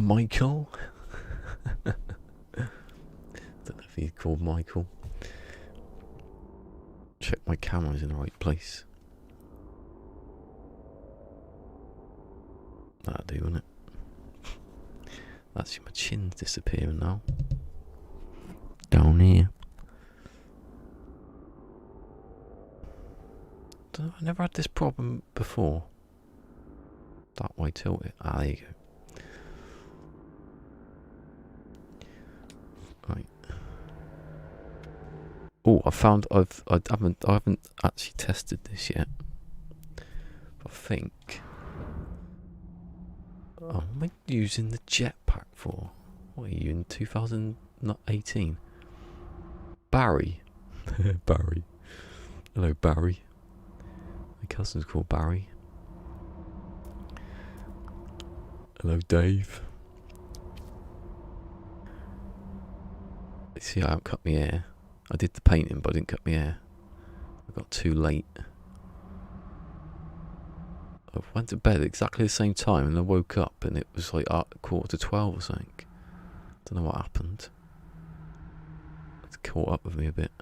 Michael. Don't know if he's called Michael. Check my camera's in the right place. That'll do, won't it? That's my chin's disappearing now. Down here. I never had this problem before. That way, tilt it. Ah, there you go. Right. Oh, I haven't actually tested this yet. I think. Oh, what am I using the jetpack for? What are you in 2018? Barry. Barry. Hello, Barry. My cousin's called Barry. Hello, Dave. See, I haven't cut my hair. I did the painting, but I didn't cut my hair. I got too late. I went to bed at exactly the same time, and I woke up, and it was like 11:45 or something. Don't know what happened. It's caught up with me a bit.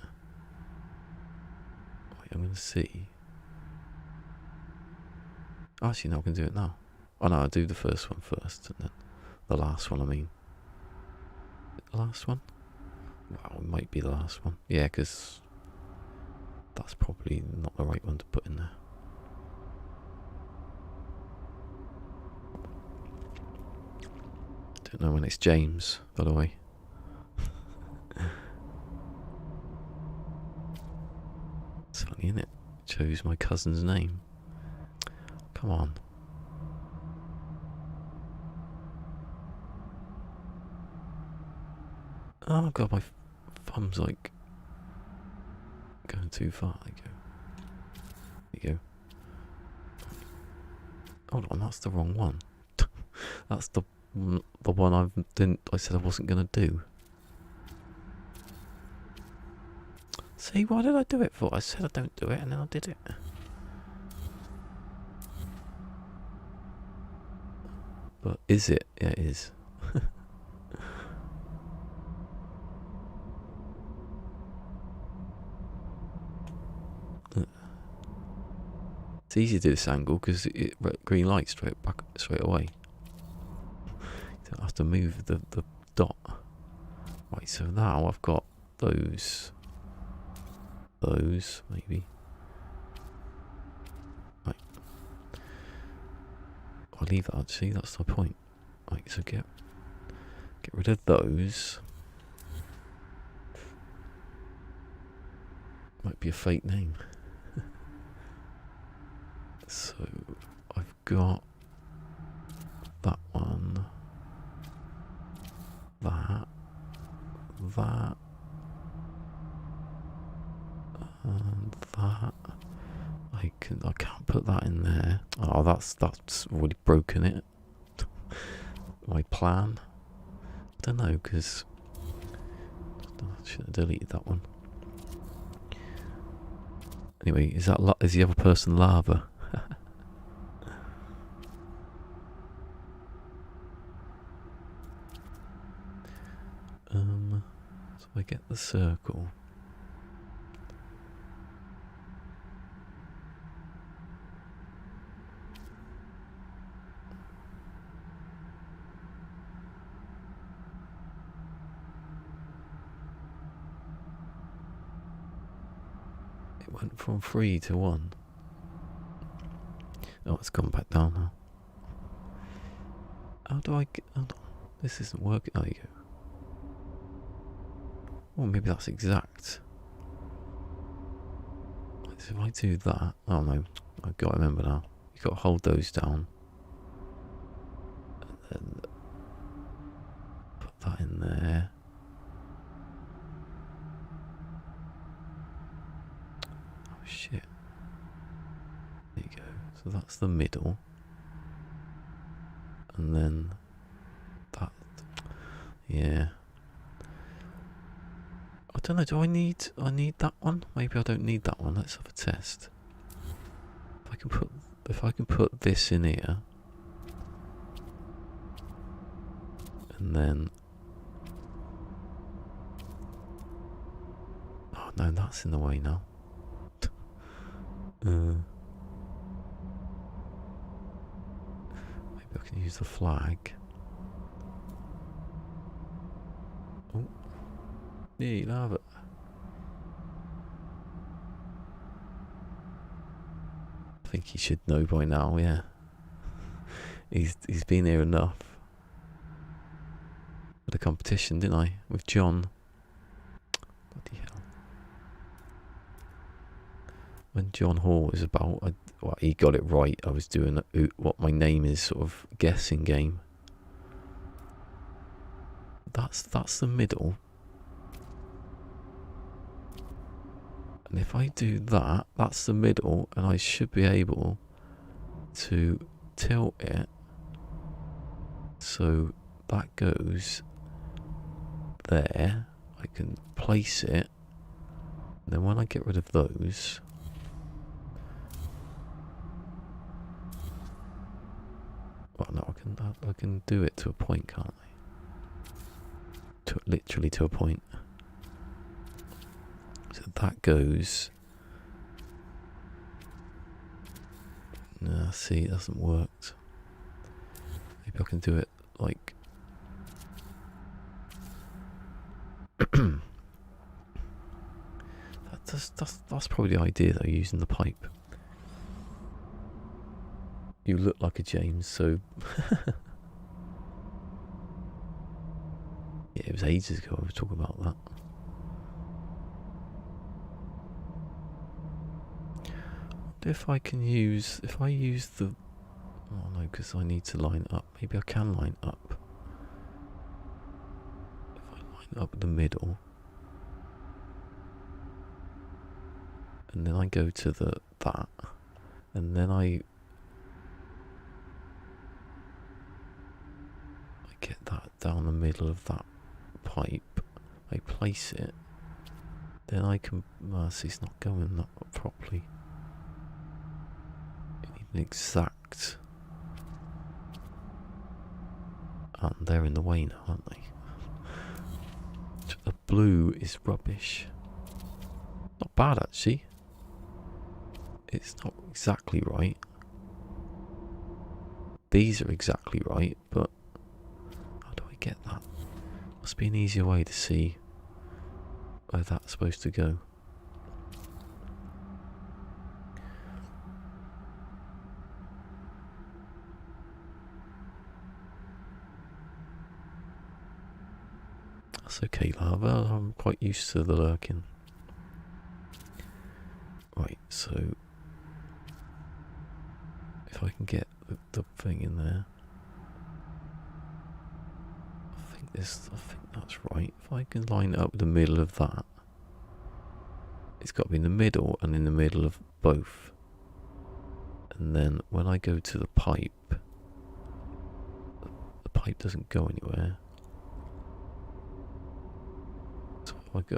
Wait, I'm going to see. Actually, no, I can do it now. Oh no, I'll do the first one first, and then the last one, I mean. The last one? Well, it might be the last one. Yeah, because that's probably not the right one to put in there. Don't know when it's James, by the way. It's funny, isn't it? Chose my cousin's name. Come on. Oh god, my thumb's like going too far. There you go. Hold on, that's the wrong one. That's the one I said I wasn't gonna do. See, why did I do it for? I said I don't do it, and then I did it. But is it? Yeah, it is. It's easy to do this angle because it green light straight away. You don't have to move the dot. Right, so now I've got those maybe. Right. I'll leave that actually, that's the point. Right, so get rid of those. Might be a fake name. So I've got that one, that, and that. I can't put that in there. Oh, that's already broken it. My plan. I don't know, because I should have deleted that one. Anyway, is the other person lava? So I get the circle. It went from 3 to 1. Oh, it's gone back down now. How do I get... Hold on. This isn't working. There you go. Well, maybe that's exact. So if I do that... Oh no, I've got to remember now. You've got to hold those down. And then put that in there. Oh shit. There you go. So that's the middle. And then that... Yeah. I don't know, do I need that one? Maybe I don't need that one. Let's have a test. If I can put this in here. And then... Oh no, that's in the way now. Maybe I can use the flag. Oh. Yeah, you have it. I think he should know by now, yeah. He's been here enough. At a competition, didn't I? With John. Bloody hell. When John Hall was about, well, he got it right. I was doing what my name is, sort of guessing game. That's the middle. And if I do that, that's the middle, and I should be able to tilt it so that goes there. I can place it, and then when I get rid of those, well, no, I can do it to a point, can't I? Literally to a point. So that goes. Nah, see, it hasn't worked. Maybe I can do it like. That's probably the idea though, using the pipe. You look like a James, so. Yeah, it was ages ago I was talking about that. If I use the... Oh no, because I need to line up. Maybe I can line up. If I line up the middle. And then I go to that. And then I get that down the middle of that pipe. I place it. Then I can... see, it's not going that properly. Exact. And they're in the way now, aren't they? The blue is rubbish. Not bad actually. It's not exactly right. These are exactly right, but how do I get that? Must be an easier way to see where that's supposed to go. That's okay, lava. I'm quite used to the lurking. Right, so if I can get the thing in there, I think that's right. If I can line up the middle of that, it's got to be in the middle and in the middle of both. And then when I go to the pipe, the pipe doesn't go anywhere. So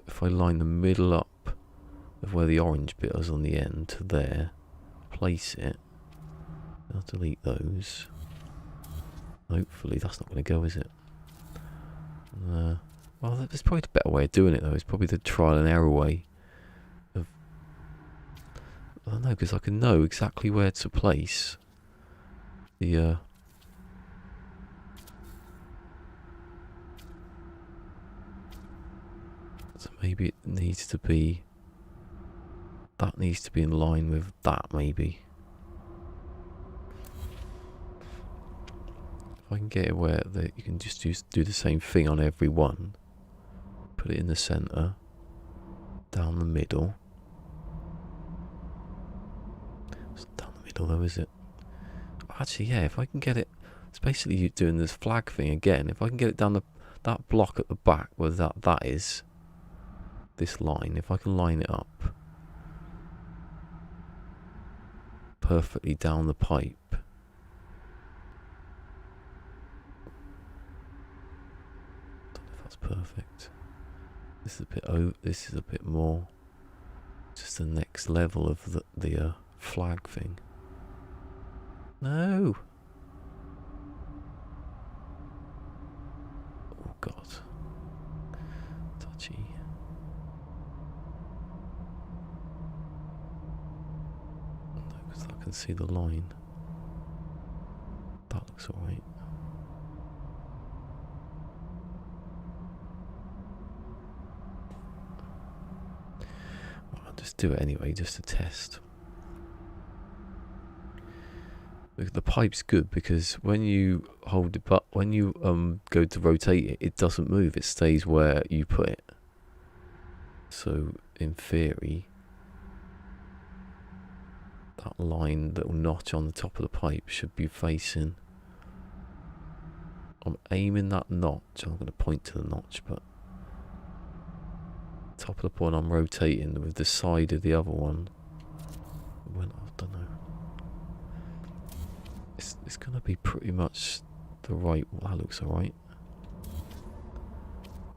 if I line the middle up of where the orange bit is on the end to there, place it, I'll delete those. Hopefully that's not going to go, is it? Well, there's probably a better way of doing it though. It's probably the trial and error way of... I don't know, because I can know exactly where to place the... So maybe it needs to be... That needs to be in line with that, maybe. If I can get it where you can just do the same thing on every one. Put it in the centre. Down the middle. It's not down the middle though, is it? Actually, yeah, if I can get it... It's basically you doing this flag thing again. If I can get it down that block at the back where that is... This line, if I can line it up perfectly down the pipe, don't know if that's perfect. This is a bit more just the next level of the flag thing. No. God. Touchy. No, because I can see the line. That looks alright. Well, I'll just do it anyway, just to test. The pipe's good because when you hold it, but when you go to rotate it, it doesn't move. It stays where you put it. So in theory, that line, little notch on the top of the pipe should be facing. I'm aiming that notch. I'm going to point to the notch, but top of the point I'm rotating with the side of the other one. I don't know. It's going to be pretty much the right. Well, that looks alright.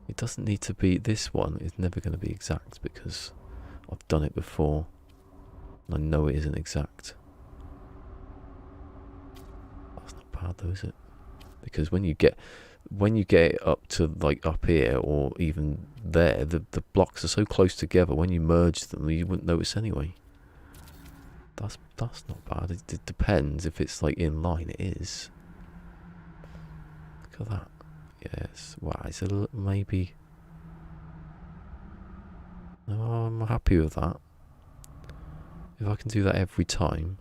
It doesn't need to be. This one is never going to be exact because I've done it before. And I know it isn't exact. That's not bad though, is it? Because when you get it up to like up here or even there, the blocks are so close together. When you merge them, you wouldn't notice anyway. That's not bad. It depends if it's like in line. It is. Look at that. Yes. Wow. It's a little, maybe. No, I'm happy with that. If I can do that every time,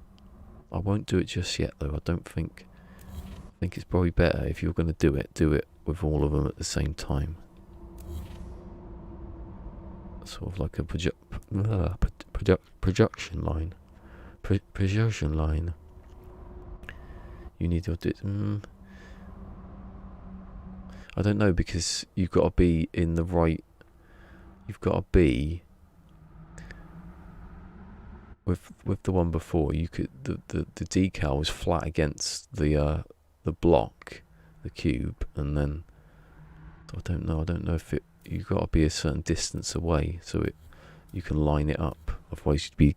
I won't do it just yet though. I don't think. I think it's probably better if you're going to do it with all of them at the same time. Sort of like a projection line. Projection line. You need to do it. I don't know because you've got to be in the right. You've got to be with the one before. You could the decal was flat against the block, the cube, and then I don't know if you've got to be a certain distance away so you can line it up. Otherwise you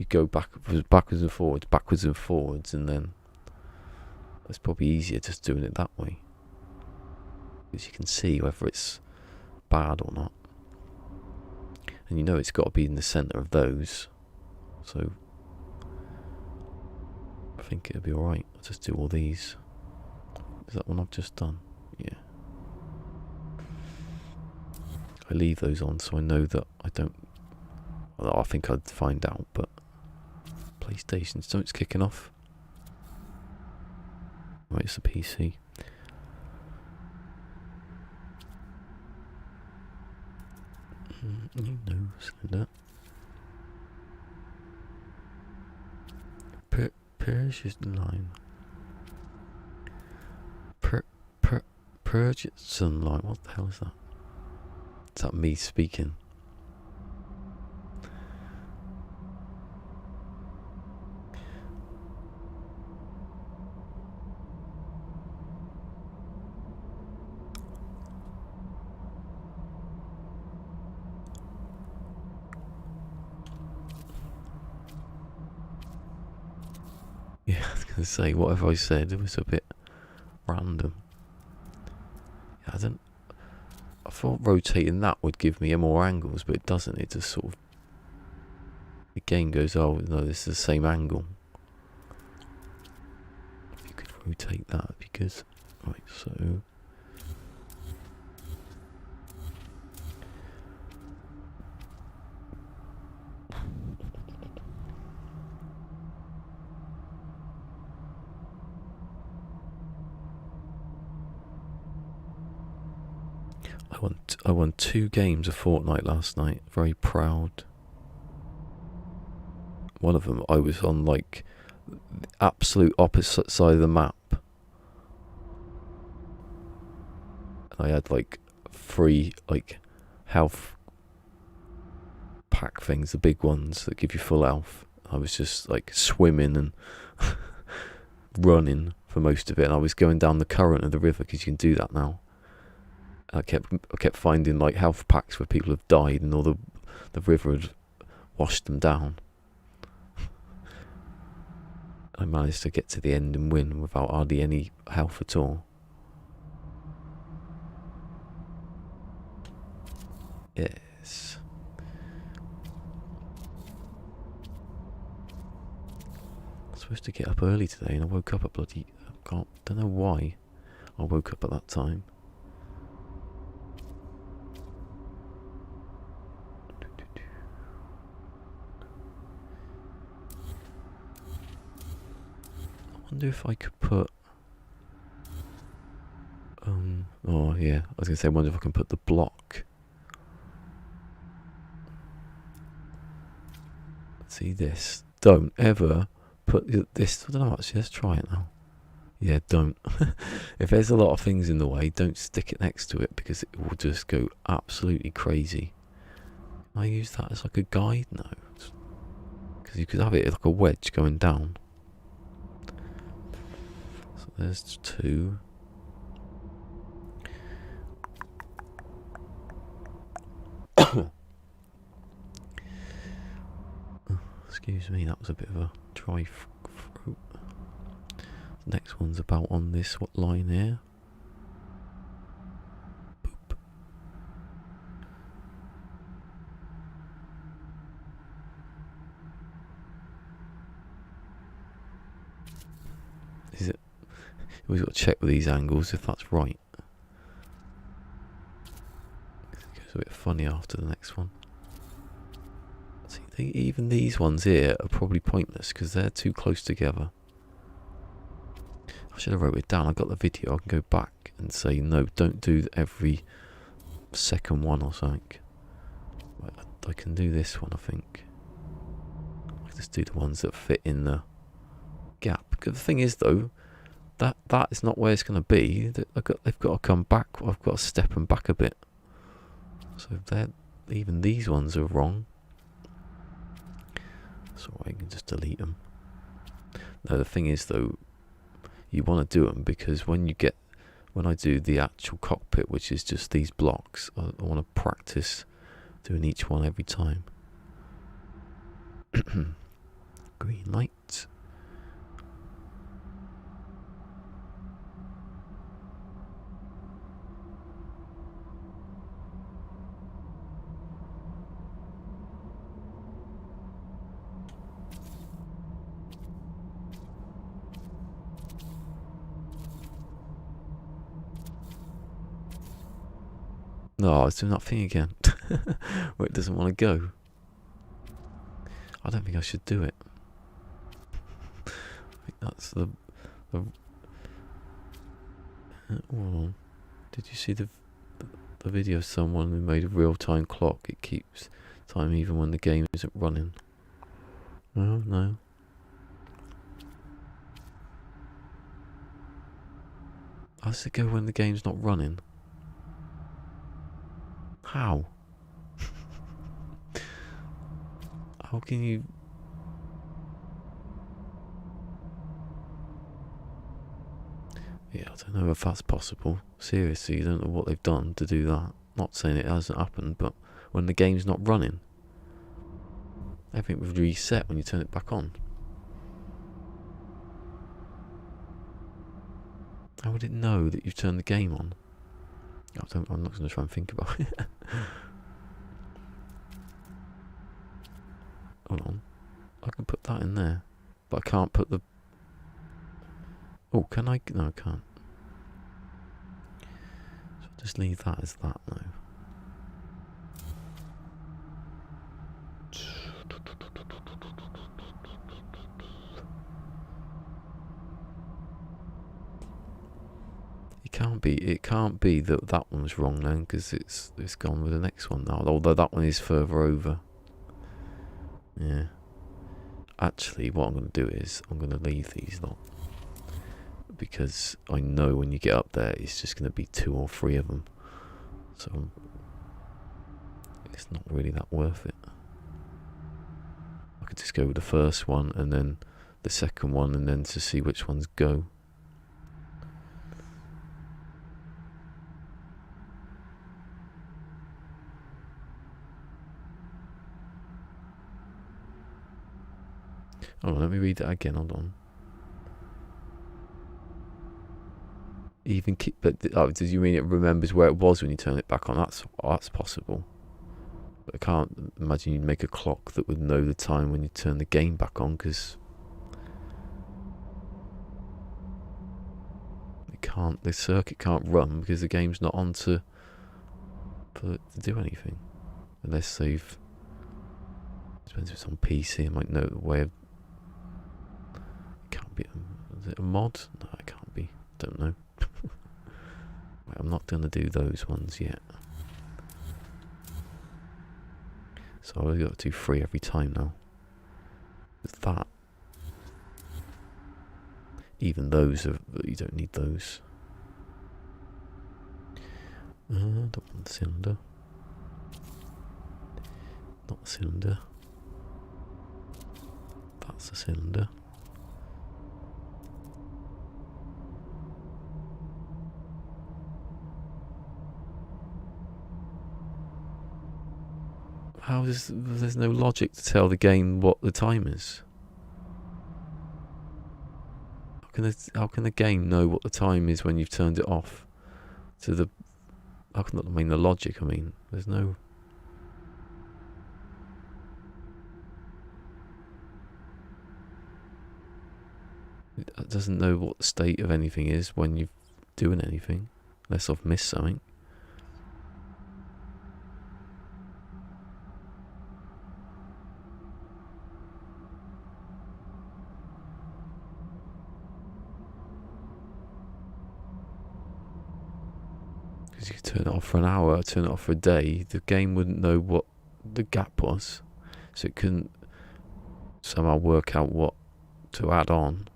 go backwards and forwards, and then it's probably easier just doing it that way because you can see whether it's bad or not, and you know it's got to be in the center of those. So I think it'll be alright. I'll just do all these. Is that one I've just done? Yeah. I leave those on so I know that I don't. Well, I think I'd find out, but PlayStation, so it's kicking off. Right, it's a PC. You know, that. Purchase line. Purchase line. What the hell is that? Is that me speaking? Yeah, I was going to say, whatever I said, it was a bit random. Yeah, I thought rotating that would give me more angles, but it doesn't. It just sort of, the game goes, oh no, this is the same angle. If you could rotate that, it'd be good. Right, so I won 2 games of Fortnite last night. Very proud. One of them, I was on like the absolute opposite side of the map. And I had like 3 like health pack things, the big ones that give you full health. I was just like swimming and running for most of it. And I was going down the current of the river because you can do that now. I kept finding like health packs where people have died and all the river had washed them down. I managed to get to the end and win without hardly any health at all. Yes. I was supposed to get up early today and I woke up at bloody... don't know why I woke up at that time. I wonder if I could put... oh yeah, I was going to say, I wonder if I can put the block. See this? Don't ever put this... I don't know, actually, let's try it now. Yeah, don't. If there's a lot of things in the way, don't stick it next to it because it will just go absolutely crazy. Can I use that as like a guide? No. Because you could have it like a wedge going down. So there's 2. Excuse me, that was a bit of a dry throat. The next one's about on this line here. Boop. Is it? We've got to check with these angles if that's right. It goes a bit funny after the next one. See, even these ones here are probably pointless because they're too close together. I should have wrote it down. I got the video. I can go back and say no. Don't do every second one or something. I can do this one. I think. I just do the ones that fit in the gap. Because the thing is, though, that is not where it's going to be. They've got to come back. I've got to step them back a bit. So even these ones are wrong. So I can just delete them. No, the thing is, though, you want to do them because when I do the actual cockpit, which is just these blocks, I want to practice doing each one every time. Green light. No, it's doing that thing again. Where it doesn't want to go. I don't think I should do it. I think that's the hold on. Did you see the video of someone who made a real-time clock? It keeps time even when the game isn't running. Oh, no. How does it go when the game's not running? How? How can you... Yeah, I don't know if that's possible. Seriously, you don't know what they've done to do that. Not saying it hasn't happened, but when the game's not running, everything would reset when you turn it back on. How would it know that you've turned the game on? I'm not going to try and think about it. Hold on. I can put that in there. But I can't put the... Oh, can I? No, I can't. So I'll just leave that as that now. It can't be that one's wrong then, because it's gone with the next one now. Although that one is further over. Yeah. Actually, what I'm going to do is I'm going to leave these lot, because I know when you get up there, it's just going to be 2 or 3 of them. So it's not really that worth it. I could just go with the first one and then the second one, and then to see which ones go. Hold on, let me read that again. Hold on. Even keep, but did you mean it remembers where it was when you turn it back on? That's possible. I can't imagine you'd make a clock that would know the time when you turn the game back on, because the circuit can't run because the game's not on for it to do anything. Unless they've, depends if it's on PC, I might know the way of, it can't be, is it a mod? No, it can't be, don't know. Right, I'm not going to do those ones yet. So I've got to do 3 every time now. With that. Even those are, you don't need those. Don't want the cylinder. Not the cylinder. That's the cylinder. How is there's no logic to tell the game what the time is? How can the game know what the time is when you've turned it off? How can that mean the logic? I mean, there's no. It doesn't know what the state of anything is when you're doing anything, unless I've missed something. Because you could turn it off for an hour, turn it off for a day, the game wouldn't know what the gap was, so it couldn't somehow work out what to add on.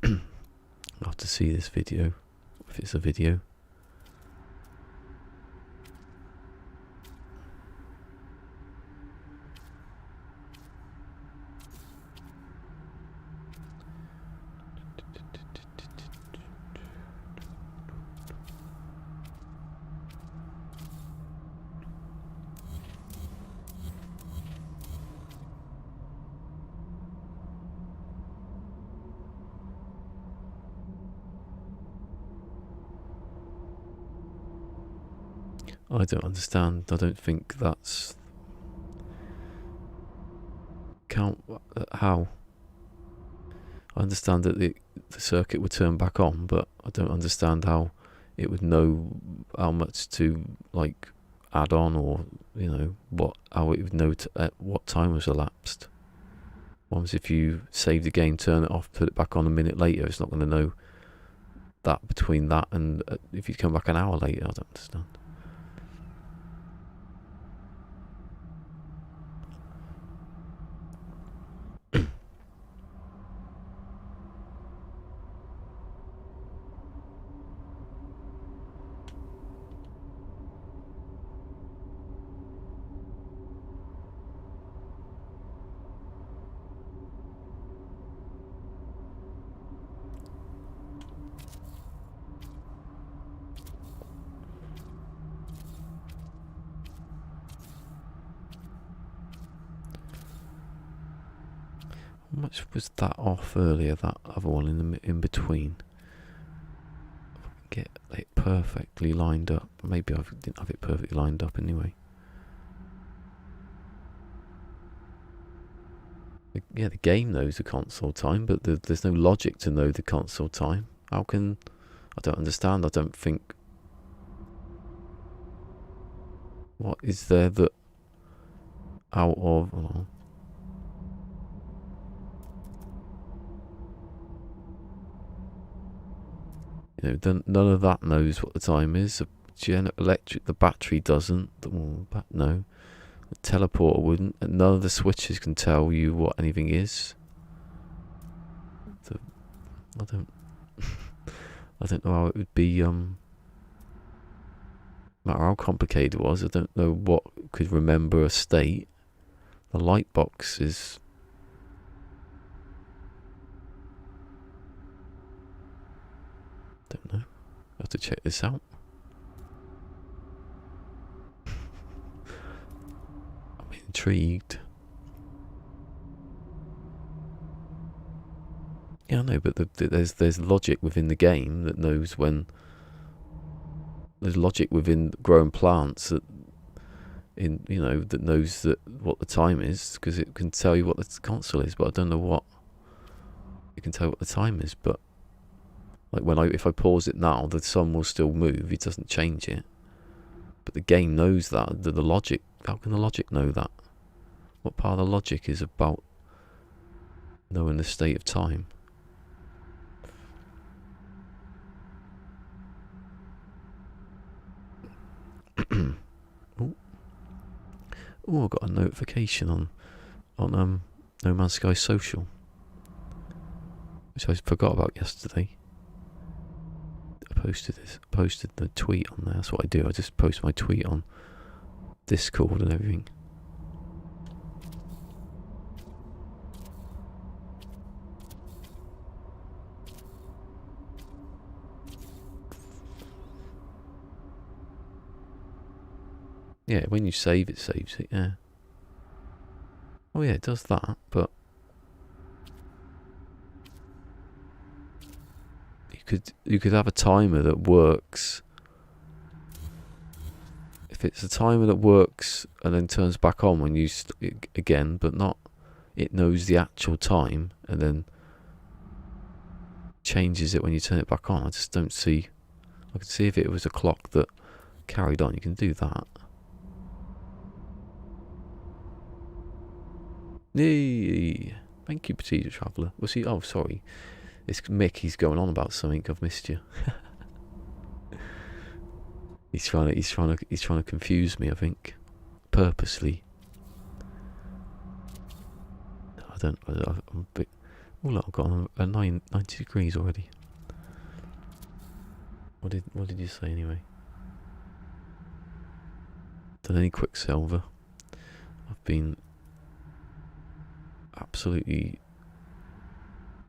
I'll have to see this video, if it's a video. I don't understand. I don't think that's how. I understand that the circuit would turn back on, but I don't understand how it would know how much to like add on, or how it would know at what time was elapsed. Once if you save the game, turn it off, put it back on a minute later, it's not going to know that between that and if you come back an hour later. I don't understand. How much was that off earlier, that other one in between? If I can get it perfectly lined up. Maybe I didn't have it perfectly lined up anyway. Yeah, the game knows the console time, but there's no logic to know the console time. How can... I don't understand. I don't think... What is there that... out of... Oh, none of that knows what the time is. The battery doesn't. No. The teleporter wouldn't. And none of the switches can tell you what anything is. I don't... I don't know how it would be, no matter how complicated it was, I don't know what could remember a state. The light box is... don't know. I have to check this out. I'm intrigued. Yeah, I know, but there's logic within the game that knows when. There's logic within growing plants that that knows that what the time is, because it can tell you what the console is. But I don't know what it can tell you what the time is. But like if I pause it now, the sun will still move. It doesn't change it. But the game knows that. The logic. How can the logic know that? What part of the logic is about knowing the state of time? Oh, I got a notification on No Man's Sky Social, which I forgot about yesterday. I posted the tweet on there. That's what I do. I just post my tweet on Discord and everything. Yeah, when you save it saves it, yeah. Oh yeah, it does that, but you could have a timer that works. If it's a timer that works and then turns back on when you again, but not, it knows the actual time and then changes it when you turn it back on. I just don't see. I could see if it was a clock that carried on. You can do that. Yay! Thank you, Petite Traveller. We'll see. Oh, sorry. It's Mick. He's going on about something. I've missed you. He's trying to confuse me, I think, purposely. I'm a bit. Oh look, I've got a 90 degrees already. What did you say anyway? Done any Quicksilver? I've been absolutely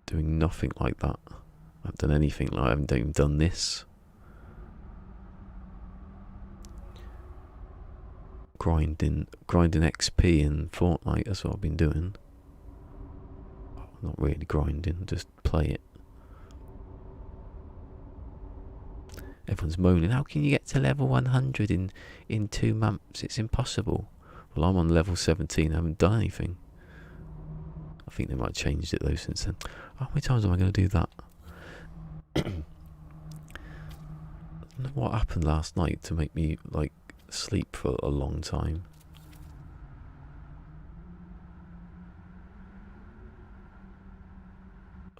doing nothing like that. I haven't done anything like. I haven't even done this. Grinding XP in Fortnite. That's what I've been doing. Not really grinding, just play it. Everyone's moaning, how can you get to level 100 in 2 months? It's impossible. Well, I'm on level 17, I haven't done anything. I think they might have changed it though since then. How many times am I going to do that? I don't know what happened last night to make me like sleep for a long time.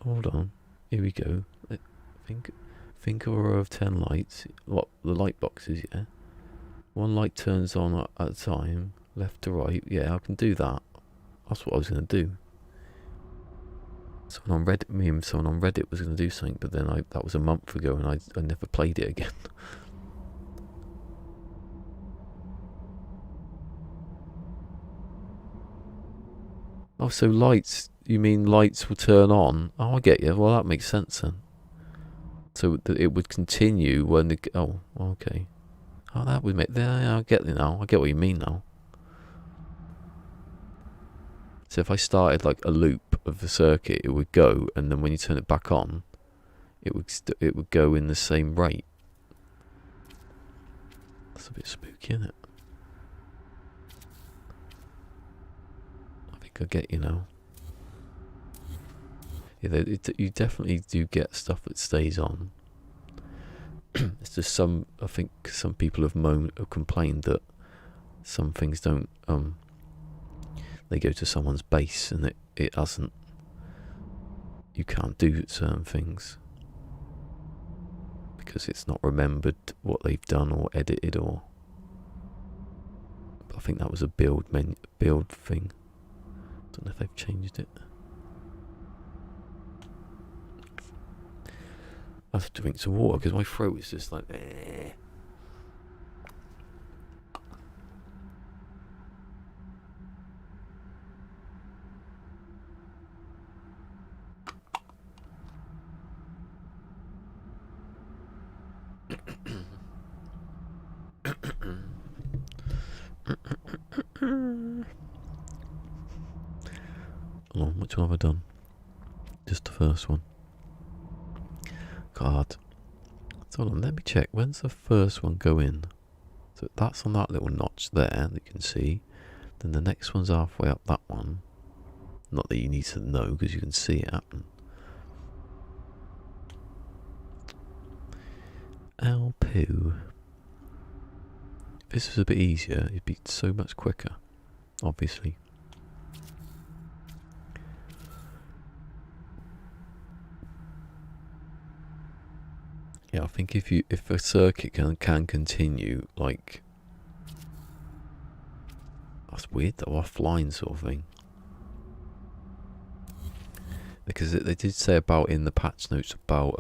Hold on, here we go. Think of a row of 10 lights. What, the light boxes, yeah? One light turns on at a time, left to right. Yeah, I can do that. That's what I was going to do. Someone on Reddit was going to do something, but then that was a month ago and I never played it again. Oh, so lights, you mean lights will turn on? Oh, I get you. Well, that makes sense then. So it would continue when the... Oh, okay. Oh, that would make... I get it now. I get what you mean now. So if I started like a loop of the circuit, it would go, and then when you turn it back on, it would go in the same rate. That's a bit spooky, isn't it? I think I get you now. Yeah, you definitely do get stuff that stays on. It's just I think some people have complained that some things don't, they go to someone's base and it hasn't, you can't do certain things because it's not remembered what they've done or edited or, I think that was a build thing. Don't know if they've changed it. I have to drink some water because my throat is just like. Oh, which one have I done? Just the first one. God. So hold on, let me check. When's the first one go in? So that's on that little notch there that you can see. Then the next one's halfway up that one. Not that you need to know because you can see it happen. Alpoo. If this was a bit easier, it'd be so much quicker, obviously. Yeah, I think if a circuit can continue, like, that's weird, though, offline sort of thing. Because they did say about in the patch notes about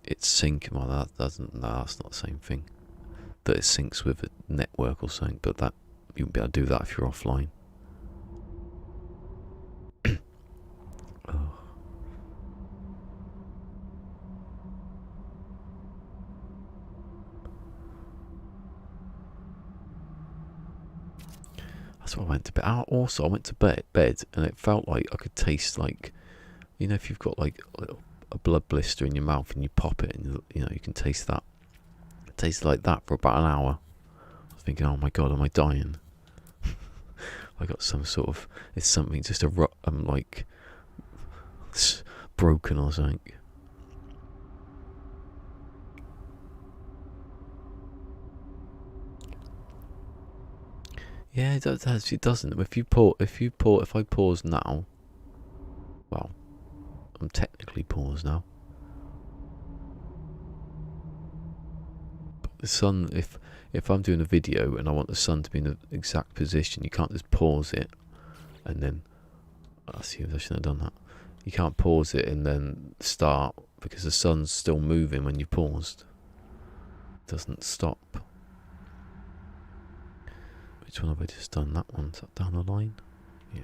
it's syncing. Well, that doesn't. No, that's not the same thing. That it syncs with a network or something, but that you won't be able to do that if you're offline. Oh. That's what I went to bed. Also, I went to bed and it felt like I could taste, like, you know, if you've got like a blood blister in your mouth and you pop it and you know you can taste that. It tasted like that for about an hour. I was thinking, oh my God, am I dying? I got some sort of, it's something, just like broken or something. Yeah, it does. It doesn't. If I pause now, well, I'm technically paused now. But the sun, if I'm doing a video and I want the sun to be in the exact position, you can't just pause it and then. I see. I shouldn't have done that. You can't pause it and then start because the sun's still moving when you paused. It doesn't stop. Which one have I just done? That one? Is that down the line? Yeah.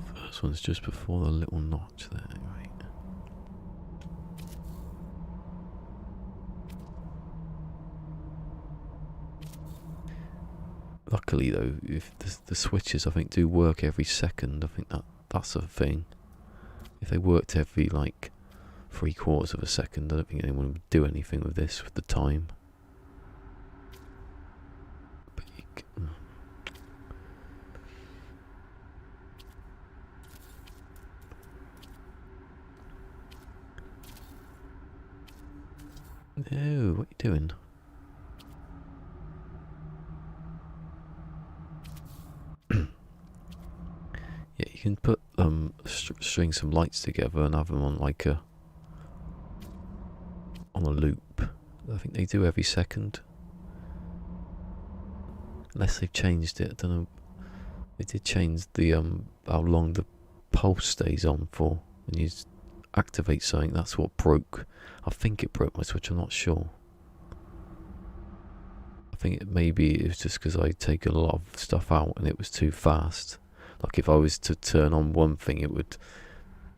The first one's just before the little notch there, right? Luckily though, if the switches I think do work every second, I think that's a thing. If they worked every like 3/4 of a second, I don't think anyone would do anything with this with the time. But no, what are you doing? Yeah, you can put string some lights together and have them on like on a loop. I think they do every second, unless they've changed it. I don't know. They did change the how long the pulse stays on for when you activate something. That's what broke. I think it broke my switch. I'm not sure. I think maybe it was just because I taken a lot of stuff out and it was too fast. Like if I was to turn on one thing, it would,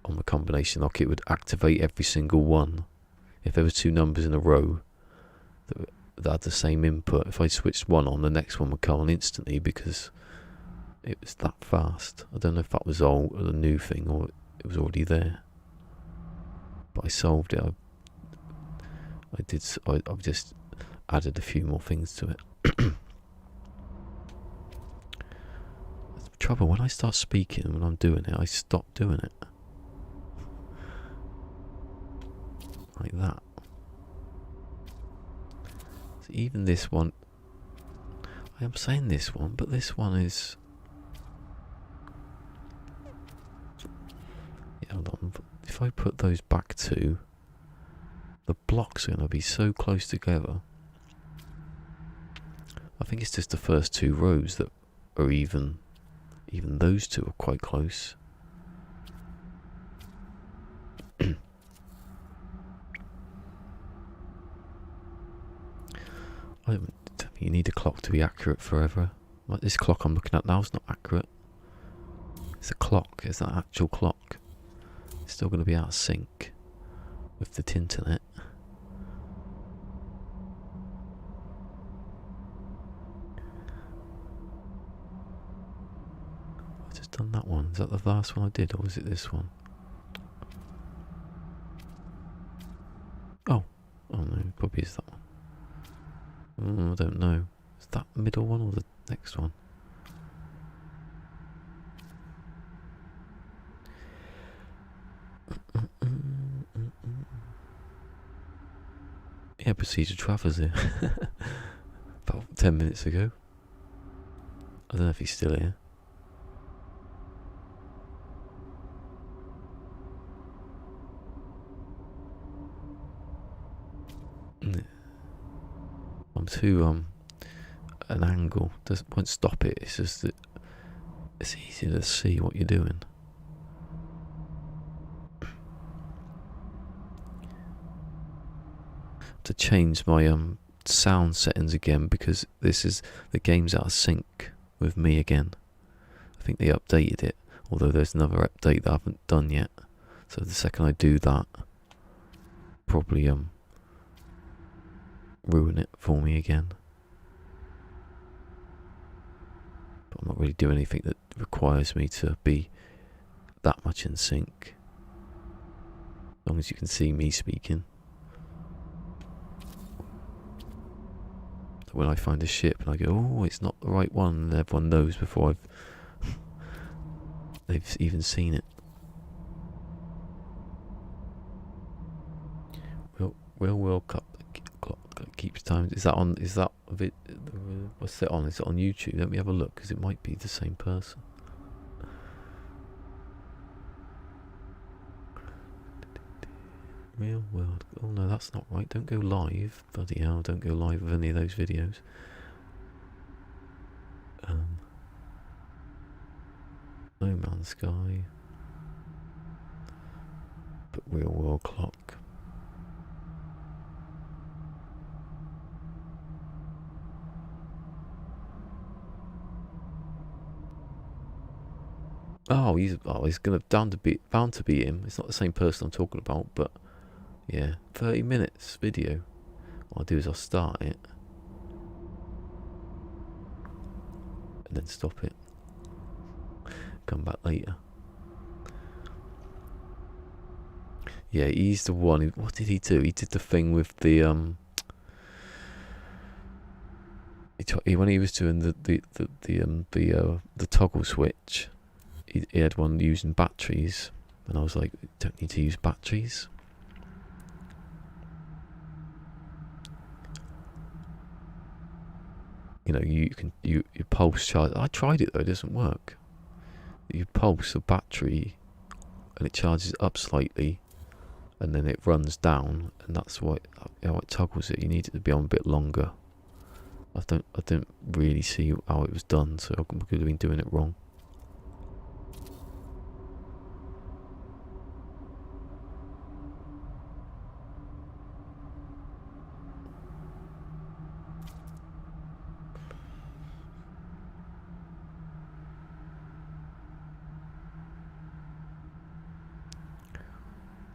on the combination lock, it would activate every single one. If there was two numbers in a row that had the same input, if I switched one on, the next one would come on instantly because it was that fast. I don't know if that was a new thing or it was already there. But I solved it. I've just added a few more things to it. Trouble when I start speaking, when I'm doing it, I stop doing it like that. So even this one, I am saying this one, but this one is, yeah, hold on. If I put those back to, the blocks are going to be so close together. I think it's just the first two rows that are even. Even those two are quite close. You need a clock to be accurate forever. Like this clock I'm looking at now is not accurate. It's a clock. It's an actual clock. It's still going to be out of sync with the internet. I've just done that one. Is that the last one I did, or was it this one? Oh no, it probably is that one. I don't know. Is that middle one or the next one? Yeah, Procedure Travers here. About 10 minutes ago. I don't know if he's still here. I'm too an angle won't stop it. It's just that it's easier to see what you're doing. To change my sound settings again, because the game's out of sync with me again. I think they updated it, although there's another update that I haven't done yet. So the second I do that, probably ruin it for me again. But I'm not really doing anything that requires me to be that much in sync. As long as you can see me speaking. When I find a ship and I go, oh, it's not the right one, and everyone knows before they've even seen it. World Cup clock keeps time. Is that on? Is that a bit? What's it on? Is it on YouTube? Let me have a look, because it might be the same person. Real world. Oh no, that's not right. Don't go live. Bloody hell, don't go live with any of those videos. No Man's Sky. But Real World Clock. Oh, he's bound to be him. It's not the same person I'm talking about, but yeah, 30 minutes video. What I'll do is I'll start it and then stop it. Come back later. Yeah, he's the one. What did he do? He did the thing with the when he was doing the toggle switch. He had one using batteries, and I was like, don't need to use batteries. You know, you pulse charge. I tried it though; it doesn't work. You pulse a battery, and it charges up slightly, and then it runs down, and that's how it toggles it. You need it to be on a bit longer. I don't really see how it was done, so I could have been doing it wrong.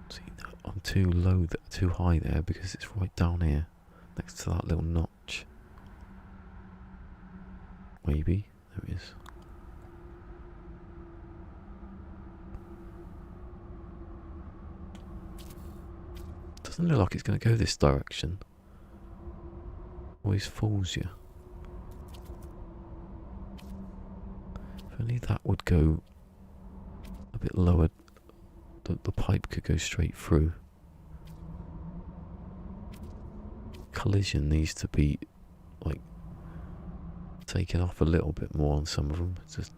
See, I'm too low, too high there, because it's right down here, next to that little notch. Maybe there it is. Doesn't look like it's going to go this direction. Always fools you. If only that would go a bit lower, the pipe could go straight through. Collision needs to be like taken off a little bit more on some of them. It's just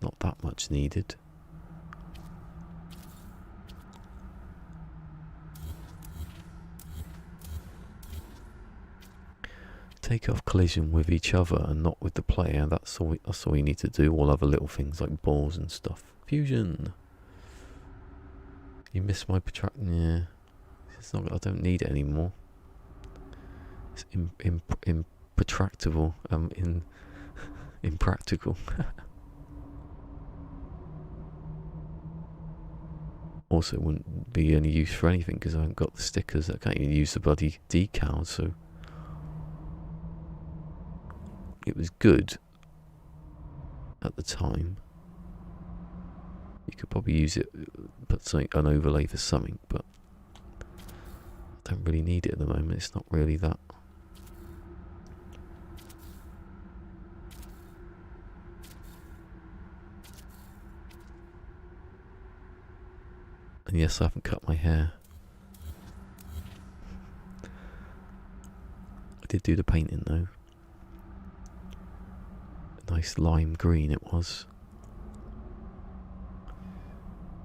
not that much needed. Take off collision with each other and not with the player. That's all you need to do. All other little things like balls and stuff. Fusion. You missed my protractor. Yeah, it's not. I don't need it anymore. It's improtractable. Impractical. Also, it wouldn't be any use for anything because I haven't got the stickers. I can't even use the bloody decals, so it was good at the time. You could probably use it, put something, an overlay for something, but I don't really need it at the moment. It's not really that. And yes, I haven't cut my hair. I did do the painting though. A nice lime green it was.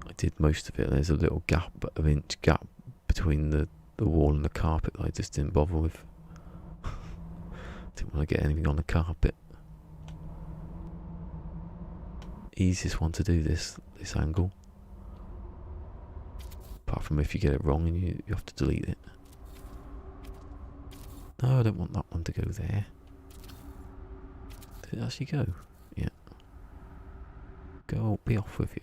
I did most of it. There's a little gap, an inch gap between the wall and the carpet that I just didn't bother with. Didn't want to get anything on the carpet. Easiest one to do this angle. Apart from if you get it wrong and you have to delete it. No, I don't want that one to go there. Did it actually go? Yeah. Go, be off with you.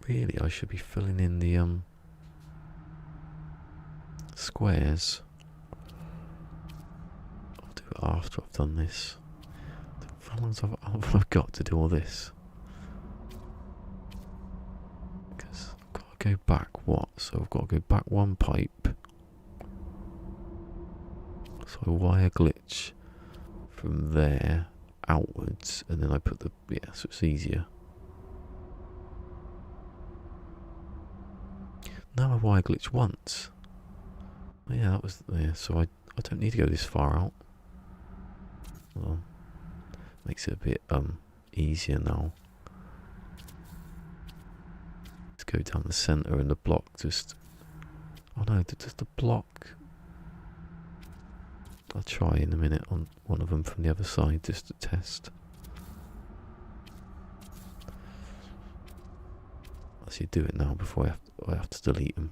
Really, I should be filling in the squares. I'll do it after I've done this. How long have I got to do all this? Because I've got to go back what? So I've got to go back one pipe. So I wire glitch from there outwards, and then I put the, yeah, so it's easier. Now I wire glitch once. Oh, yeah, that was there. So I don't need to go this far out. Well, makes it a bit easier now. Let's go down the centre and the block just. Oh no, just the block. I'll try in a minute on one of them from the other side just to test. Actually, do it now before I have to delete them.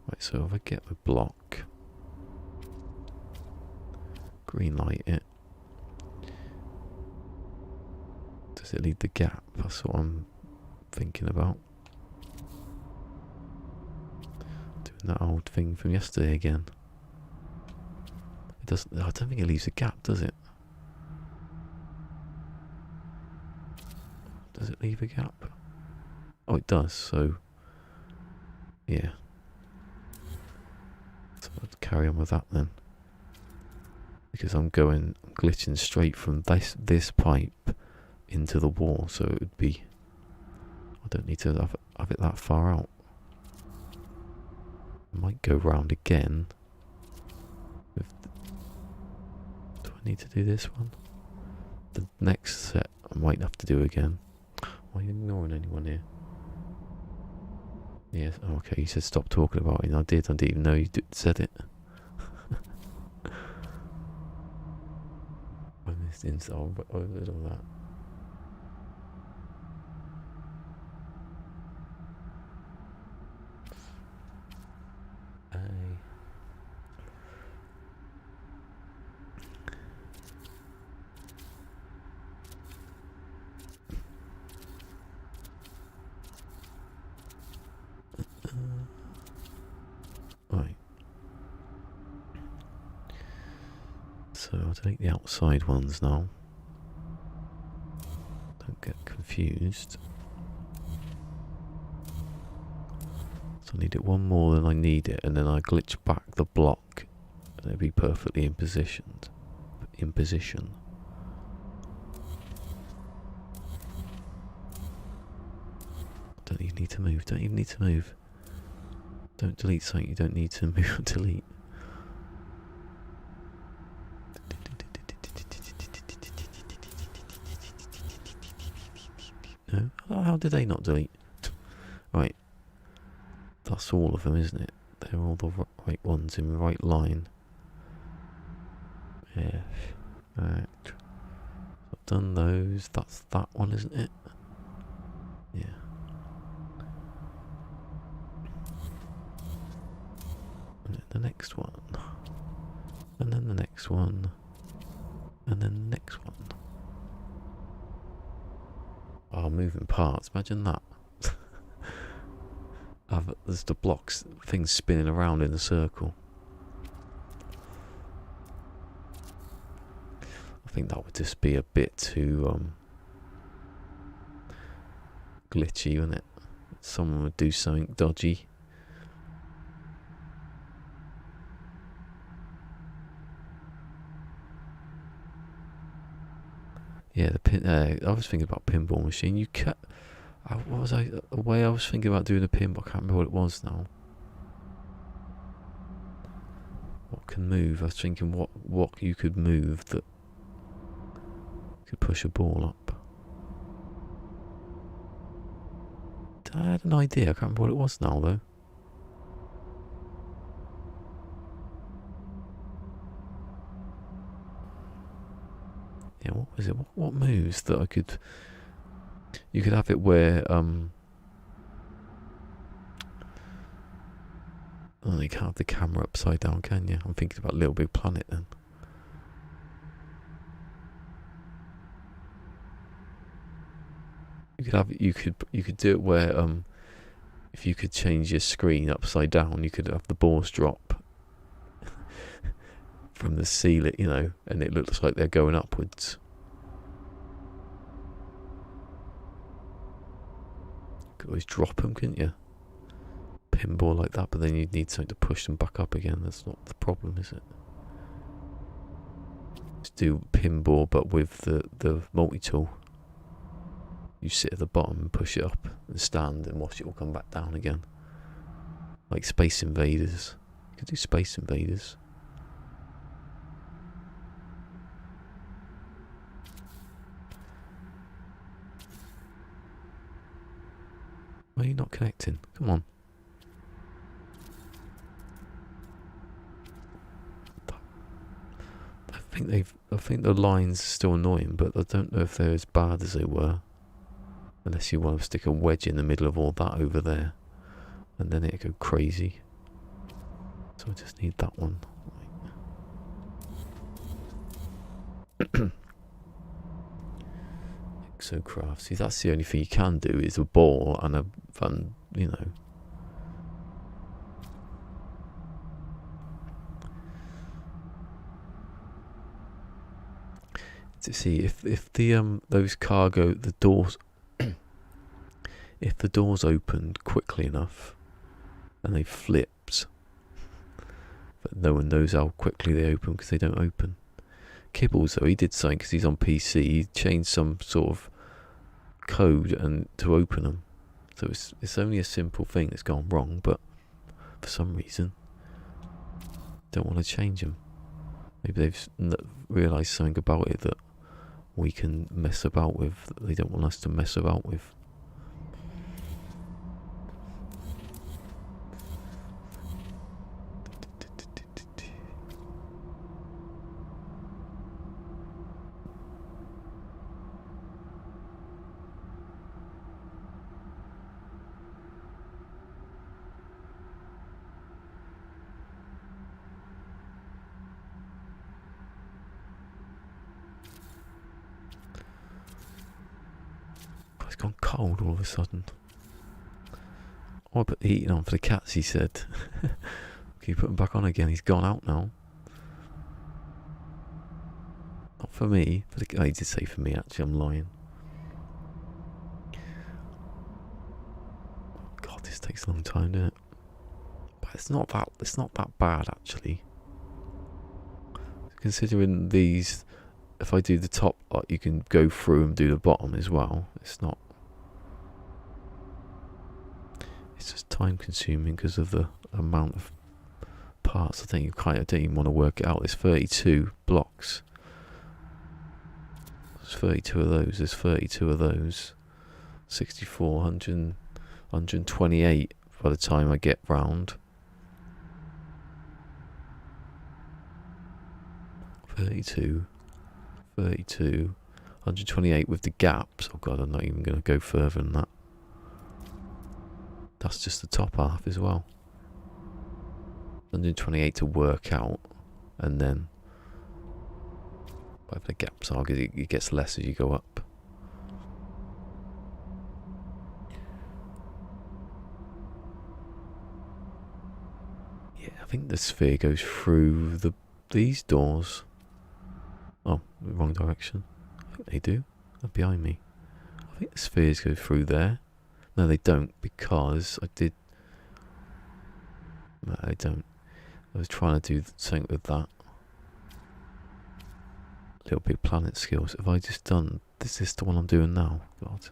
Right, so if I get my block, green light it, does it leave the gap? That's what I'm thinking about. Doing that old thing from yesterday again. It doesn't. I don't think it leaves a gap, does it? Does it leave a gap? Oh, it does, so yeah. So I'll carry on with that then. Because I'm glitching straight from this pipe into the wall, so it would be, I don't need to have it that far out. I might go round again. Do I need to do this one? The next set I might have to do again. Why are you ignoring anyone here? Yes, okay, you said stop talking about it, and I didn't even know you said it. I missed insult, but over all that. Right. So I'll delete the outside ones now. Don't get confused. So I need it one more than I need it, and then I glitch back the block, and it'll be perfectly in position. Don't even need to move. Don't even need to move. Don't delete something you don't need to move or delete. No? How did they not delete? Right. That's all of them, isn't it? They're all the right ones in the right line. Yeah. Right. I've done those. That's that one, isn't it? Yeah. And then the next one. And then the next one. And then the next one. Oh, moving parts. Imagine that. There's the blocks, things spinning around in a circle. I think that would just be a bit too glitchy, wouldn't it? Someone would do something dodgy. Yeah, I was thinking about pinball machine. You cut. What was I? The way I was thinking about doing a pinball, I can't remember what it was now. What can move? I was thinking what you could move that could push a ball up. I had an idea. I can't remember what it was now though. Yeah, what was it? What moves that I could? You could have it where oh, you can't have the camera upside down, can you? I'm thinking about Little Big Planet then. You could do it where if you could change your screen upside down, you could have the balls drop from the ceiling, you know, and it looks like they're going upwards. You could always drop them, couldn't you? Pinball like that, but then you'd need something to push them back up again. That's not the problem, is it? Just do pinball, but with the multi-tool. You sit at the bottom and push it up and stand and watch it all come back down again. Like Space Invaders. You could do Space Invaders. Why are you not connecting? Come on. I think the lines are still annoying, but I don't know if they're as bad as they were. Unless you want to stick a wedge in the middle of all that over there. And then it'll go crazy. So I just need that one. Exocraft. See, that's the only thing you can do is a ball and a fun, you know. To see if the those cargo the doors if the doors opened quickly enough and they flipped, but no one knows how quickly they open because they don't open. Kibbles though, he did something because he's on PC. He changed some sort of code and to open them. So it's only a simple thing that's gone wrong, but for some reason don't want to change them. Maybe they've realised something about it that we can mess about with, that they don't want us to mess about with. It's gone cold all of a sudden. Oh, I put the heating on for the cats, he said. Can you put him back on again? He's gone out now. Not for me. For the, he did say for me, actually. I'm lying. God, this takes a long time, doesn't it? But it's not that bad, actually. Considering these, if I do the top, you can go through and do the bottom as well. It's not. It's just time consuming because of the amount of parts. I think I don't even want to work it out. There's 32 blocks. There's 32 of those. There's 32 of those. 64, 100, 128 by the time I get round. 32, 32, 128 with the gaps. Oh god, I'm not even going to go further than that. That's just the top half as well. 128 to work out, and then Whatever the gaps are, because it gets less as you go up. Yeah, I think the sphere goes through these doors. Oh, wrong direction. I think they do. They're behind me. I think the spheres go through there. No, they don't, because I did... No, they don't. I was trying to do something with that. Little Big Planet skills. Have I just done... Is this the one I'm doing now? God.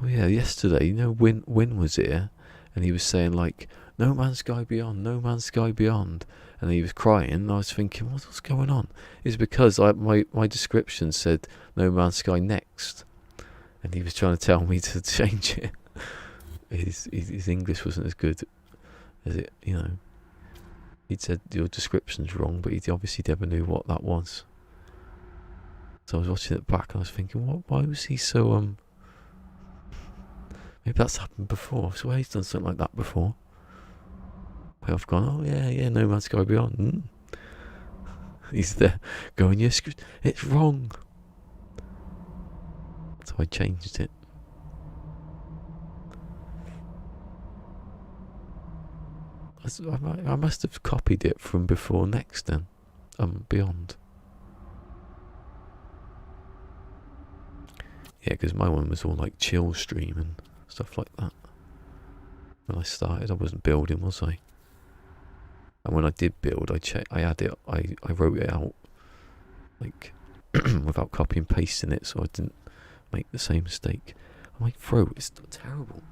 Oh yeah, yesterday, you know, Win was here, and he was saying like, "No Man's Sky Beyond, No Man's Sky Beyond," and he was crying. And I was thinking, what's going on? It's because my description said No Man's Sky Next, and he was trying to tell me to change it. His English wasn't as good as it, you know. He'd said your description's wrong, but he obviously never knew what that was. So I was watching it back, and I was thinking, why was he so Maybe that's happened before. So he's done something like that before. Where I've gone, oh yeah, No Man's Sky Beyond. He's there going, yes, it's wrong. So I changed it. I must have copied it from before Next then. Beyond. Yeah, because my one was all like chill stream and stuff like that. When I started, I wasn't building, was I? And when I did build, I wrote it out like without copy and pasting it, so I didn't make the same mistake. My throat is terrible.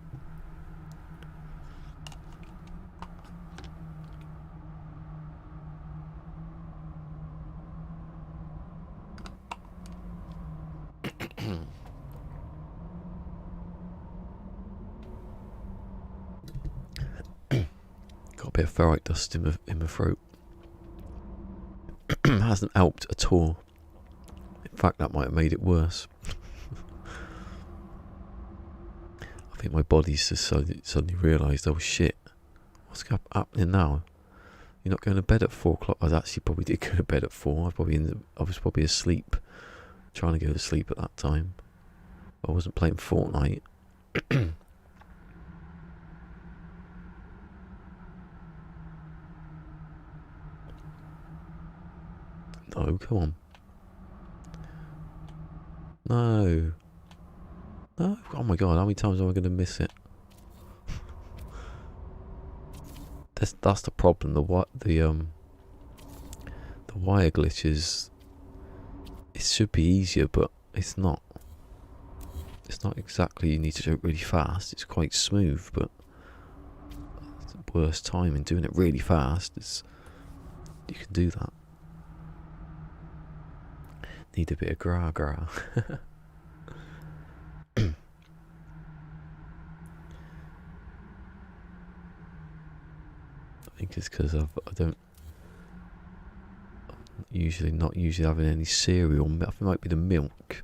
Got a bit of ferrite dust in my throat. Hasn't helped at all. In fact, that might have made it worse. I think my body's just suddenly realised, oh shit, what's happening now? You're not going to bed at 4 o'clock. I actually probably did go to bed at 4. I was probably asleep, trying to go to sleep at that time. I wasn't playing Fortnite. No, come on. No. No. Oh my god, how many times am I going to miss it? That's the problem. The wire glitches. It should be easier, but it's not. It's not exactly. You need to do it really fast. It's quite smooth, but it's the worst time in doing it really fast. You can do that. Need a bit of gra. I think it's because I don't not usually having any cereal. I think it might be the milk.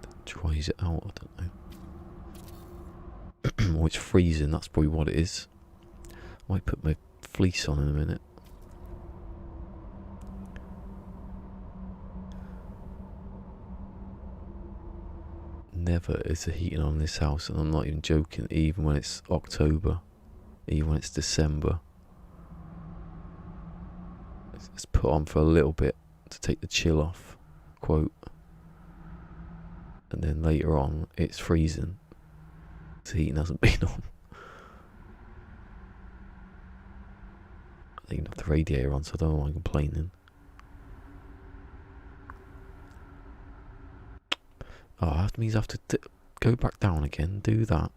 That dries it out. I don't know. Or it's freezing. That's probably what it is. I might put my fleece on in a minute. Never is the heating on in this house, and I'm not even joking, even when it's October, even when it's December. It's put on for a little bit to take the chill off, quote. And then later on, it's freezing. The heating hasn't been on. I think I have the radiator on, so I don't know why I'm complaining. Oh, that means I have to go back down again, do that.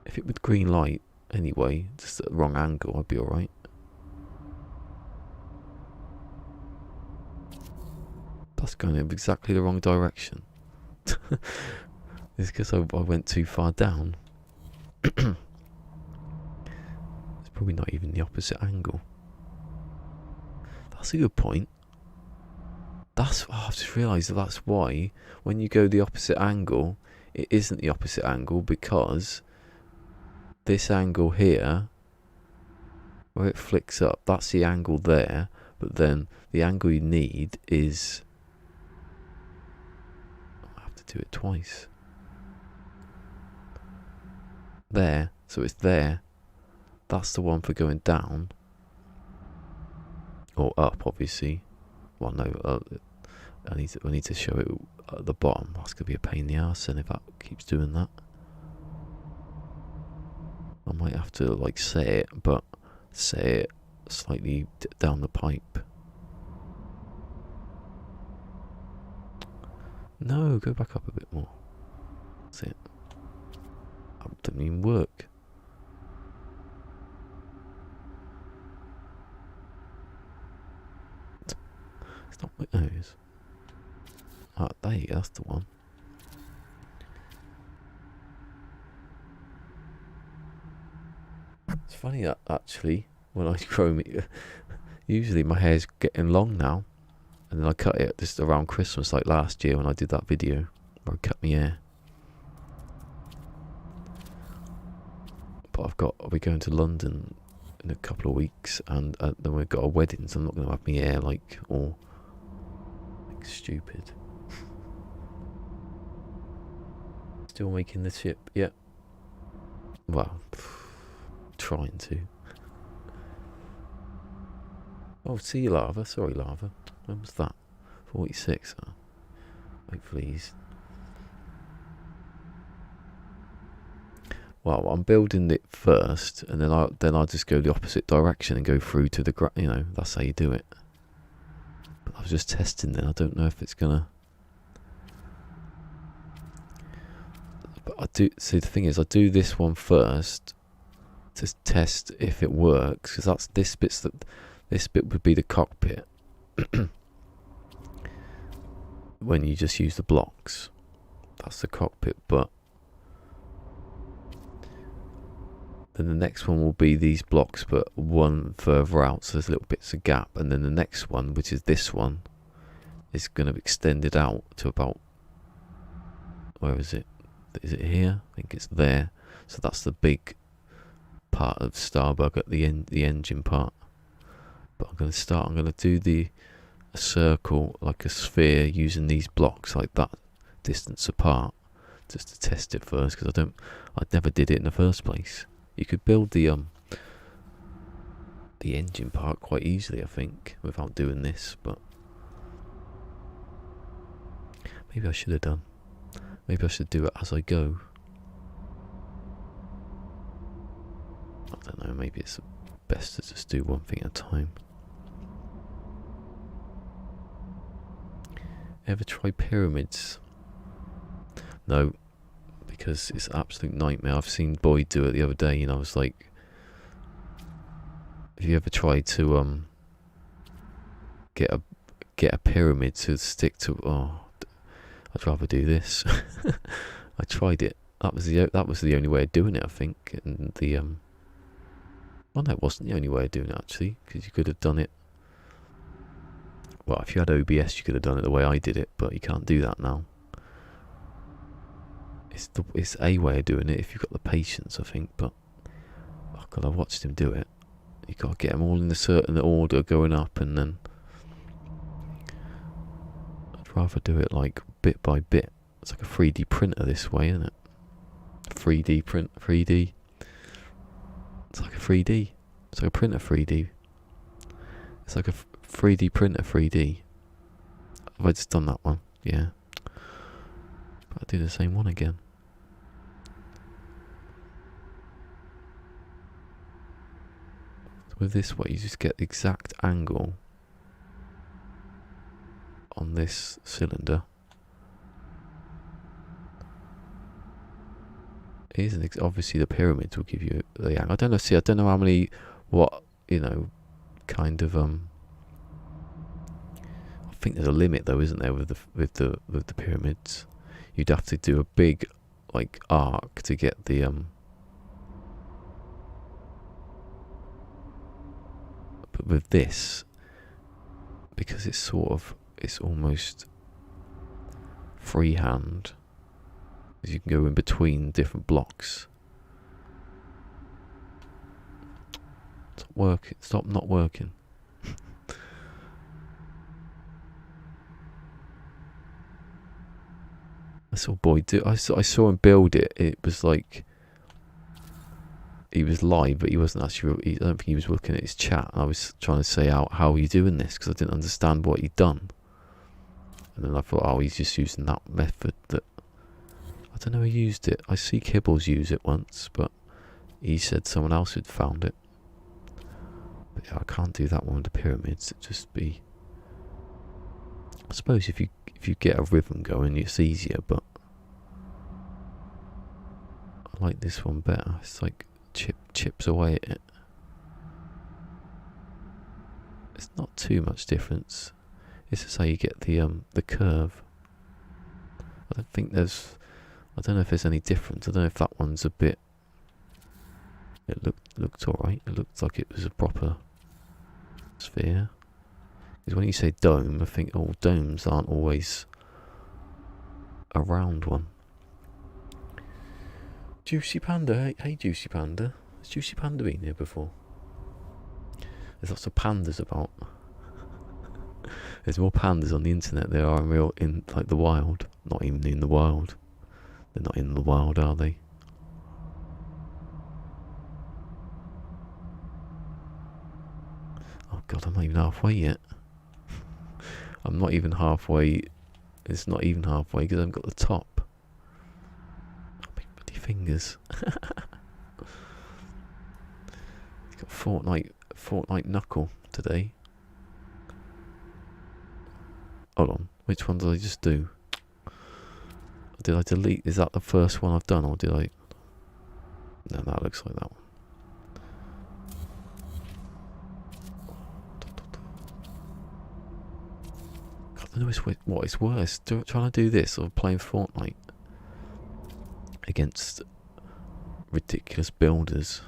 If it was green light, anyway, just at the wrong angle, I'd be alright. That's going in exactly the wrong direction. It's because I went too far down. It's probably not even the opposite angle. That's a good point. I've just realised that's why when you go the opposite angle, it isn't the opposite angle, because this angle here, where it flicks up, that's the angle there, but then the angle you need is, I have to do it twice. There, so it's there. That's the one for going down. Or up, obviously. Well, no, I need to show it at the bottom. That's going to be a pain in the arse, and if that keeps doing that. I might have to, like, set it, but set it slightly down the pipe. No, go back up a bit more. That's it. That didn't even work. It's not my nose. Ah, there you go, that's the one. It's funny that actually, when I grow it, usually my hair's getting long now, and then I cut it just around Christmas, like last year when I did that video where I cut my hair. But I'll be going to London in a couple of weeks, and then we've got a wedding, so I'm not going to have my hair like all like stupid. Still making the chip, yeah. Well, trying to. Oh, sea lava. Sorry, lava. When was that? 46. Oh. Hopefully he's... Well, I'm building it first, and then I'll just go the opposite direction and go through to the you know, that's how you do it. But I was just testing then. I don't know if it's gonna... But I do... See, the thing is, I do this one first to test if it works, because that's this bit would be the cockpit. When you just use the blocks, that's the cockpit. But then the next one will be these blocks, but one further out, so there's little bits of gap. And then the next one, which is this one, is going to be extended out to about, where is it? Is it here? I think it's there. So that's the big part of Starbug at the end, the engine part. But I'm going to do a circle, like a sphere, using these blocks like that distance apart, just to test it first, because I never did it in the first place. You could build the engine part quite easily, I think, without doing this, but maybe I should have done. Maybe I should do it as I go. I don't know, maybe it's best to just do one thing at a time. Ever try pyramids? No, because it's an absolute nightmare. I've seen Boyd do it the other day, and I was like, have you ever tried to get a pyramid to stick to? Oh, I'd rather do this. I tried it. That was the only way of doing it, I think. And well, no, it wasn't the only way of doing it, actually, because you could have done it. Well, if you had OBS, you could have done it the way I did it, but you can't do that now. It's a way of doing it if you've got the patience, I think. But oh god, I watched him do it. You got to get them all in a certain order, going up, and then I'd rather do it like bit by bit. It's like a 3D printer this way, isn't it? 3D print, 3D. It's like a 3D. It's like a printer 3D. It's like a 3D printer 3D. Have I just done that one? Yeah. But I'll do the same one again. So with this way, you just get the exact angle on this cylinder. It isn't obviously the pyramids will give you the angle. I don't know. See, I don't know how many, kind of I think there's a limit though, isn't there, with the pyramids? you'd have to do a big like arc to get the but with this, because it's almost freehand, as you can go in between different blocks. Stop not working. I saw Boyd do. I saw him build it. It was like he was live, but he wasn't actually. I don't think he was looking at his chat. I was trying to say how are you doing this, because I didn't understand what he'd done. And then I thought, oh, he's just using that method that I don't know who used it. I see Kibbles use it once, but he said someone else had found it. But yeah, I can't do that one with the pyramids. It'd just be. I suppose if you get a rhythm going, it's easier. But I like this one better. It's like chips away at it. It's not too much difference. It's just how you get the curve. I don't know if there's any difference. I don't know if that one's a bit. It looked alright. It looked like it was a proper sphere. Because when you say dome, I think domes aren't always a round one. Juicy Panda, hey Juicy Panda. Has Juicy Panda been here before? There's lots of pandas about. There's more pandas on the internet than there are in like the wild. Not even in the wild. They're not in the wild, are they? Oh god, I'm not even halfway yet. I'm not even halfway. It's not even halfway because I haven't got the top. Oh, my bloody fingers. He's got Fortnite knuckle today. Hold on, which one did I just do? Did I delete? Is that the first one I've done, or did I? No, that looks like that one. God, I don't know what is worse, trying to do this or playing Fortnite against ridiculous builders.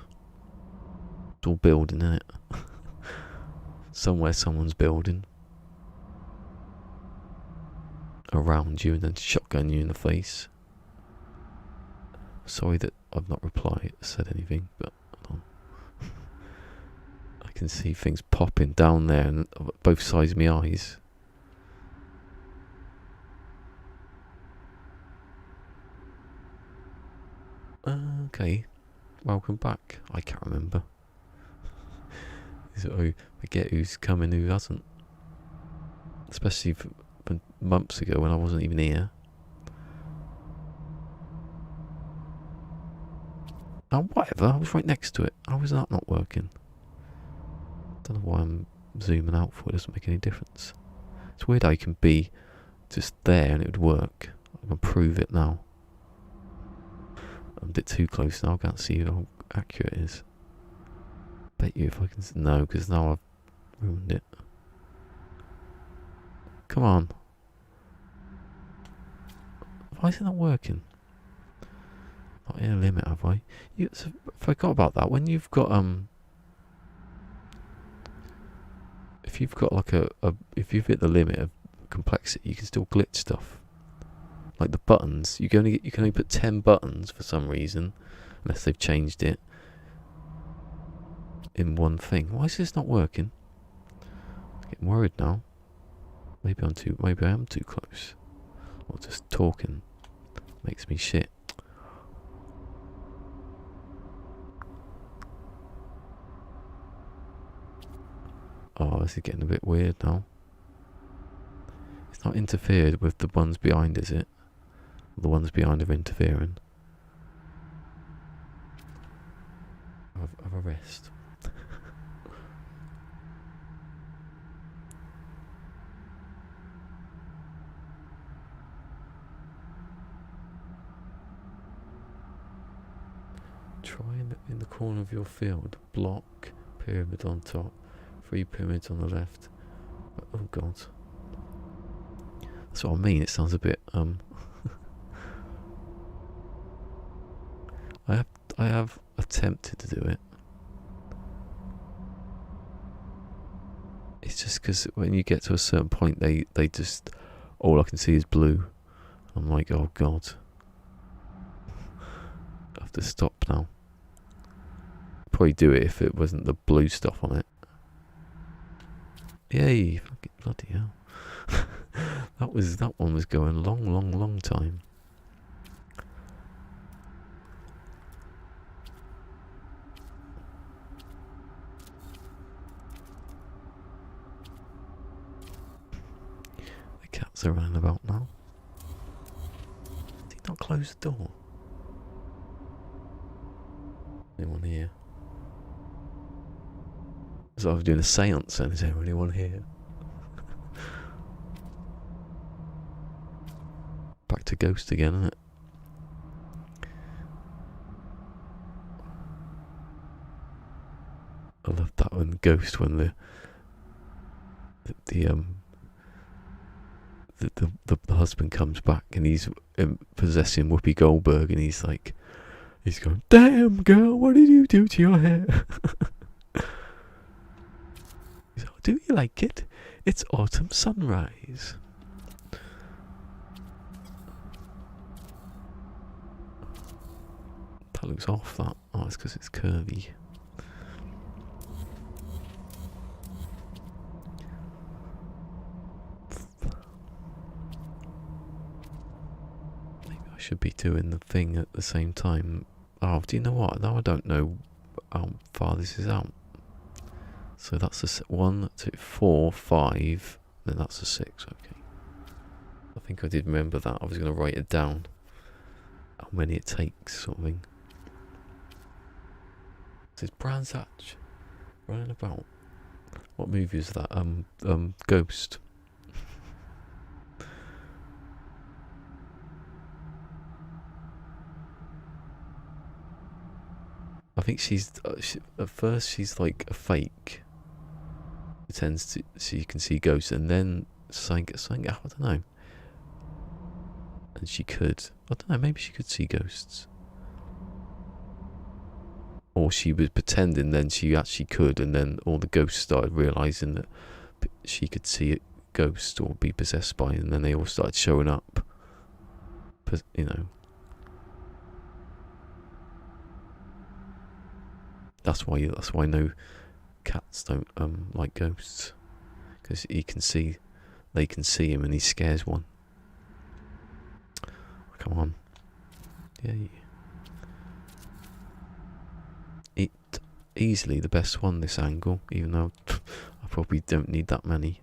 It's all building, isn't it? Somewhere someone's building around you and then shotgun you in the face. Sorry that I've not said anything, but hold on. I can see things popping down there and both sides of my eyes. Okay, welcome back. I can't remember. I forget who's coming, who hasn't. Especially months ago when I wasn't even here. Oh, whatever, I was right next to it. How was that not working? Don't know why I'm zooming out for. It doesn't make any difference. It's weird how you can be just there and it would work. I can prove it now. I'm a bit too close now. I can't see how accurate it is. Bet you if I can. No, because now I've ruined it. Come on. Why is it not working? Not in a limit, have I? I forgot about that. When you've got if you've got like if you've hit the limit of complexity, you can still glitch stuff. Like the buttons, you can only put 10 buttons for some reason, unless they've changed it in one thing. Why is this not working? I'm getting worried now. Maybe I am too close. Or just talking makes me shit. Oh, this is getting a bit weird now. It's not interfered with the ones behind, is it? The ones behind are interfering. Have a rest. Try in the corner of your field. Block, pyramid on top, 3 pyramids on the left. Oh god. That's what I mean, it sounds a bit I have attempted to do it. It's just because when you get to a certain point, they just, all I can see is blue. I'm like, oh god, I have to stop now. Probably do it if it wasn't the blue stuff on it. Yay! Fucking bloody hell! that one was going long time. The cats are running about now. Did he not close the door? Anyone here? So I was doing a seance and is there anyone here? Back to Ghost again, isn't it? I love that one, Ghost, when the husband comes back and he's possessing Whoopi Goldberg and he's going, damn girl, what did you do to your hair? He's like, do you like it? It's autumn sunrise. That looks off, that. Oh, it's because it's curvy. Maybe I should be doing the thing at the same time. Oh, do you know what? Now I don't know how far this is out. So that's a 1, 2, 4, 5. Then that's a 6. Okay. I think I did remember that. I was going to write it down. How many it takes, sort of thing. This is Brands Hatch running about. What movie is that? Ghost. I think she's at first she's like a fake. Pretends to so you can see ghosts, and then something I don't know. And she could, I don't know, maybe she could see ghosts. Or she was pretending, then she actually could, and then all the ghosts started realising that she could see a ghost or be possessed by it, and then they all started showing up. You know. That's why no cats don't like ghosts, because they can see him and he scares one. Come on, yay! It easily the best one this angle, even though I probably don't need that many.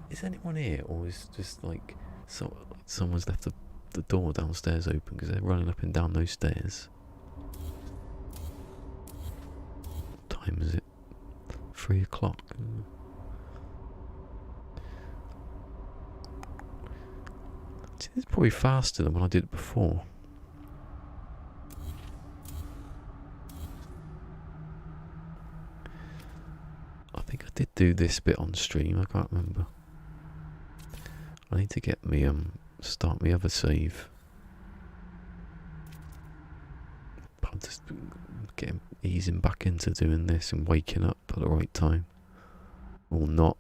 Is anyone here, or is just like someone's left the door downstairs open because they're running up and down those stairs? Time is it? 3 o'clock. It's probably faster than when I did it before. I think I did do this bit on stream. I can't remember. I need to get me start my other save. I'm just easing back into doing this and waking up at the right time, or not.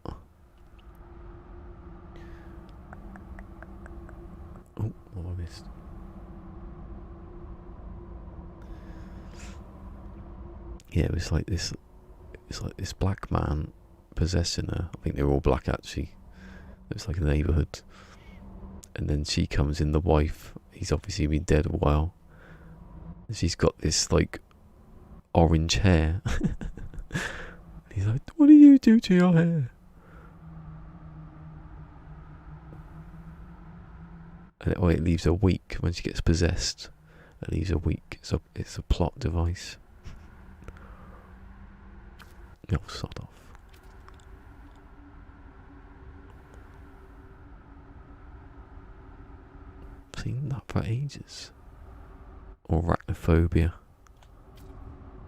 Oh, what have I missed? Yeah, it was like this. It's like this black man possessing her. I think they were all black actually. It was like a neighbourhood, and then she comes in. The wife. He's obviously been dead a while. And she's got this like orange hair. He's like, what do you do to your hair? And it leaves her weak when she gets possessed. It leaves her weak. It's a plot device. Oh, sod off. I've seen that for ages. Or arachnophobia.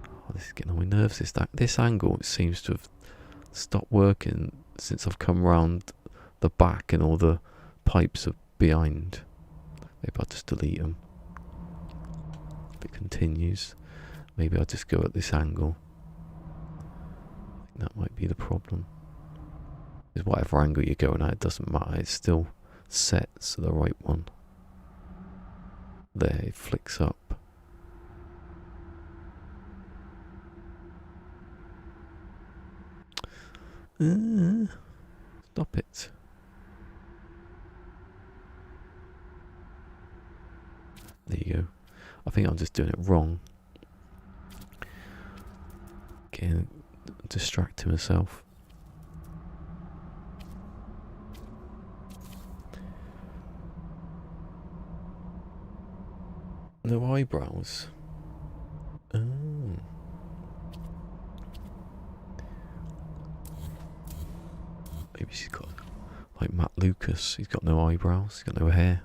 Oh, this is getting on my nerves. This angle seems to have stopped working since I've come round the back and all the pipes are behind. Maybe I'll just delete them. if it continues. Maybe I'll just go at this angle. I think that might be the problem. Because whatever angle you're going at, it doesn't matter. It still sets the right one. There, it flicks up. Stop it. There you go. I think I'm just doing it wrong. Getting distracting myself. No eyebrows. Oh. Maybe she's got like Matt Lucas. He's got no eyebrows. He's got no hair.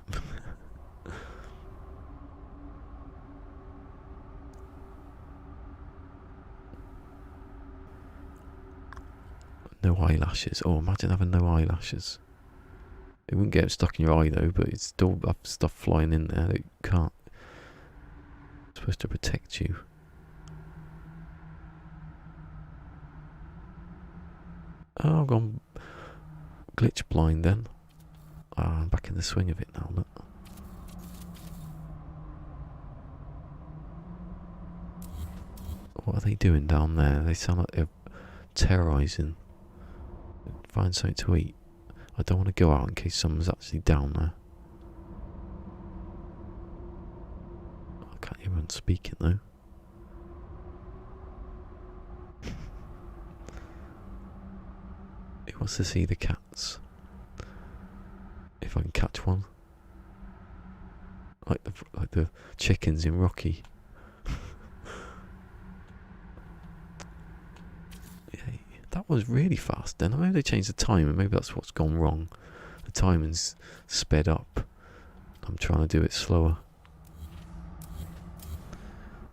No eyelashes. Oh, imagine having no eyelashes. It wouldn't get stuck in your eye though, but it's still have stuff flying in there that you can't. It's supposed to protect you. Oh, I've gone glitch blind then. Ah, I'm back in the swing of it now, look. What are they doing down there? They sound like they're terrorising. Find something to eat. I don't want to go out in case someone's actually down there. I can't hear anyone speaking though. He wants to see the cats. If I can catch one. Like the chickens in Rocky. That was really fast then. Maybe they changed the time and maybe that's what's gone wrong. The timing's sped up. I'm trying to do it slower.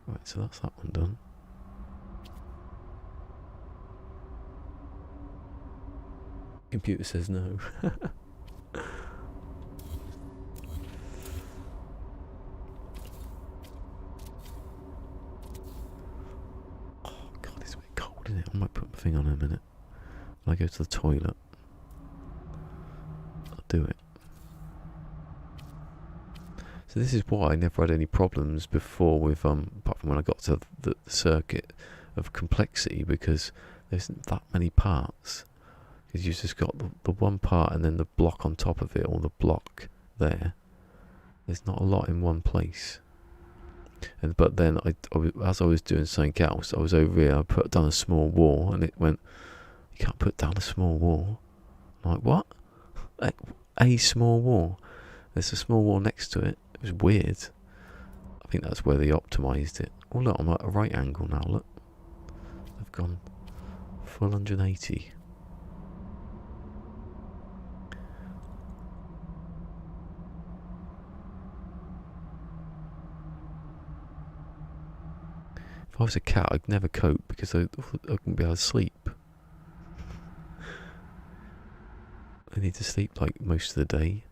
Right, so that's that one done. Computer says no. I might put my thing on in a minute. When I go to the toilet, I'll do it. So this is why I never had any problems before with apart from when I got to the circuit of complexity, because there isn't that many parts. Because you've just got the one part and then the block on top of it, or the block there. There's not a lot in one place. But then, as I was doing something else, I was over here, I put down a small wall, and it went, you can't put down a small wall. I'm like, what? A small wall? There's a small wall next to it. It was weird. I think that's where they optimised it. Oh look, I'm at a right angle now, look. I've gone full 180. If I was a cat, I'd never cope because I wouldn't be able to sleep. I need to sleep like most of the day.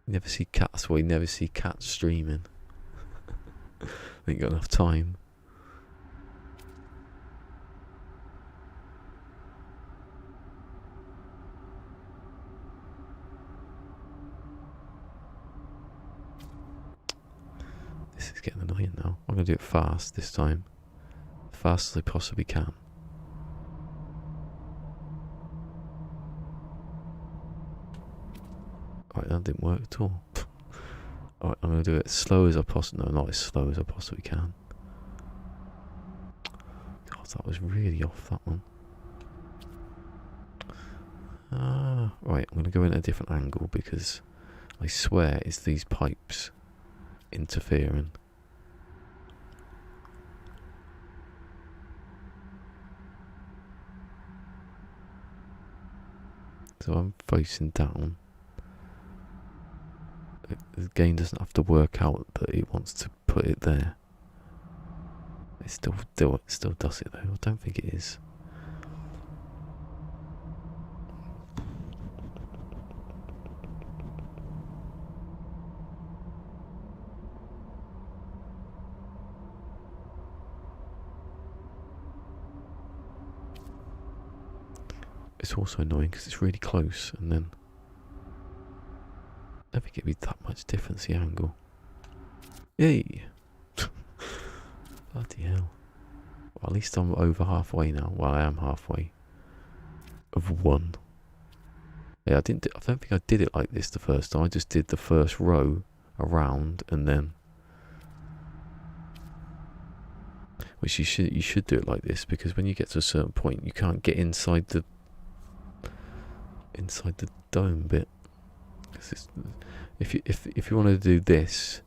You never see cats, well, you never see cats streaming. I ain't got enough time. This is getting annoying now. I'm going to do it fast this time. As fast as I possibly can. Alright, that didn't work at all. Alright, I'm going to do it as slow as I possibly... No, not as slow as I possibly can. God, that was really off, that one. Right, I'm going to go in a different angle because I swear it's these pipes interfering. So I'm facing down. The game doesn't have to work out that it wants to put it there. It still does it though. I don't think it is. it's also annoying because it's really close, and then never give me that much difference the angle. Yay! Bloody hell. Well, at least I'm over halfway now. Well, I am halfway of one. Yeah, I don't think I did it like this the first time. I just did the first row around, and then, which you should do it like this, because when you get to a certain point, you can't get inside the dome bit. If you wanted to do this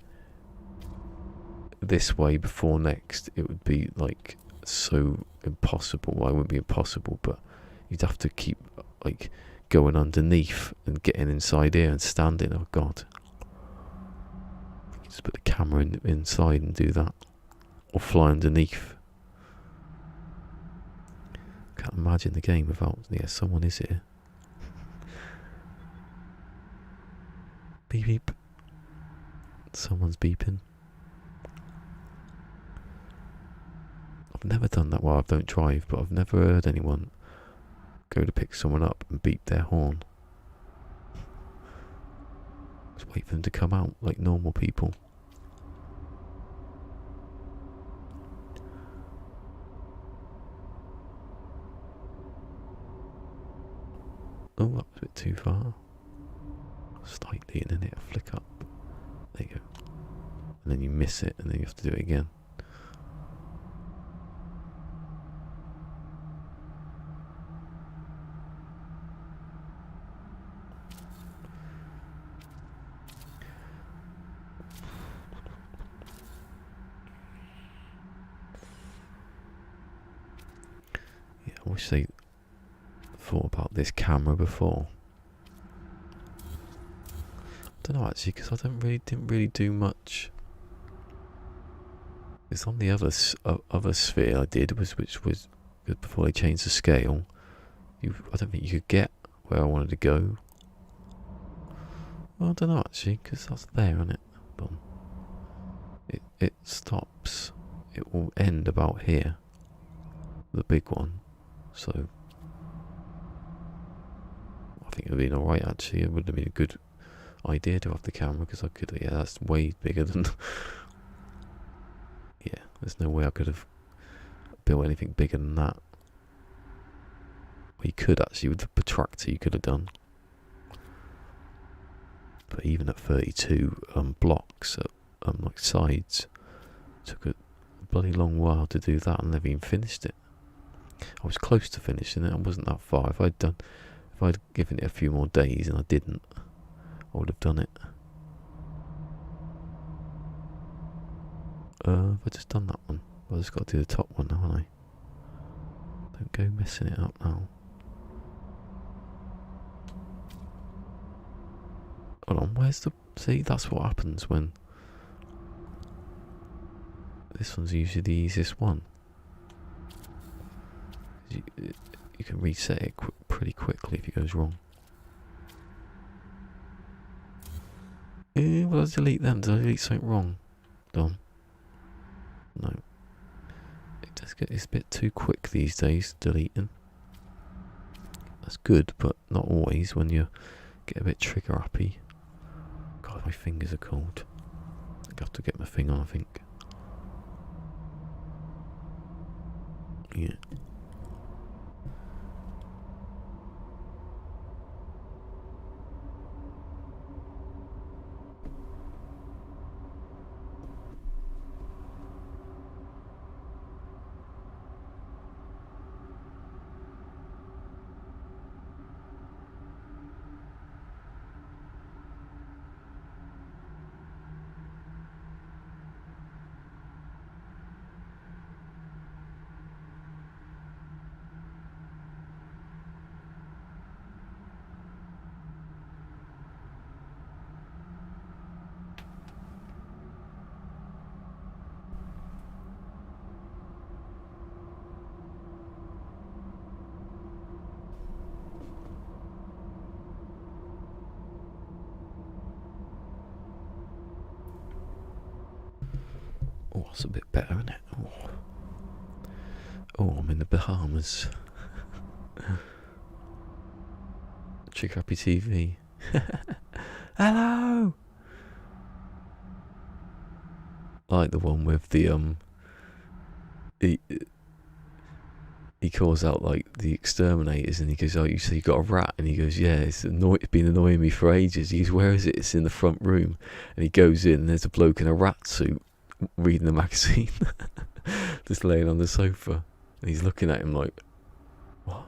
way before next, it would be like so impossible. Well, it wouldn't be impossible, but you'd have to keep like going underneath and getting inside here and standing. Oh god. You just put the camera inside and do that. Or fly underneath. Can't imagine the game without... Yeah, someone is here. Beep beep. Someone's beeping. I've never done that. Well, I don't drive, but I've never heard anyone go to pick someone up and beep their horn. Just wait for them to come out like normal people. Oh, that was a bit too far. Slightly, and then it'll flick up. There you go. And then you miss it, and then you have to do it again. Yeah, I wish they thought about this camera before. I don't know actually, because I didn't really do much. It's on the other sphere I did, which was before they changed the scale. I don't think you could get where I wanted to go. Well, I don't know actually, because that's there, isn't it? Boom. It stops. It will end about here, the big one. So I think it would have been alright actually. It would have been a good idea to have the camera, because I could... Yeah, that's way bigger than... Yeah, there's no way I could have built anything bigger than that. Well, you could actually, with the protractor you could have done. But even at 32 blocks at like sides, took a bloody long while to do that, and never even finished it. I was close to finishing it. I wasn't that far. If I'd given it a few more days, and I didn't, I would have done it. Have I just done that one? Well, I just got to do the top one now, haven't I? Don't go messing it up now. Hold on, where's the... See, that's what happens when... This one's usually the easiest one. You can reset it pretty quickly if it goes wrong. Well, I'll delete them. Did I delete something wrong? Done. No. It's a bit too quick these days, deleting. That's good, but not always when you get a bit trigger happy. God, my fingers are cold. I have to get my thing on, I think. Yeah. Oh, that's a bit better, isn't it? Oh, I'm in the Bahamas. Trigger Happy TV. Hello. I like the one with the he calls out like the exterminators, and he goes, "Oh, you say you got a rat?" And he goes, "Yeah, it's been annoying me for ages." He goes, "Where is it?" "It's in the front room." And he goes in, and there's a bloke in a rat suit reading the magazine, just laying on the sofa, and he's looking at him like, "What?"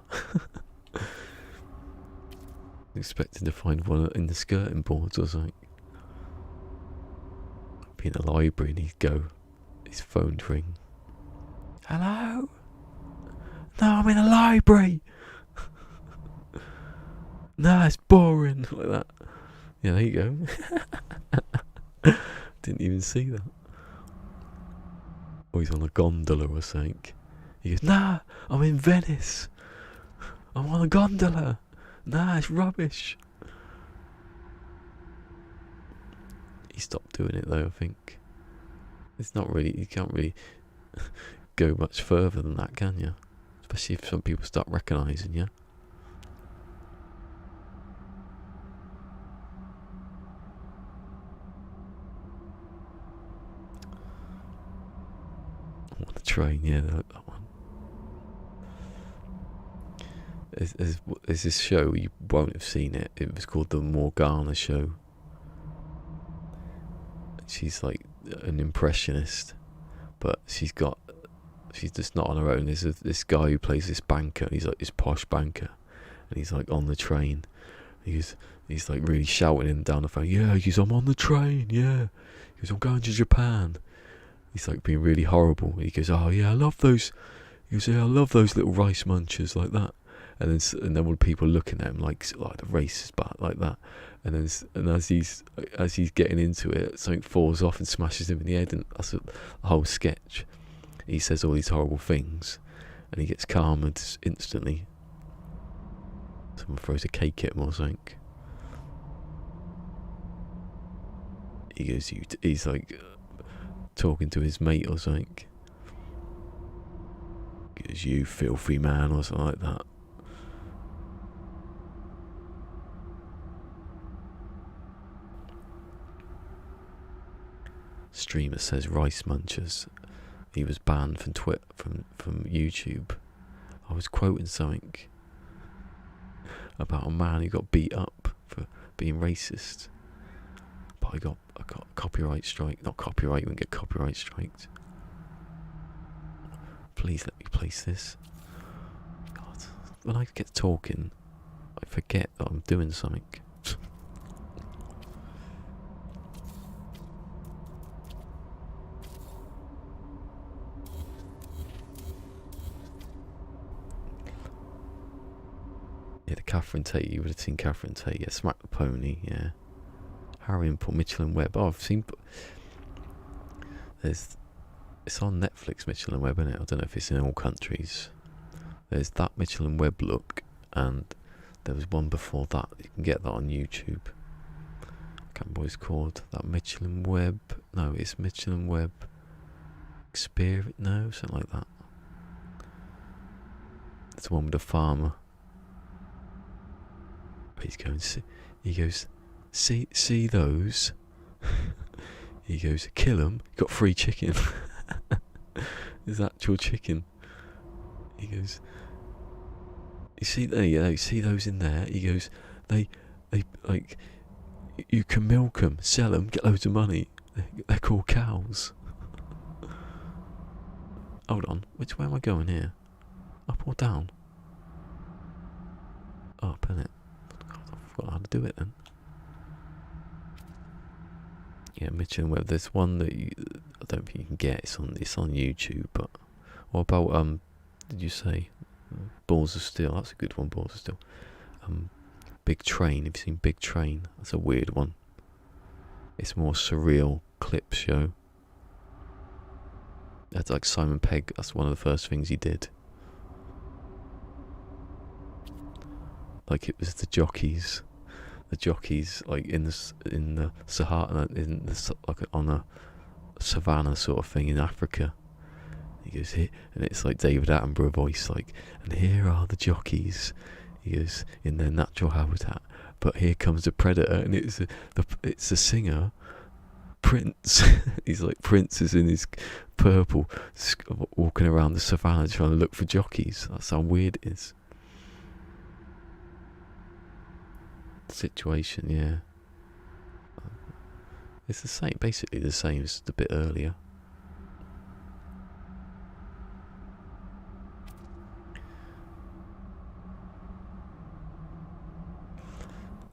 Expecting to find one in the skirting boards or something. Be in a library, and he'd go, his phone'd ring. "Hello? No, I'm in a library." "No, it's boring." Like that. Yeah, there you go. Didn't even see that. Or he's on a gondola or something. He goes, "Nah, I'm in Venice. I'm on a gondola. Nah, it's rubbish." He stopped doing it though, I think. It's not really, you can't really go much further than that, can you? Especially if some people start recognising you. On the train, yeah, that one. There's this show, you won't have seen it. It was called The Morgana Show. She's like an impressionist, but she's just not on her own. There's this guy who plays this banker. He's like this posh banker, and he's like on the train. He's like really shouting him down the phone. "Yeah," he goes, "I'm on the train. Yeah," he goes, "I'm going to Japan." He's like being really horrible. He goes, "Oh yeah, I love those." He goes, "Yeah, I love those little rice munchers like that." And then all the people looking at him like the racist bat like that. And as he's getting into it, something falls off and smashes him in the head, and that's the whole sketch. He says all these horrible things, and he gets calmed instantly. Someone throws a cake at him or something. He goes, he's like talking to his mate or something. He goes, "You filthy man," or something like that. Streamer says rice munchers. He was banned from from YouTube. I was quoting something about a man who got beat up for being racist, but I got a copyright strike. Not copyright, you wouldn't get copyright striked. Please let me place this. God, when I get talking, I forget that I'm doing something. Yeah, the Catherine Tate, you would have seen Catherine Tate. Yeah, Smack the Pony, yeah. Harry and Paul, Mitchell and Webb. Oh, I've seen... It's on Netflix, Mitchell and Webb, isn't it? I don't know if it's in all countries. There's that Mitchell and Webb look, and there was one before that. You can get that on YouTube. I can't remember what it's called. That Mitchell and Webb... No, it's Mitchell and Webb... Experience... No, something like that. It's the one with the farmer. He's going, he goes, see those? He goes, "Kill them, got free chicken." There's actual chicken. He goes, "You see those in there?" He goes, they like, you can milk them, sell them, get loads of money. They're called cows. Hold on, which way am I going here? Up or down? Up, innit? I forgot how to do it then. Yeah, Mitchell and Webb. There's one that I don't think you can get. It's on YouTube. But what about did you say Balls of Steel? That's a good one. Balls of Steel. Big Train. Have you seen Big Train? That's a weird one. It's more surreal clip show. That's like Simon Pegg. That's one of the first things he did. Like, it was the jockeys like in the Sahara, like on a savannah sort of thing in Africa. He goes here, and it's like David Attenborough voice, like, "And here are the jockeys." He goes, in their natural habitat. But here comes the predator, and it's a singer, Prince. He's like Prince is in his purple, walking around the savannah trying to look for jockeys. That's how weird it is. Situation, yeah. It's the same, basically the same as a bit earlier.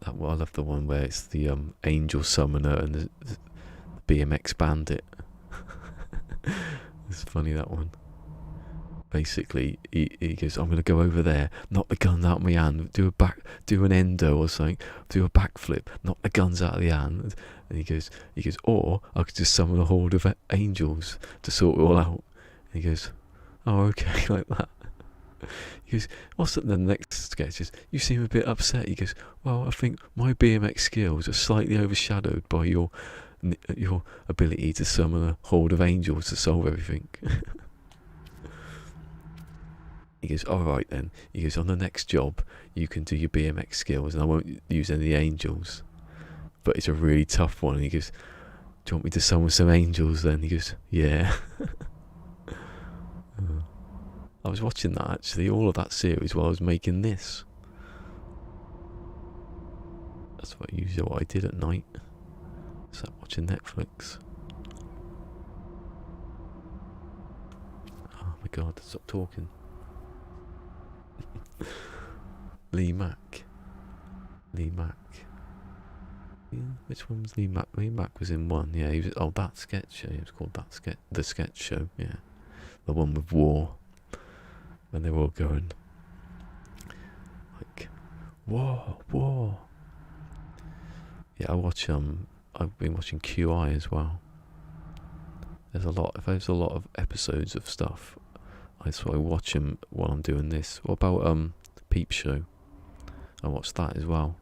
I love the one where it's the angel summoner and the BMX bandit. It's funny, that one. Basically, he goes, I'm going to go over there, knock the guns out of my hand, do an endo or something, do a backflip, knock the guns out of the hand. And he goes, or I could just summon a horde of angels to sort it all out. And he goes, oh, okay, like that. He goes, what's the next sketch is, you seem a bit upset. He goes, well, I think my BMX skills are slightly overshadowed by your ability to summon a horde of angels to solve everything. He goes, alright then. He goes, on the next job, you can do your BMX skills and I won't use any angels. But it's a really tough one. And he goes, do you want me to summon some angels then? He goes, yeah. I was watching that, actually, all of that series while I was making this. That's usually what I did at night. Sat watching Netflix. Oh my god, stop talking. Lee Mack. Yeah, which one was Lee Mack? Lee Mack was in one. Yeah, he was. Oh, That Sketch Show. It was called The Sketch Show. Yeah, the one with war. When they were all going like, war. Yeah, I've been watching QI as well. There's a lot of episodes of stuff. I watch them while I'm doing this. What about Peep Show? I watched that as well.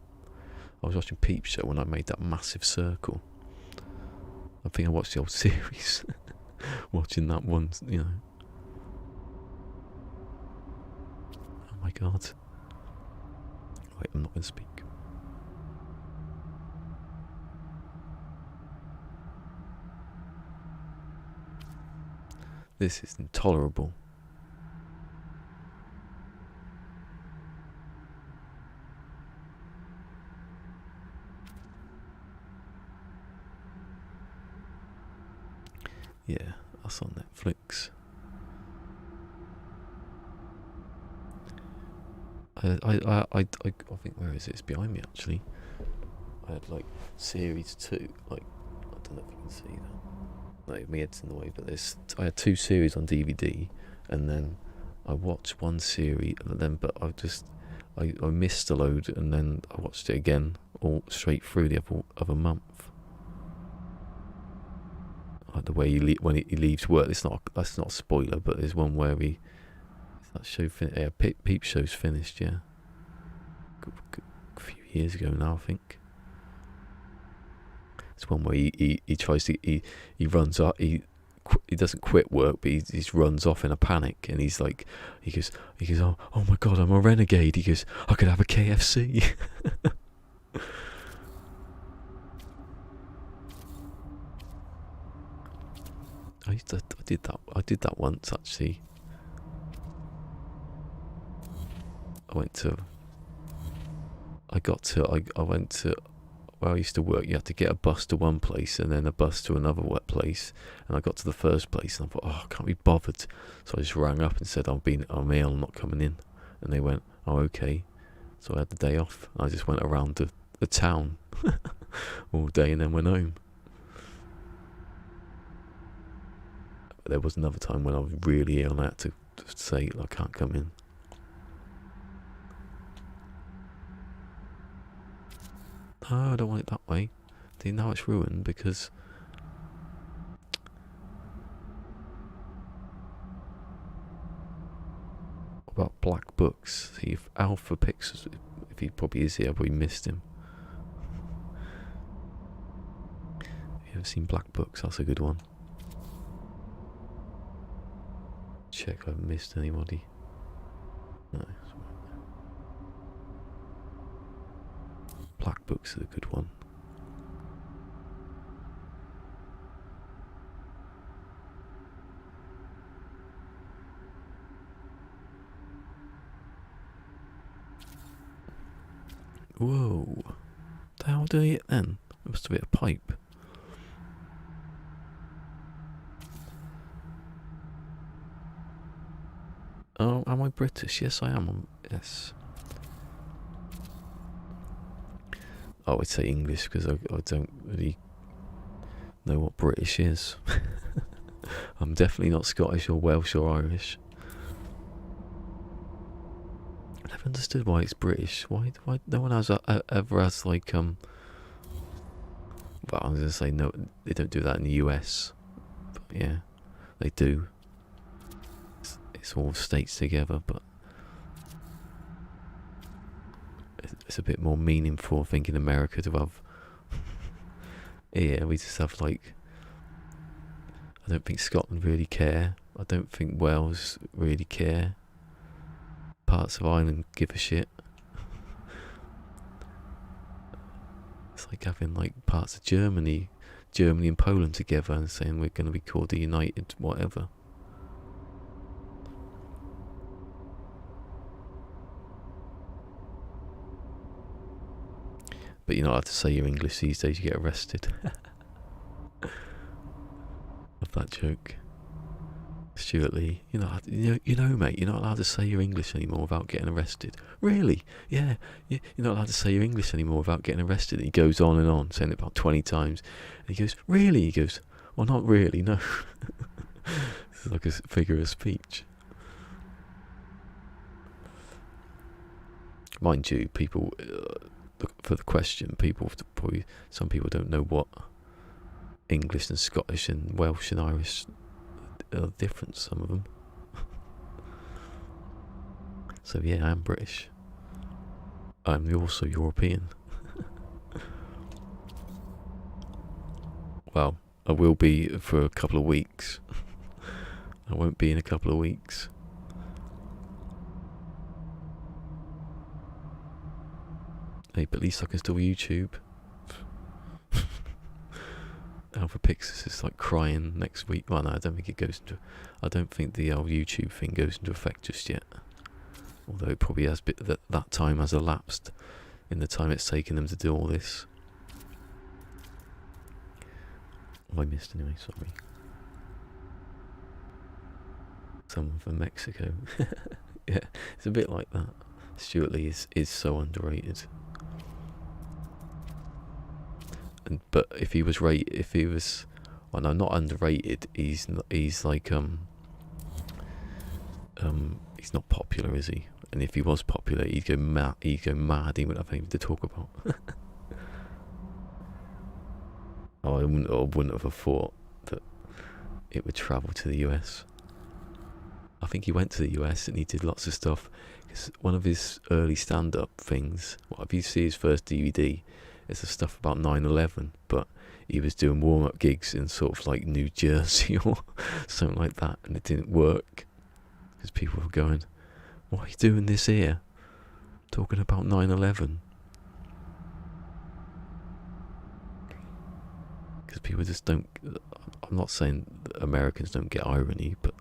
I was watching Peep Show when I made that massive circle. I think I watched the old series. Watching that one, you know. Oh my god. Wait, I'm not going to speak. This is intolerable. Yeah, that's on Netflix. I think, where is it? It's behind me, actually. I had like series 2. Like, I don't know if you can see that. No, my head's in the way, but I had 2 series on DVD, and then I watched one series, and then I missed a load, and then I watched it again, all straight through the other month. Like the way when he leaves work, that's not a spoiler, but there's one where that show Peep Show's finished, yeah. A few years ago now, I think. It's one where he tries to he runs up, he doesn't quit work, but he just runs off in a panic, and he goes oh my god, I'm a renegade. He goes, I could have a KFC. I did that once, actually. I went to where I used to work. You had to get a bus to one place and then a bus to another place, and I got to the first place and I thought, I can't be bothered, so I just rang up and said, I'm ill, I'm not coming in. And they went, oh, okay. So I had the day off. I just went around the town all day and then went home. There was another time when I was really ill and I had to say, I can't come in. No, I don't want it that way. Now it's ruined because about Black Books. See if Alpha picks, if he probably is here, but we missed him. Have you ever seen Black Books? That's a good one. Check if I've missed anybody. No. Black Book's a good one. Whoa. The hell do I hit then? It must have hit a pipe. Oh, am I British? Yes, I am. Yes. I would say English because I don't really know what British is. I'm definitely not Scottish or Welsh or Irish. I never understood why it's British. Why no one has ever has like well, I was gonna say no, they don't do that in the US, but yeah, they do. It's all states together, but it's a bit more meaningful. I think in America to have. Yeah, we just have like. I don't think Scotland really care. I don't think Wales really care. Parts of Ireland give a shit. It's like having like parts of Germany and Poland together and saying we're going to be called the United whatever. But you're not allowed to say you're English these days, you get arrested. Love that joke. Stuart Lee, you know, mate, you're not allowed to say you're English anymore without getting arrested. Really? Yeah, you're not allowed to say you're English anymore without getting arrested. And he goes on, saying it about 20 times. And he goes, really? He goes, well, not really, no. It's like a figure of speech. Mind you, people, for the question, some people don't know what English and Scottish and Welsh and Irish are different, some of them. So yeah, I'm British. I'm also European. Well, I will be for a couple of weeks. I won't be in a couple of weeks. Hey, but at least I can still YouTube. Alpha Pixis is like crying next week. Well, no, I don't think it goes into. I don't think the old YouTube thing goes into effect just yet. Although it probably has that time has elapsed in the time it's taken them to do all this. What have I missed anyway? Sorry. Someone from Mexico. Yeah, it's a bit like that. Stuart Lee is so underrated. But if he was well, no, not underrated. He's like he's not popular, is he? And if he was popular, he'd go mad. He wouldn't have anything to talk about. I wouldn't have thought that it would travel to the US. I think he went to the US and he did lots of stuff. Because one of his early stand-up things, if you see his first DVD, it's the stuff about 9/11, but he was doing warm-up gigs in sort of like New Jersey or something like that, and it didn't work because people were going, "Why are you doing this here? Talking about 9/11?" Because people just don't. I'm not saying that Americans don't get irony, but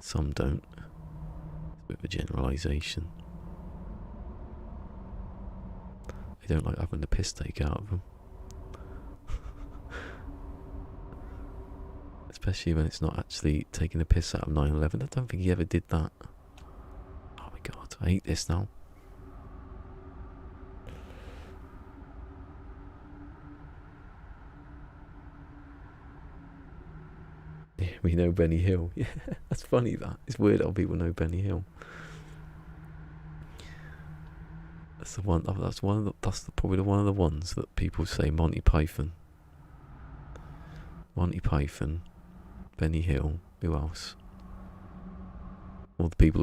some don't. It's a bit of a generalisation. They don't like having the piss taken out of them. Especially when it's not actually taking the piss out of 9/11. I don't think he ever did that. Oh my god, I hate this now. Yeah, we know Benny Hill. Yeah, that's funny that. It's weird how people know Benny Hill. That's the one. That's probably one of the ones that people say Monty Python. Monty Python, Benny Hill. Who else? All the people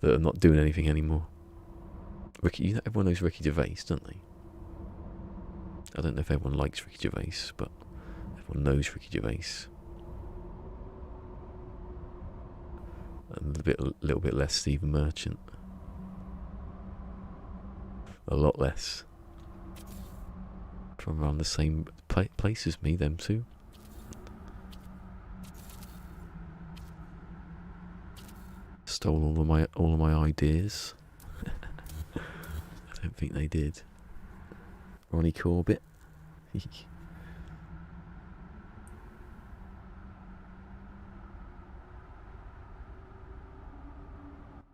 that are not doing anything anymore. Ricky, everyone knows Ricky Gervais, don't they? I don't know if everyone likes Ricky Gervais, but everyone knows Ricky Gervais. And a little bit less Stephen Merchant. A lot less. from around the same place as me, them two. Stole all of my ideas. I don't think they did. Ronnie Corbett.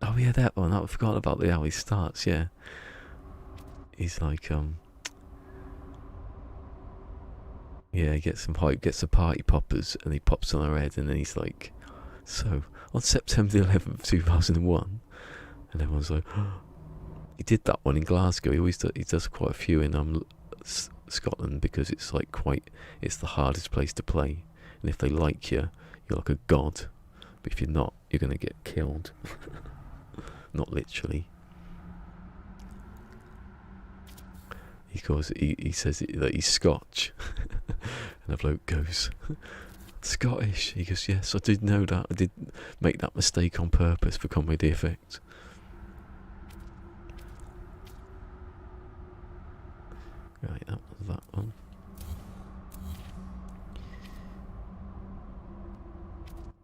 Oh yeah, that one. I forgot about how he starts. Yeah, he's like yeah, he gets some hype, gets the party poppers, and he pops on her head, and then he's like, so on September the 11th, 2001, and everyone's like, oh. He did that one in Glasgow. He does quite a few in Scotland, because it's like it's the hardest place to play, and if they like you, you're like a god, but if you're not, you're gonna get killed. Not literally. He says that he's Scotch, and the bloke goes, Scottish. He goes, yes, I did know that. I did make that mistake on purpose for comedy effect. Right, that was that one.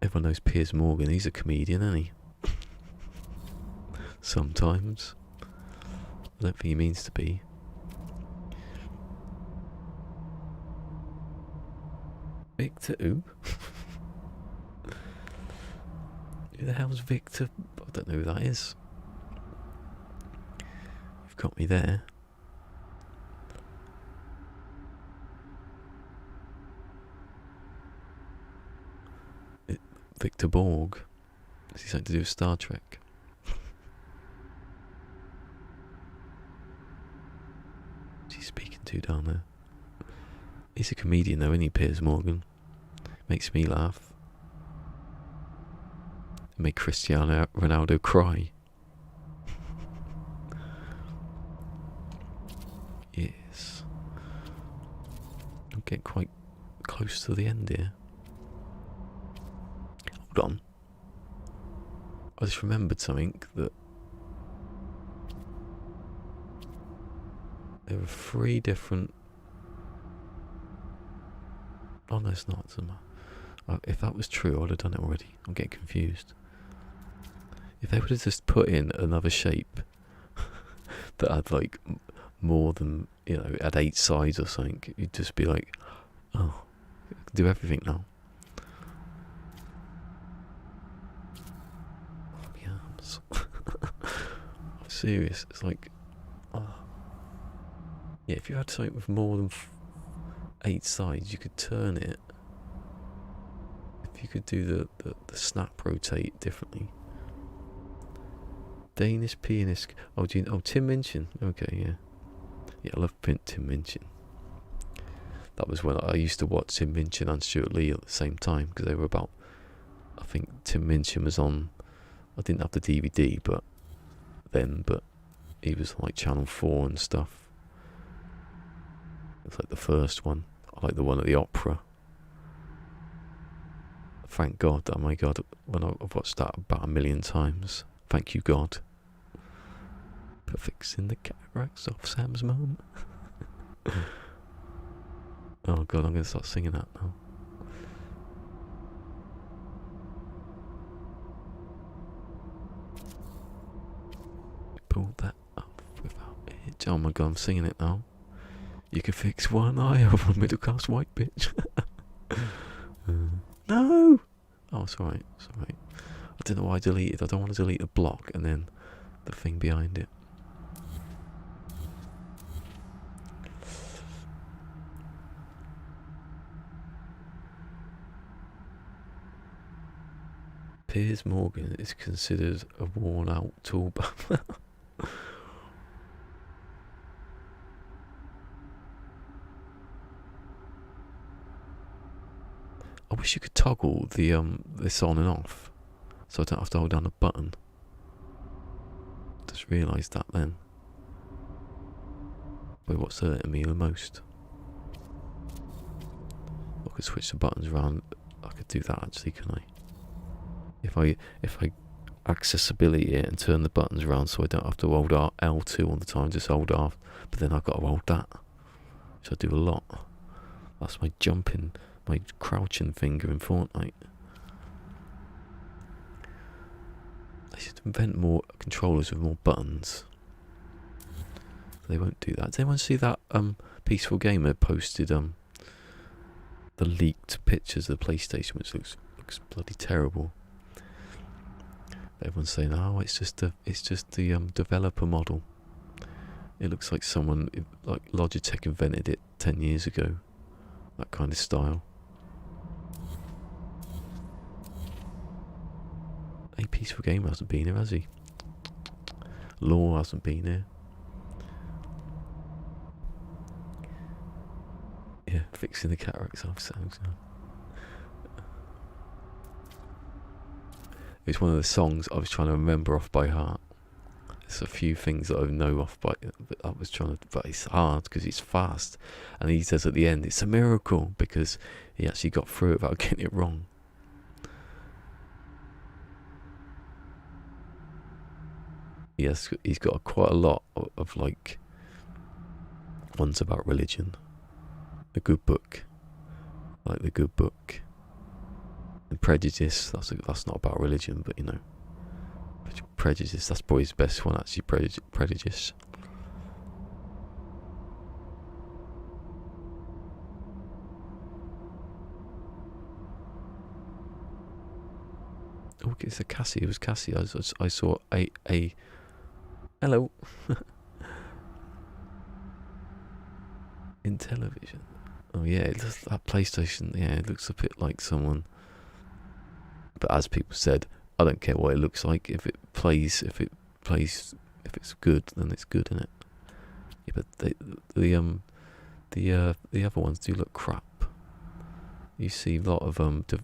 Everyone knows Piers Morgan. He's a comedian, isn't he? Sometimes. I don't think he means to be. Victor who? Who the hell's Victor? I don't know who that is. You've got me there. Victor Borg. Is he something to do with Star Trek? Who's he speaking to down there? He's a comedian though, isn't he, Piers Morgan? Makes me laugh. Make Cristiano Ronaldo cry. Yes. I'm getting quite close to the end here. Hold on. I just remembered something, that there were 3 different... Oh no, it's not. If that was true, I'd have done it already. I'm getting confused. If they would have just put in another shape that had like more than, had 8 sides or something, you'd just be like, oh, I can do everything now. Yeah, I'm serious. It's like, oh. Yeah, if you had something with more than 8 sides, you could turn it. If you could do the snap rotate differently. Danish pianist. Oh, Tim Minchin. Okay, yeah. Yeah, I love Tim Minchin. That was when I used to watch Tim Minchin and Stuart Lee at the same time, because they were about... I think Tim Minchin was on... I didn't have the DVD, but he was on like Channel 4 and stuff. It was like the first one. I like the one at the opera. Thank God, oh my God, when I've watched that about 1 million times. Thank you, God, for fixing the cataracts off Sam's mum. Oh God, I'm going to start singing that now. Pull that up without it. Oh my God, I'm singing it now. You can fix one eye of a middle class white bitch. No! Oh, it's alright, it's alright. I don't know why I deleted. I don't want to delete the block and then the thing behind it. Piers Morgan is considered a worn-out tool buffer. I wish you could toggle the this on and off, so I don't have to hold down the button. Just realised that then. Wait, what's hurting me the most? I could switch the buttons around. I could do that actually, can I? If I accessibility it and turn the buttons around, so I don't have to hold L2 all the time. Just hold off, but then I've got to hold that. which I do a lot. That's my jumping, my crouching finger in Fortnite. They should invent more controllers with more buttons. They won't do that. Did anyone see that Peaceful Gamer posted the leaked pictures of the PlayStation, which looks bloody terrible. Everyone's saying, "Oh, it's just the developer model." It looks like someone, like Logitech invented it 10 years ago. That kind of style. A Peaceful Gamer hasn't been here, has he? Law hasn't been here. Yeah, fixing the cataracts off sounds. It's one of the songs I was trying to remember off by heart. There's a few things that I know off by, but I was trying to. But it's hard because it's fast, and he says at the end, "It's a miracle," because he actually got through it without getting it wrong. Yes, he's got quite a lot of like ones about religion. The Good Book, like the Good Book. And Prejudice, that's not about religion, but you know, Prejudice, that's probably his best one actually. Prejudice. Oh, it's a Cassie. It was Cassie. I saw a hello in television. Oh yeah, it does, that PlayStation. Yeah, it looks a bit like someone. But as people said, I don't care what it looks like. If it's good, then it's good, isn't it? Yeah, but the other ones do look crap. You see a lot of what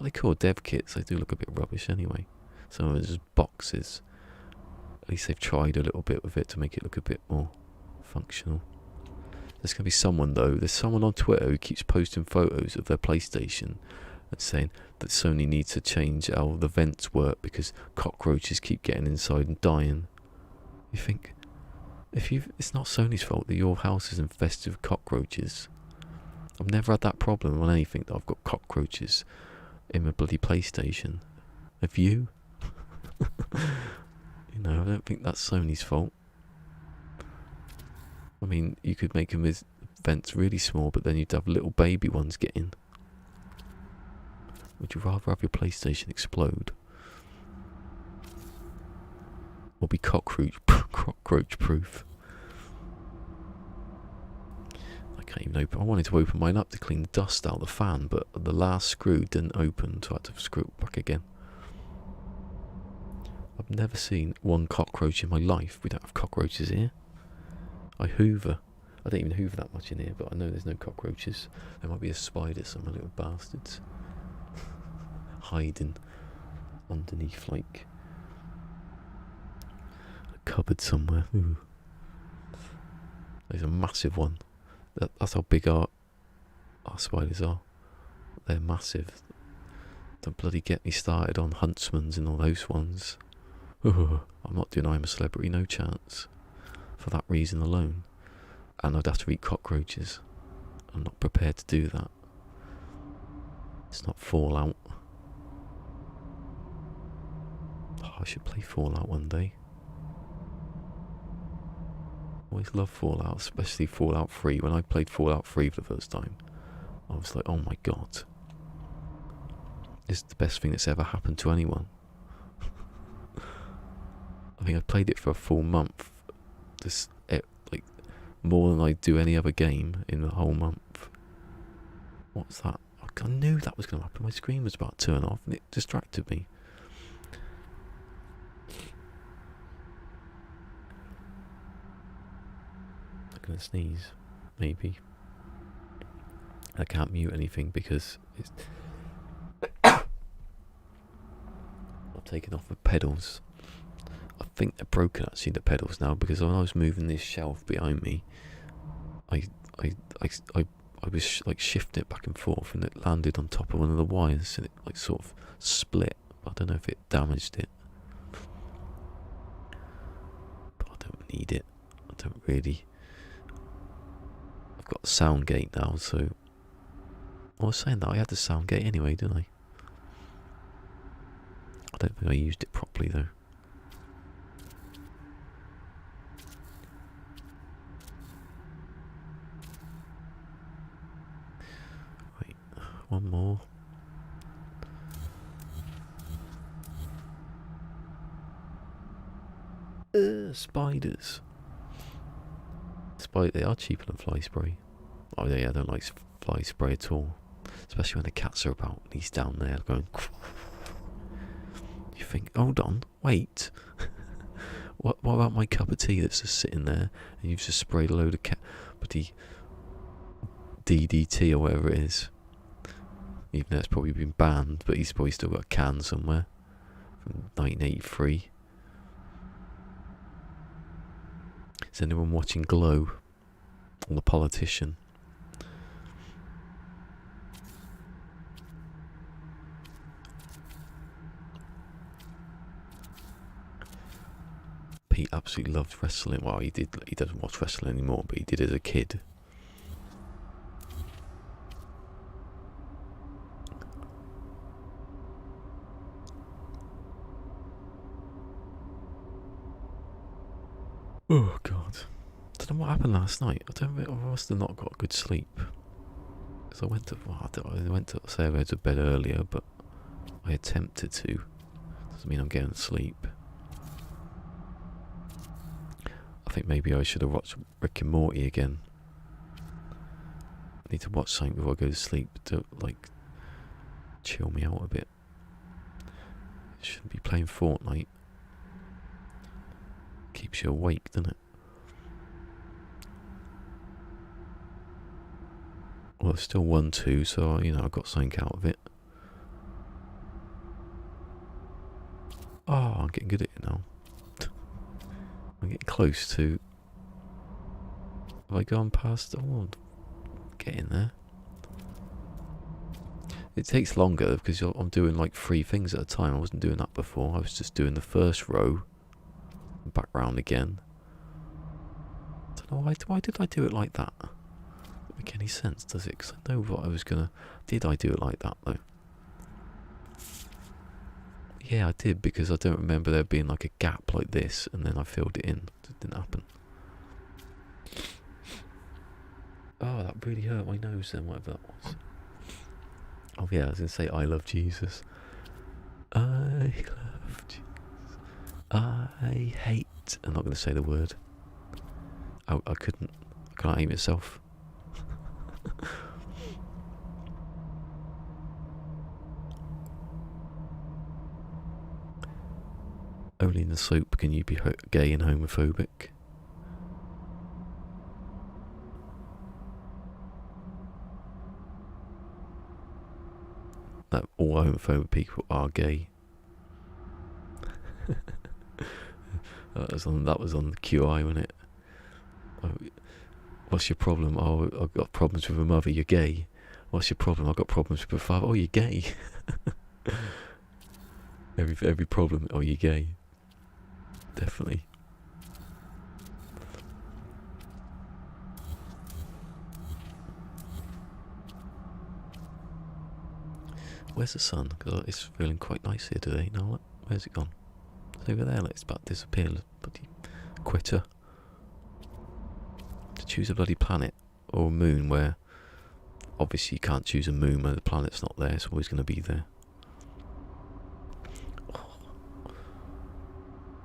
they call dev kits. They do look a bit rubbish anyway. Some of them are just boxes. At least they've tried a little bit with it to make it look a bit more functional. There's going to be someone though. There's someone on Twitter who keeps posting photos of their PlayStation and saying that Sony needs to change how the vents work because cockroaches keep getting inside and dying. You think, it's not Sony's fault that your house is infested with cockroaches. I've never had that problem on anything that I've got cockroaches in my bloody PlayStation. Have you? You know, I don't think that's Sony's fault. I mean, you could make them with vents really small, but then you'd have little baby ones get in. Would you rather have your PlayStation explode? Or be cockroach proof? I can't even open. I wanted to open mine up to clean the dust out of the fan, but the last screw didn't open, so I had to screw it back again. I've never seen one cockroach in my life. We don't have cockroaches here. I hoover. I don't even hoover that much in here, but I know there's no cockroaches. There might be a spider somewhere, little bastards. Hiding underneath like a cupboard somewhere. Ooh. There's a massive one. That's how big our spiders are. They're massive. Don't bloody get me started on huntsmans and all those ones. Ooh, I'm not doing I'm a Celebrity, no chance. For that reason alone. And I'd have to eat cockroaches. I'm not prepared to do that. It's not Fallout. Oh, I should play Fallout one day. Always love Fallout, especially Fallout 3. When I played Fallout 3 for the first time, I was like, oh my god. This is the best thing that's ever happened to anyone. I think I played it for a full month. Like more than I do any other game in the whole month. What's that? I knew that was going to happen. My screen was about to turn off and it distracted me. I'm going to sneeze. Maybe. I can't mute anything because it's I've taken off the pedals. I think they're broken actually, the pedals now, because when I was moving this shelf behind me, I was like shifting it back and forth, and it landed on top of one of the wires, and it like sort of split. I don't know if it damaged it, but I don't need it. I don't really. got the sound gate now, so I was saying that I had the sound gate anyway, didn't I? I don't think I used it properly though. Wait, one more. Spiders. They are cheaper than fly spray. Oh yeah, I don't like fly spray at all. Especially when the cats are about and he's down there going... You think, hold on, wait. What about my cup of tea that's just sitting there and you've just sprayed a load of bloody DDT or whatever it is. Even though it's probably been banned, but he's probably still got a can somewhere from 1983. Is anyone watching Glow? Or The Politician? Pete absolutely loved wrestling. Well, he doesn't watch wrestling anymore, but he did as a kid. Oh God. I don't know what happened last night. I must have not got good sleep. Because I went to say I go to bed earlier, but I attempted to. Doesn't mean I'm getting sleep. I think maybe I should have watched Rick and Morty again. I need to watch something before I go to sleep to, like, chill me out a bit. Shouldn't be playing Fortnite. Keeps you awake, doesn't it? Well, it's still 1-2, so, you know, I got something out of it. Oh, I'm getting good at it now. I'm getting close to... Have I gone past... Oh, get in there. It takes longer because I'm doing like 3 things at a time. I wasn't doing that before. I was just doing the first row. Back round again. I don't know why did I do it like that? Doesn't make any sense, does it? Because I know what I was gonna... Did I do it like that though? Yeah, I did, because I don't remember there being like a gap like this, and then I filled it in. It didn't happen. Oh, that really hurt my nose then, whatever that was. Oh yeah, I was going to say, I love Jesus. I love Jesus. I hate... I'm not going to say the word. I couldn't. I can't aim myself. Only in the soap can you be gay and homophobic. That all homophobic people are gay. that was on the QI, wasn't it? Oh, what's your problem? Oh, I've got problems with a mother. You're gay. What's your problem? I've got problems with a father. Oh, you're gay. every problem. Oh, you're gay. Definitely. Where's the sun? Because it's feeling quite nice here today. Now look, where's it gone? It's over there. It's about to disappear. Bloody quitter. To choose a bloody planet or a moon where obviously you can't choose a moon where the planet's not there. It's always going to be there.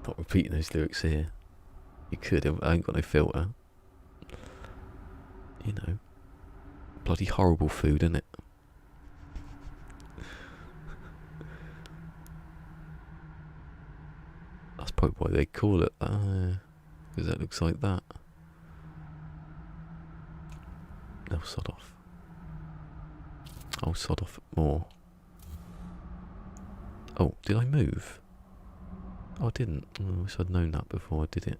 Not repeating those lyrics here. You could. I ain't got no filter. You know. Bloody horrible food, isn't it? That's probably why they call it that. Because it looks like that. No, sod off. I'll sod off more. Oh, did I move? Oh, I didn't. I wish I'd known that before I did it.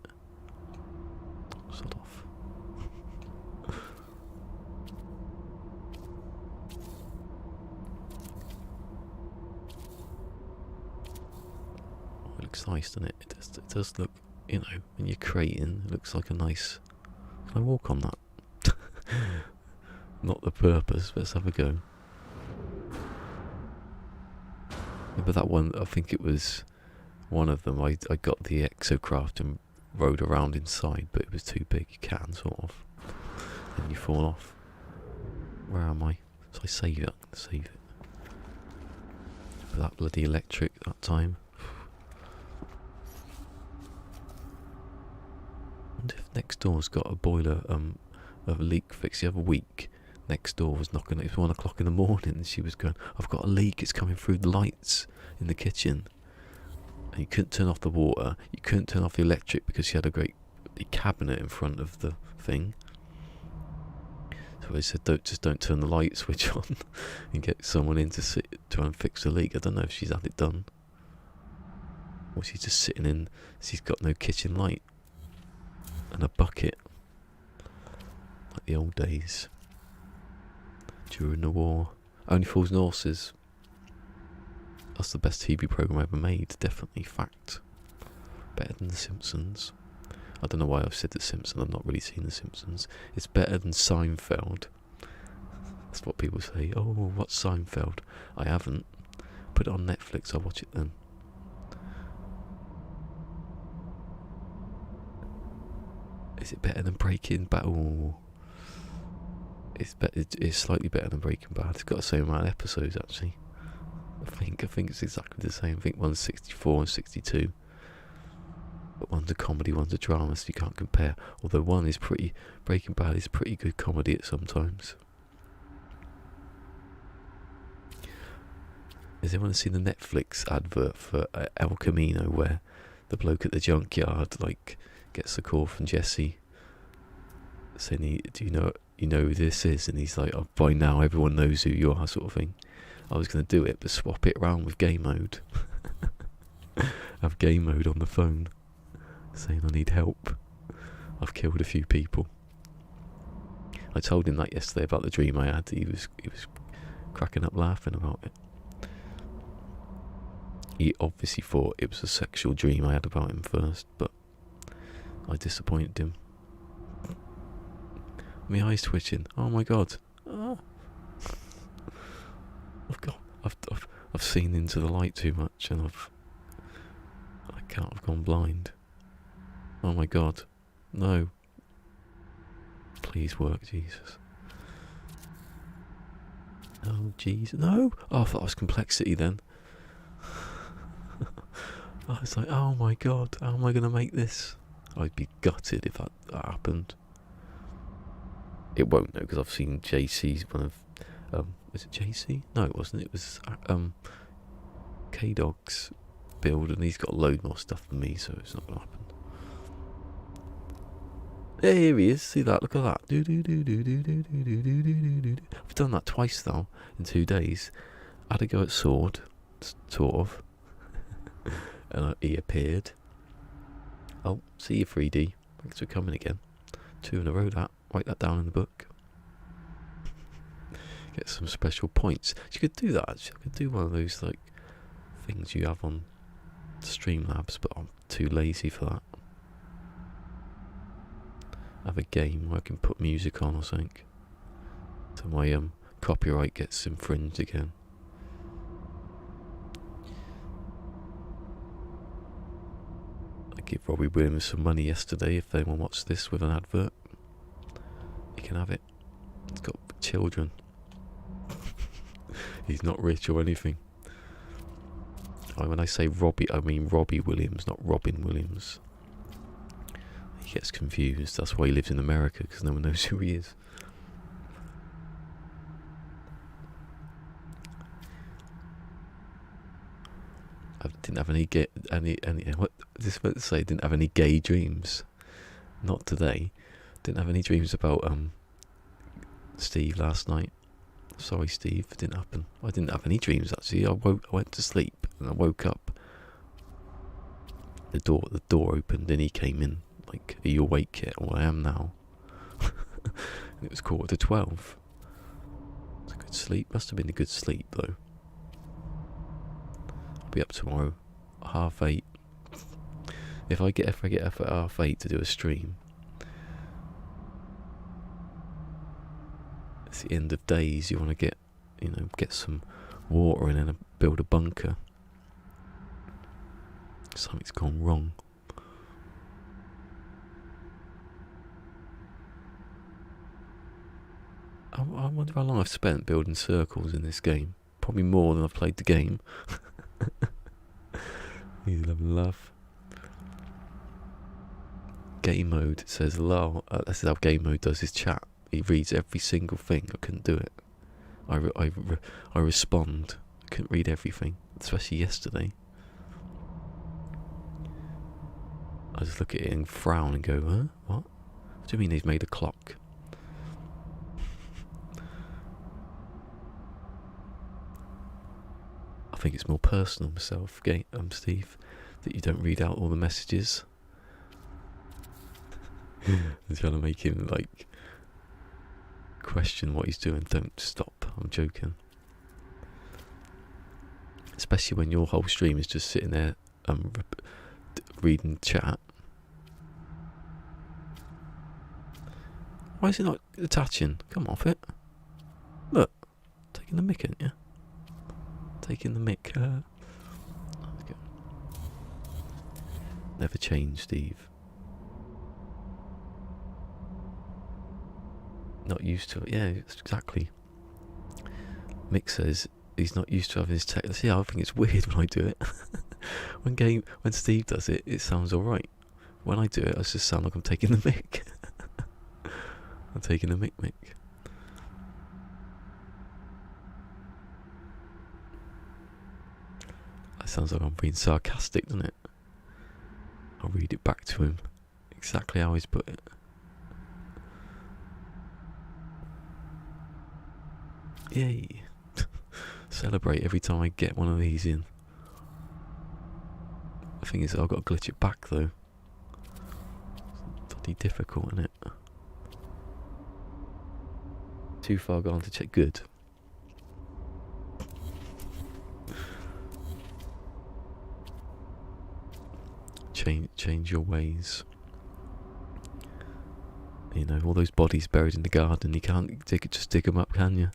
Sod off. Oh, it looks nice, doesn't it? It does look, you know, when you're creating, it looks like a nice... Can I walk on that? Not the purpose. Let's have a go. Yeah, but that one, I think it was one of them. I got the exocraft and rode around inside, but it was too big. You can sort of, and you fall off. Where am I? So I save it. Save it. For that bloody electric that time. I wonder if next door's got a boiler of a leak fix. The other week, next door was knocking. It was 1 o'clock in the morning, and she was going, "I've got a leak. It's coming through the lights in the kitchen." And you couldn't turn off the water. You couldn't turn off the electric because she had a great cabinet in front of the thing. So I said, don't turn the light switch on and get someone in to try and fix the leak. I don't know if she's had it done. Or she's just sitting in, she's got no kitchen light. And a bucket. Like the old days. During the war. Only Fools and Horses. That's the best TV programme ever made. Definitely. Fact. Better than The Simpsons. I don't know why I've said The Simpsons. I've not really seen The Simpsons. It's better than Seinfeld. That's what people say. Oh, what's Seinfeld? I haven't. Put it on Netflix. I'll watch it then. Is it better than Breaking Bad? Oh, it's slightly better than Breaking Bad. It's got the same amount of episodes actually. I think it's exactly the same. I think one's 64 and 62. But one's a comedy, one's a drama, so you can't compare. Although Breaking Bad is pretty good comedy at sometimes. Has anyone seen the Netflix advert for El Camino, where the bloke at the junkyard gets a call from Jesse saying, "Do you know who this is?" And he's like, "Oh, by now everyone knows who you are," sort of thing. I was going to do it, but swap it around with game mode. Have game mode on the phone, saying I need help. I've killed a few people. I told him that yesterday about the dream I had. He was cracking up laughing about it. He obviously thought it was a sexual dream I had about him first, but I disappointed him. My eyes twitching. Oh my god. Oh. I've seen into the light too much, and I've gone blind. Oh my god. No. Please work, Jesus. Oh Jesus. No! Oh, I thought it was complexity then. I was like, oh my god, how am I going to make this? I'd be gutted if that happened. It won't though, because I've seen JC's one of... was it JC? No, it wasn't. It was K-Dog's build, and he's got a load more stuff than me, so it's not going to happen. Hey, here he is. See that? Look at that. I've done that twice now in 2 days. I had a go at sword, sort of. And he appeared. Oh, see you 3D. Thanks for coming again. 2 in a row, that. Write that down in the book. Get some special points. You could do that actually. I could do one of those things you have on Streamlabs, but I'm too lazy for that. Have a game where I can put music on or something. So my copyright gets infringed again. I give Robbie Williams some money yesterday. If anyone watched this with an advert, you can have it. It's got children. He's not rich or anything. When I say Robbie, I mean Robbie Williams, not Robin Williams. He gets confused. That's why he lives in America, because no one knows who he is. I didn't have any what this about to say? Didn't have any gay dreams. Not today. Didn't have any dreams about Steve last night. Sorry, Steve. It didn't happen. I didn't have any dreams actually. I went to sleep and I woke up. The door opened and he came in. Like, "Are you awake yet?" "Well, I am now." And it was 11:45. It's a good sleep. Must have been a good sleep though. I'll be up tomorrow, 8:30. If I get up at 8:30 to do a stream, it's the end of days. You want to get, get some water and then build a bunker. Something's gone wrong. I wonder how long I've spent building circles in this game. Probably more than I've played the game. He's loving love. Game mode, it says lol. This is how game mode does his chat. He reads every single thing. I couldn't do it. I respond. I couldn't read everything, especially yesterday. I just look at it and frown and go, huh? What? What do you mean he's made a clock? I think it's more personal myself, Steve, that you don't read out all the messages. I'm trying to make him, like, question what he's doing. Don't stop. I'm joking. Especially when your whole stream is just sitting there reading chat. Why is it not attaching? Come off it. Look. Taking the mic, ain't you? Taking the mic. Never change, Steve. Not used to it. Yeah, exactly. Mick says he's not used to having his tech. See, I think it's weird when I do it. When Steve does it, it sounds alright. When I do it, I just sound like I'm taking the mic. I'm taking the mic. That sounds like I'm being sarcastic, doesn't it? I'll read it back to him. Exactly how he's put it. Yay. Celebrate every time I get one of these in. The thing is, I've got to glitch it back though. It's bloody difficult, isn't it? Too far gone to check. Good. Change your ways. You know, all those bodies buried in the garden, you can't just dig them up, can you?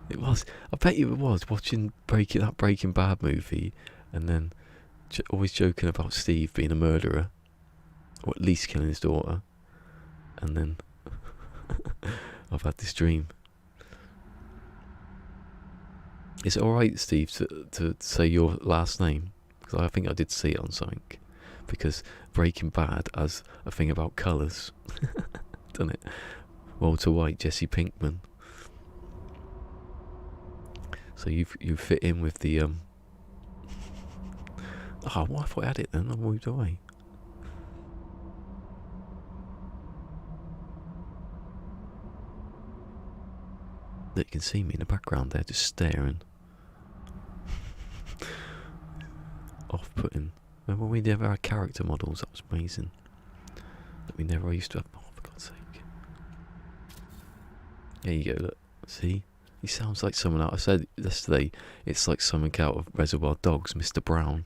It was. I bet you it was watching that Breaking Bad movie, and then always joking about Steve being a murderer, or at least killing his daughter, and then I've had this dream. Is it alright, Steve, to say your last name? Because I think I did see it on something. Because Breaking Bad has a thing about colours. Doesn't it? Walter White, Jesse Pinkman. So you fit in with the oh, well, I thought I had it then. I moved away. That you can see me in the background there, just staring. Off-putting. Remember when we never had character models? That was amazing. That we never used to have. Oh, for God's sake! There you go. Look, see. He sounds like someone out. I said yesterday, it's like something out of Reservoir Dogs, Mr. Brown.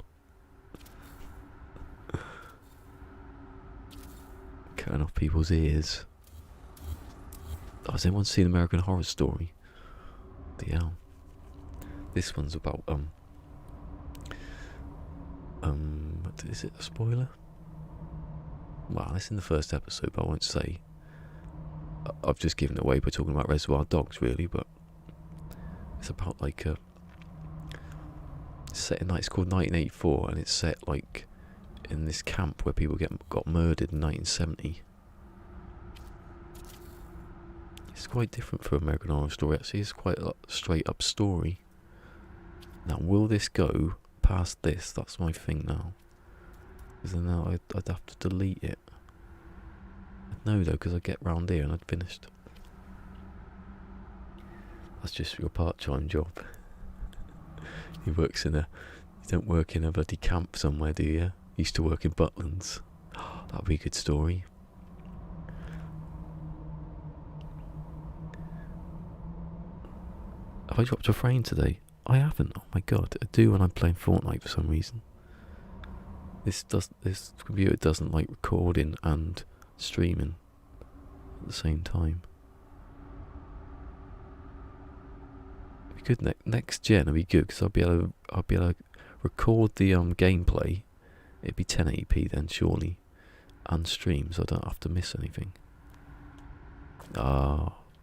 Cutting off people's ears. Oh, has anyone seen American Horror Story? The hell. This one's about is it a spoiler? Well, it's in the first episode, but I won't say. I've just given it away by talking about Reservoir Dogs, really, but it's about like a set in, like, it's called 1984, and it's set like in this camp where people got murdered in 1970. It's quite different from American Horror Story. Actually, it's quite a straight up story. Now, will this go past this? That's my thing now. Because then now I'd have to delete it. No, though, because I get round here and I'd finished. That's just your part-time job. You don't work in a bloody camp somewhere, do you? Used to work in Butlins. That'd be a good story. Have I dropped a frame today? I haven't. Oh my god, I do when I'm playing Fortnite for some reason. This computer doesn't like recording and streaming at the same time. good. Next gen will be good because I'll be able to record the gameplay. It'd be 1080p then, surely, and stream, so I don't have to miss anything.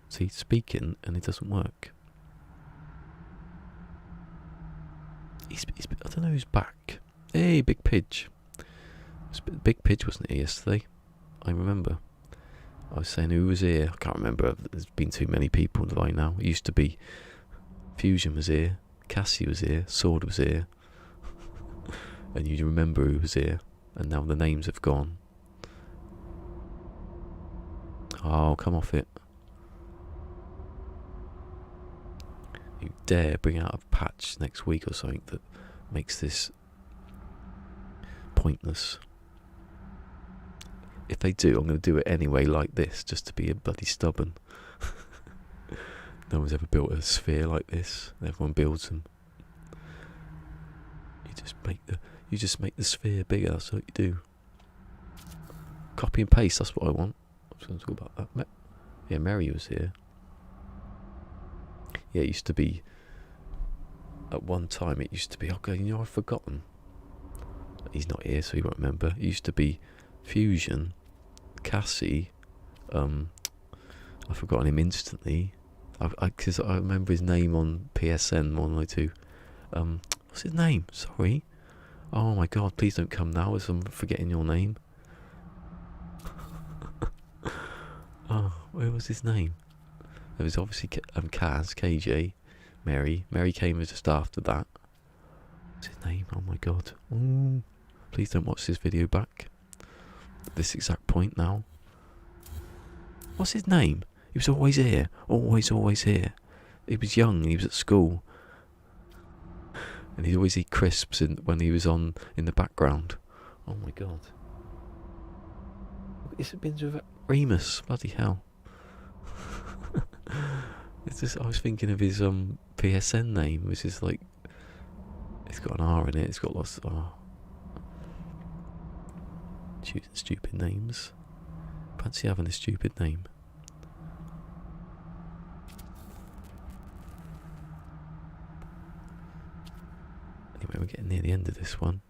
See, speaking and it doesn't work. I don't know who's back. Hey, Big Pidge. Big Pidge wasn't here yesterday. I remember. I was saying who was here. I can't remember. There's been too many people in the line now. It used to be Fusion was here, Cassie was here, Sword was here. And you remember who was here. And now the names have gone. Oh, come off it. You dare bring out a patch next week or something that makes this pointless. If they do, I'm going to do it anyway like this, just to be a bloody stubborn. No one's ever built a sphere like this. Everyone builds them. You just make the sphere bigger. That's what you do. Copy and paste. That's what I want. I was going to talk about that. Yeah, Mary was here. Yeah, it used to be. At one time, it used to be. Okay, you know, I've forgotten. He's not here, so he won't remember. It used to be Fusion, Cassie. I've forgotten him instantly. Because I remember his name on PSN more than I do. What's his name? Sorry. Oh my god, please don't come now as I'm forgetting your name. Oh, where was his name? There was obviously Kaz, KJ, Mary. Mary came just after that. What's his name? Oh my god. Ooh. Please don't watch this video back. At this exact point now. What's his name? He was always here. Always here. He was young and he was at school. And he'd always eat crisps when he was in the background. Oh my god. It's been with Remus. Bloody hell. It's just, I was thinking of his PSN name, which is like, it's got an R in it. It's got lots of choosing stupid names. Fancy having a stupid name. Anyway, we're getting near the end of this one.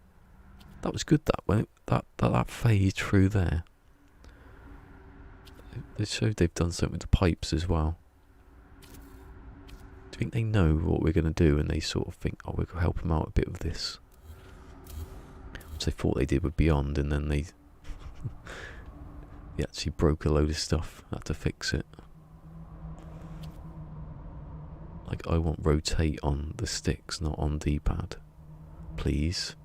That was good. That phased through there. They showed they've done something with the pipes as well. Do you think they know what we're going to do and they sort of think, oh, we're going to help them out a bit with this? Which they thought they did with Beyond, and then they actually broke a load of stuff. Had to fix it. Like, I want rotate on the sticks, not on D-pad. Please.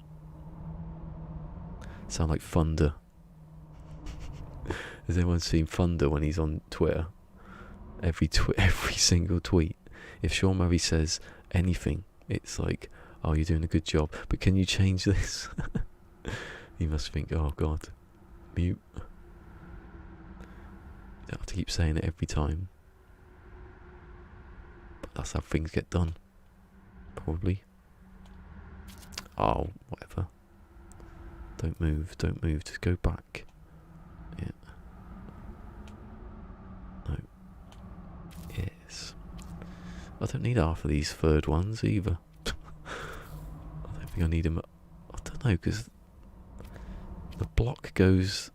Sound like Thunder. Has anyone seen Thunder when he's on Twitter? Every single tweet. If Sean Murray says anything, it's like, oh, you're doing a good job, but can you change this? You must think, oh god, mute. You don't have to keep saying it every time. But that's how things get done. Probably. Oh, whatever. Don't move, just go back. Yeah. No. Yes. I don't need half of these third ones either. I don't think I need them. I don't know, because the block goes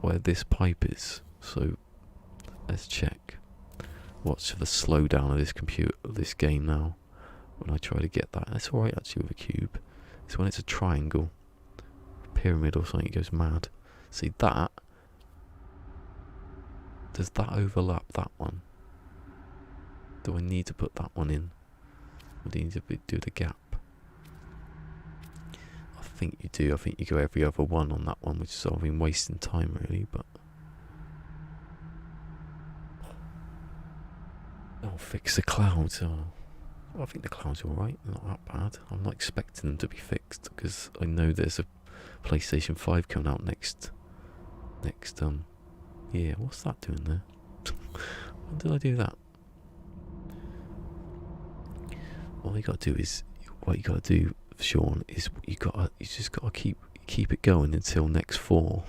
where this pipe is. So let's check. Watch the slowdown of this game now. When I try to get that, that's alright actually with a cube. It's when it's a triangle, pyramid or something, it goes mad. See that? Does that overlap that one? Do I need to put that one in? Or do you need to do the gap? I think you do. I think you go every other one on that one, which is sort of been wasting time really, but I'll fix the clouds. I think the clouds are alright, not that bad. I'm not expecting them to be fixed because I know there's a PlayStation 5 coming out next year. What's that doing there? When did I do that? All you gotta do is, what you gotta do, Sean, is you just gotta keep it going until next fall.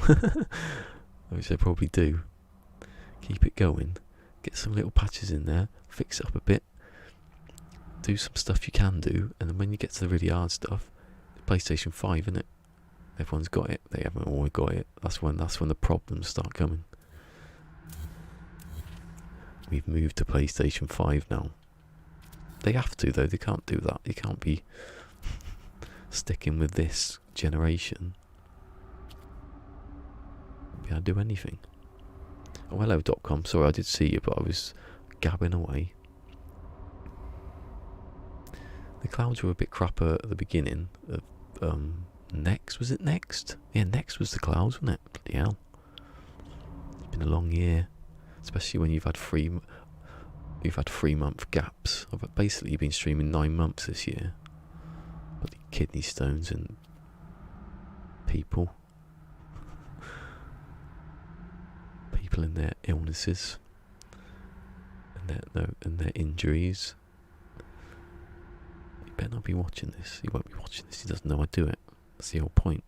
Which I probably do. Keep it going. Get some little patches in there, fix it up a bit. do some stuff you can do, and then when you get to the really hard stuff, PlayStation 5, isn't it? Everyone's got it. They haven't all got it. That's when the problems start coming. We've moved to PlayStation 5 now. They have to though. They can't do that. You can't be sticking with this generation. Be able to do anything. Oh, hello.com. Sorry, I did see you, but I was gabbing away. The clouds were a bit crapper at the beginning of Next. Was it Next? Yeah, Next was the clouds, wasn't it? Bloody hell. It's been a long year, especially when you've had 3-month gaps. I've basically been streaming 9 months this year. But the kidney stones and people in their illnesses and their injuries. You better not be watching this. He won't be watching this. He doesn't know I do it. That's the whole point.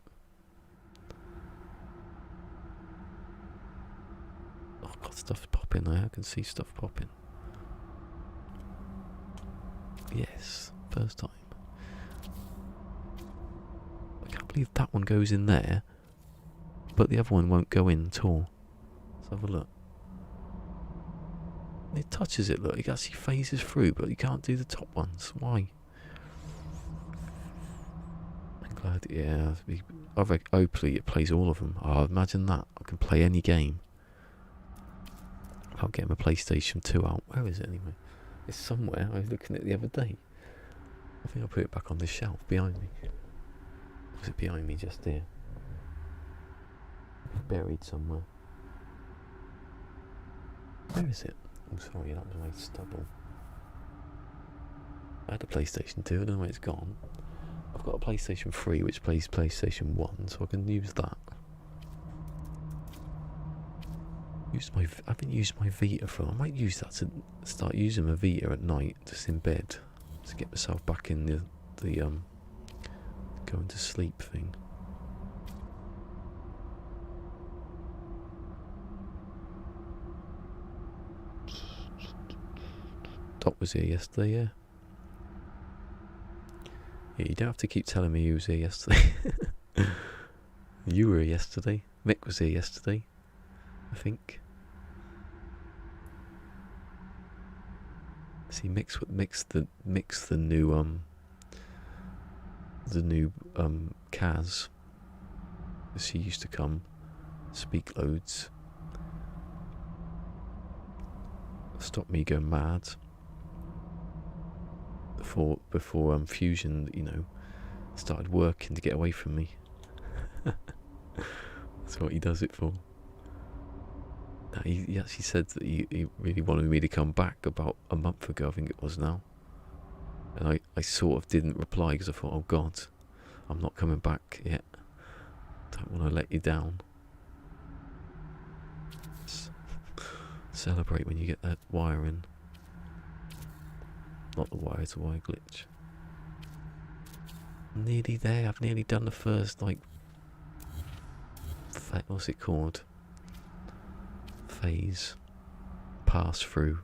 Oh, I've got stuff popping there. I can see stuff popping. Yes, first time. I can't believe that one goes in there, but the other one won't go in at all. Let's have a look. It touches it, look. It actually phases through, but you can't do the top ones. Why? I'm glad, yeah. Hopefully it plays all of them. Oh, imagine that. I can play any game. I'll get my PlayStation 2 out. Where is it anyway? It's somewhere. I was looking at it the other day. I think I'll put it back on this shelf behind me. Was it behind me just here? Buried somewhere. Where is it? I'm sorry, that was my stubble. I had a PlayStation 2, I don't know where it's gone. I've got a PlayStation 3 which plays PlayStation 1, so I can use that. I haven't used my Vita for. I might use that to start using my Vita at night, just in bed, to get myself back in the going to sleep thing. Doc was here yesterday, yeah. Yeah, you don't have to keep telling me who was here yesterday. You were here yesterday. Mick was here yesterday, I think. See, mix the new Kaz. She used to come, speak loads, stop me going mad. Before Fusion, started working to get away from me. That's what he does it for. No, he actually said that he really wanted me to come back about a month ago, I think it was now. And I sort of didn't reply because I thought, oh God, I'm not coming back yet. Don't want to let you down. Celebrate when you get that wire in. Not the wire, it's a wire glitch. I'm nearly there. I've nearly done the first, what's it called? Phase. Pass through.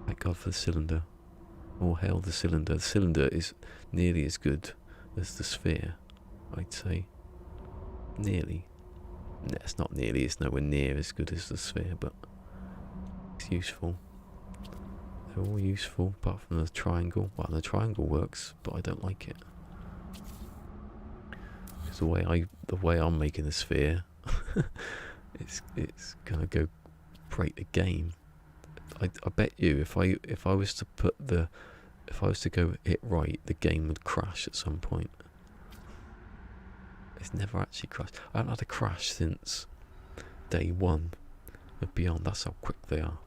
Thank God for the cylinder. All hail the cylinder. The cylinder is nearly as good as the sphere, I'd say. Nearly. No, it's not nearly. It's nowhere near as good as the sphere, but it's useful. They're all useful, apart from the triangle. Well, the triangle works, but I don't like it. Because the way I'm making the sphere, it's gonna go break the game. I bet you if I was to go hit right, the game would crash at some point. It's never actually crashed. I haven't had a crash since day 1 of Beyond. That's how quick they are.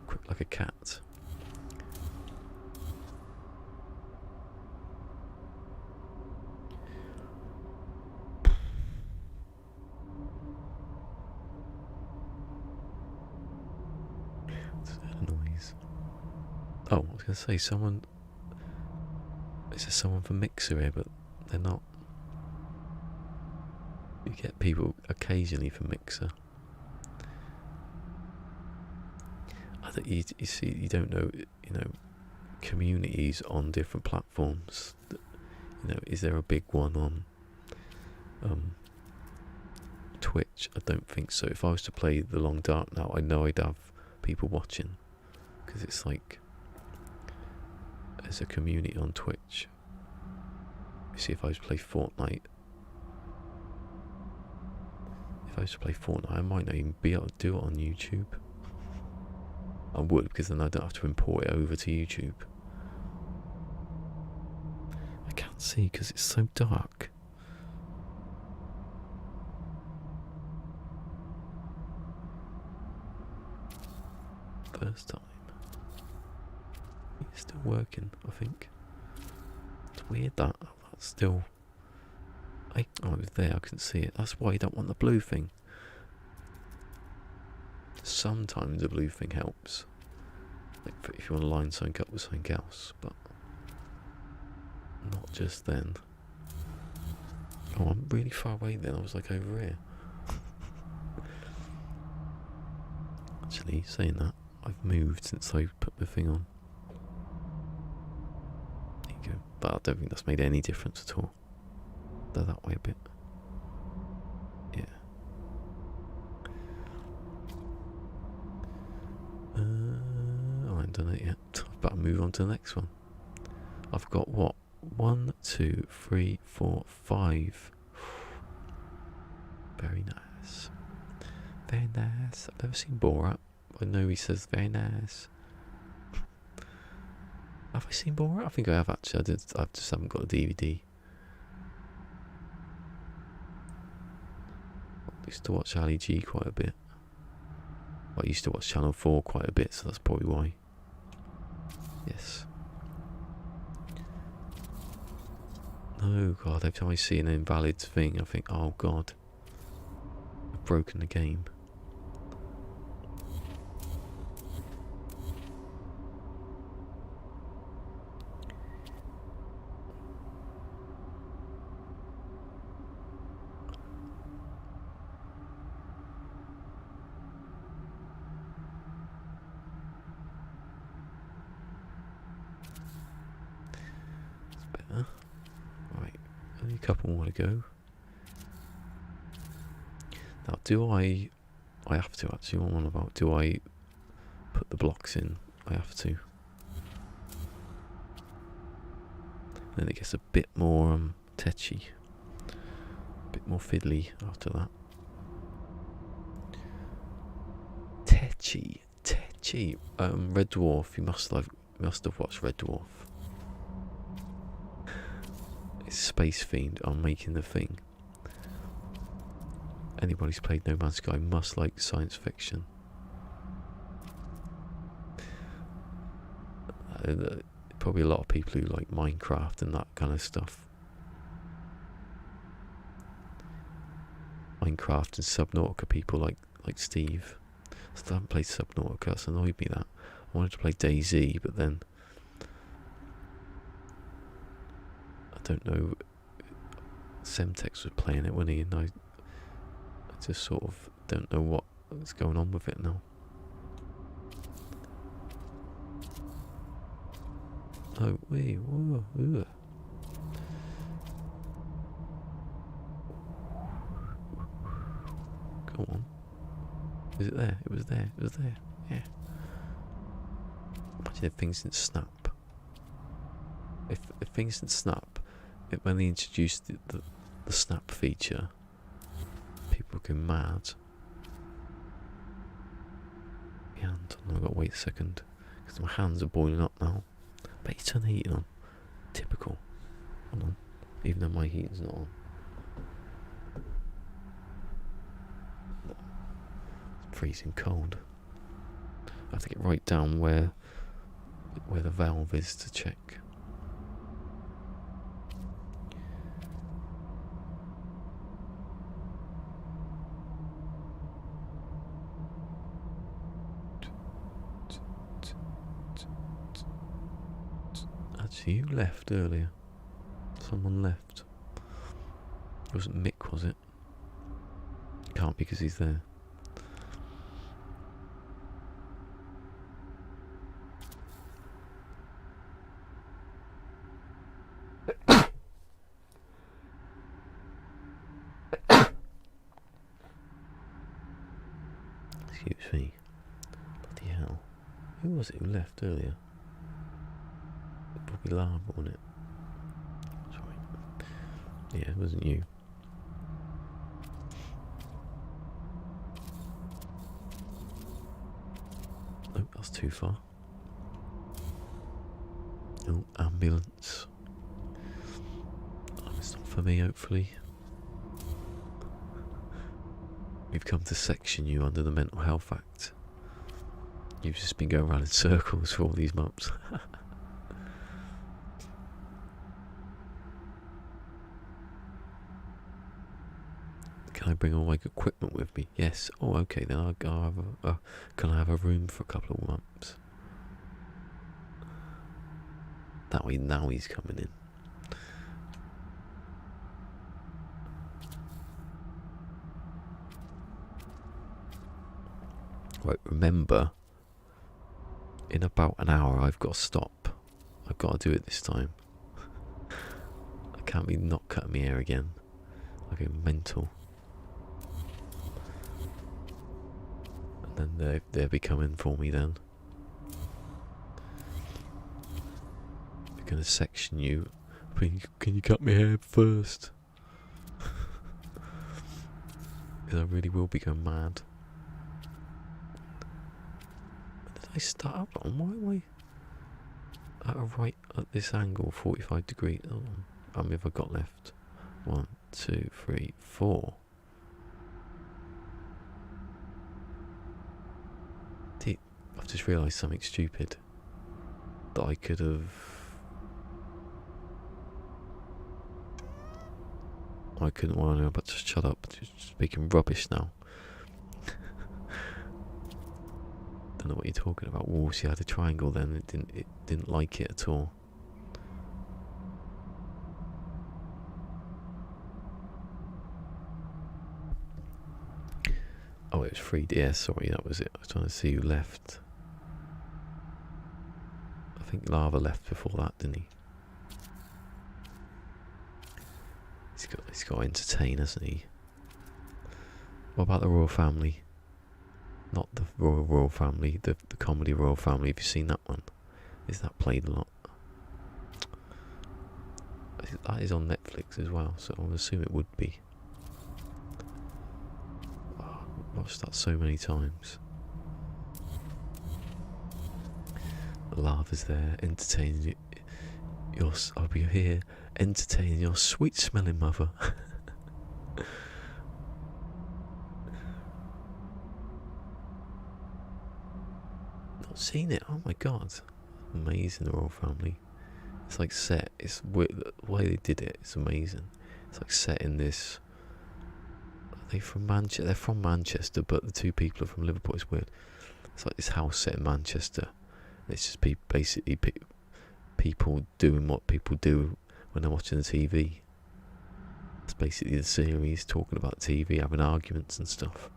Quick like a cat. What's that noise? Oh, I was going to say someone. Is there someone from Mixer here, but they're not. You get people occasionally from Mixer. that you see, you don't know, you know, communities on different platforms. You know, is there a big one on Twitch? I don't think so. If I was to play The Long Dark now, I know I'd have people watching, because it's like there's a community on Twitch. You see, if I was to play Fortnite, I might not even be able to do it on YouTube. I would, because then I don't have to import it over to YouTube. I can't see because it's so dark. First time. It's still working, I think. It's weird that that's still. Oh, it was there, I couldn't see it. That's why you don't want the blue thing. Sometimes the blue thing helps. Like if you want to line something up with something else, but not just then. Oh, I'm really far away then. I was like over here. Actually, saying that, I've moved since I put the thing on. There you go. But I don't think that's made any difference at all. Go that way a bit. Yeah. I haven't done it yet. I've got to move on to the next one. I've got what? 1, 2, 3, 4, 5. Very nice. Very nice. I've never seen Borat. I know he says very nice. Have I seen Borat? I think I have actually. I just haven't got a DVD. I used to watch Ali G quite a bit. Well, I used to watch Channel 4 quite a bit, so that's probably why. Yes. No, God, every time I see an invalid thing, I think, oh God, I've broken the game. A couple more to go. Now, do I have to actually, what I'm on about, do I put the blocks in? I have to. Then it gets a bit more tetchy, a bit more fiddly after that. Tetchy. Red Dwarf, you must have watched Red Dwarf. It's Space Fiend on Making the Thing. Anybody who's played No Man's Sky must like science fiction. Probably a lot of people who like Minecraft and that kind of stuff. Minecraft and Subnautica people like Steve. I still haven't played Subnautica, that's annoyed me that. I wanted to play DayZ, but then I don't know, Semtex was playing it, wasn't he? And I just sort of don't know what's going on with it now. Oh, wait, whoa, ugh. Go on. Is it there? It was there. Yeah. Imagine if things didn't snap. If things didn't snap, when they introduced the snap feature, people go mad. My hand, I've got to wait a second, because my hands are boiling up now. Bet you turn the heating on. Typical. Hold on. Even though my heating's not on. It's freezing cold. I have to get right down where the valve is to check. Actually, you left earlier. Someone left. It wasn't Mick, was it? Can't be, because he's there. Excuse me. Bloody hell. Who was it who left earlier? Probably lava, wasn't it? Sorry. Yeah, it wasn't you. Oh, that's too far. Oh, ambulance. Oh, it's not for me, hopefully. We've come to section you under the Mental Health Act. You've just been going around in circles for all these months. Can I bring all my equipment with me? Yes. Oh, okay. Then I'll have can I have a room for a couple of months? That way, now he's coming in. Right. Remember, in about an hour, I've got to stop. I've got to do it this time. I can't be not cutting my hair again. I go mental. And then they'll be coming for me then. They're going to section you. Can you cut my hair first? Because I really will be going mad. Did I start up on? Why am I at a right at this angle, 45 degrees? Oh, how many have I got left? 1, 2, 3, 4. I've just realised something stupid. That I could have... I couldn't want to, but just shut up. Just speaking rubbish now. Don't know what you're talking about. Oh, see, I had a triangle then. It didn't like it at all. Oh, it was 3D. Yeah, sorry, that was it. I was trying to see who left. I think Lava left before that, didn't he? He's got to entertain, hasn't he? What about the royal family? Not the royal family, the comedy royal family. Have you seen that one? Is that played a lot? That is on Netflix as well, so I would assume it would be. Oh, I've watched that so many times. The lava's there, entertaining you. I'll be here, entertaining your sweet-smelling mother. Not seen it. Oh my god, amazing, the royal family. It's like set. It's weird, the way they did it. It's amazing. It's like set in this. Are they from Manchester? They're from Manchester, but the two people are from Liverpool. It's weird. It's like this house set in Manchester. It's just basically people doing what people do when they're watching the TV. It's basically the series, talking about TV, having arguments and stuff.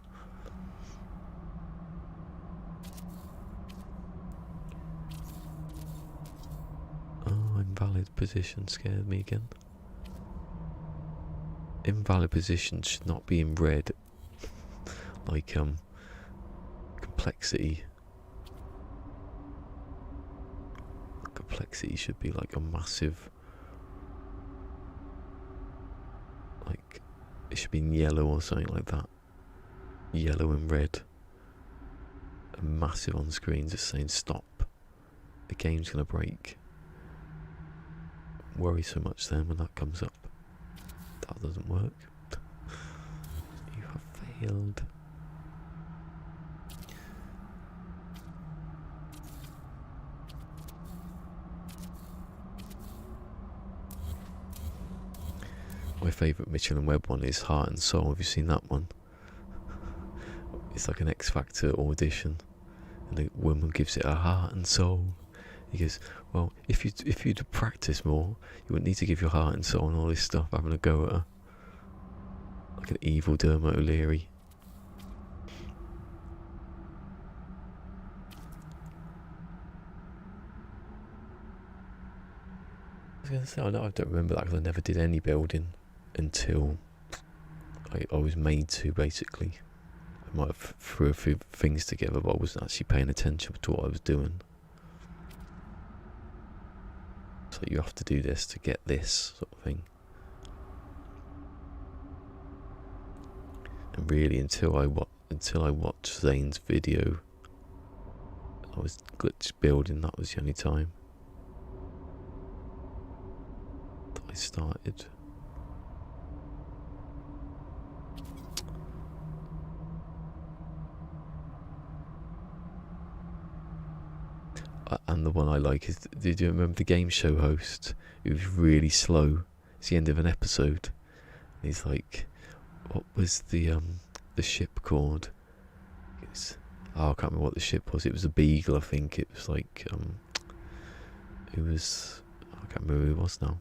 Oh, invalid position scared me again. Invalid position should not be in red. Like complexity. Complexity should be like a massive, like it should be in yellow or something like that. Yellow and red. A massive on screen just saying stop. The game's gonna break. Worry so much then when that comes up. That doesn't work. You have failed. My favourite Mitchell and Webb one is Heart and Soul. Have you seen that one? It's like an X Factor audition, and the woman gives it her heart and soul. He goes, well, if you'd practice more, you wouldn't need to give your heart and soul and all this stuff, having a go at her. Like an evil Dermot O'Leary. I was going to say, I don't remember that because I never did any building until I was made to, basically. I might have threw a few things together, but I wasn't actually paying attention to what I was doing. So you have to do this to get this sort of thing. And really, until I watched Zane's video, I was glitch building. That was the only time that I started. And the one I like is, did you remember the game show host? He was really slow. It's the end of an episode. And he's like, what was the ship called? It was, I can't remember what the ship was. It was a Beagle, I think. It was like, it was, I can't remember who it was now.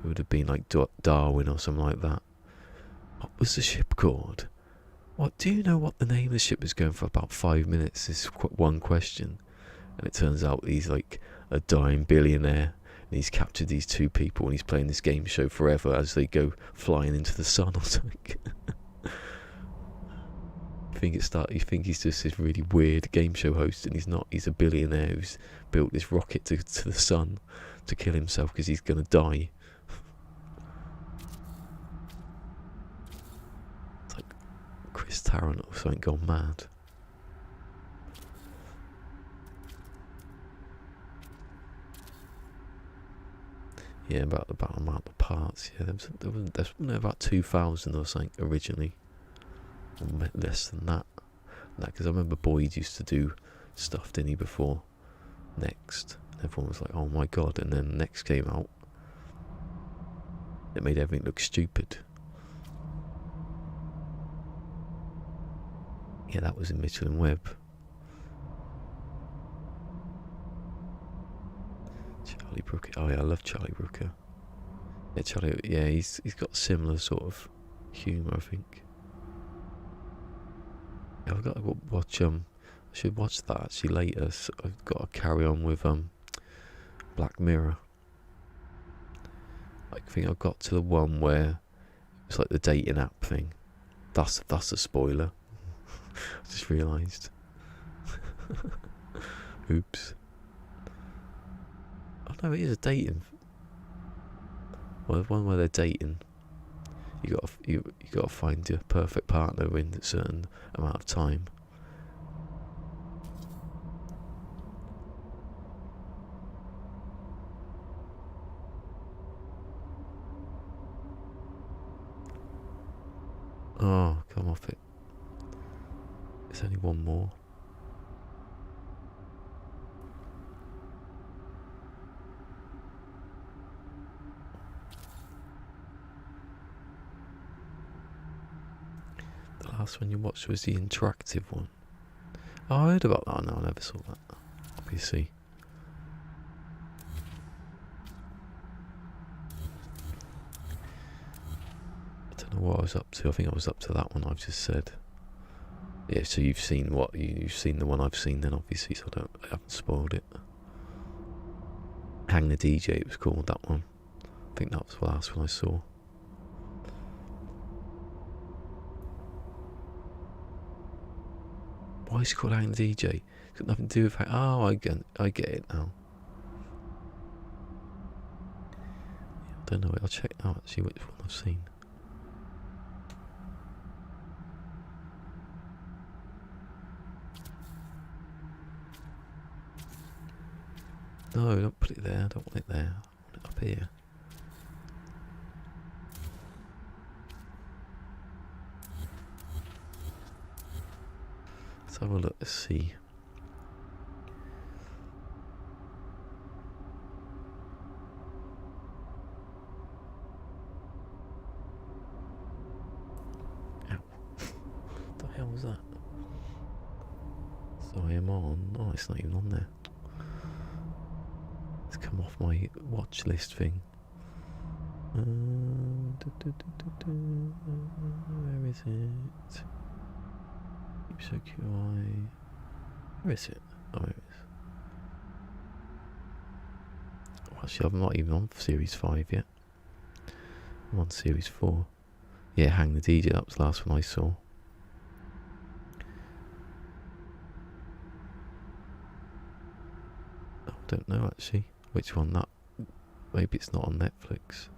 It would have been like Darwin or something like that. What was the ship called? What, do you know what the name of the ship was? Going for about 5 minutes, this one question. And it turns out he's like a dying billionaire, and he's captured these two people, and he's playing this game show forever as they go flying into the sun or something. You think he's just this really weird game show host, and he's not. He's a billionaire who's built this rocket to the sun to kill himself because he's gonna die. It's like Chris Tarrant or something gone mad. Yeah, about the amount of parts. Yeah, there was about 2,000 or something originally, or less than that. Because I remember Boyd used to do stuff, didn't he, before Next? Everyone was like, "Oh my god!" And then Next came out. It made everything look stupid. Yeah, that was in Mitchell and Webb. Charlie Brooker. Oh yeah, I love Charlie Brooker. Yeah, Charlie. Yeah, he's got similar sort of humour, I think. Yeah, I've got to watch. I should watch that actually later. So I've got to carry on with Black Mirror. I think I got to the one where it's like the dating app thing. That's a spoiler. I just realised. Oops. Oh no, it is a dating. Well, one where they're dating. You got to find your perfect partner in a certain amount of time. Oh, come off it. There's only one more. The last one you watched was the interactive one. Oh, I heard about that. No, I never saw that. Obviously. I don't know what I was up to. I think I was up to that one I've just said. Yeah, so you've seen you've seen the one I've seen then, obviously, so I haven't spoiled it. Hang the DJ, it was called, that one. I think that was the last one I saw. Why is it called Hang the DJ? It's got nothing to do with oh, I get it now. Yeah, I don't know, I'll check out actually which one I've seen. No, don't put it there. I don't want it there. I want it up here. Let's have a look. Let's see. Ow. What the hell was that? So I am on. Oh, it's not even on there. Come off my watch list thing. Where is it? Keep so QI. Where is it? Oh, there it is. Oh, actually, I'm not even on Series 5 yet. I'm on Series 4. Yeah, Hang the DJ, that was the last one I saw. Don't know actually which one that. Maybe it's not on Netflix.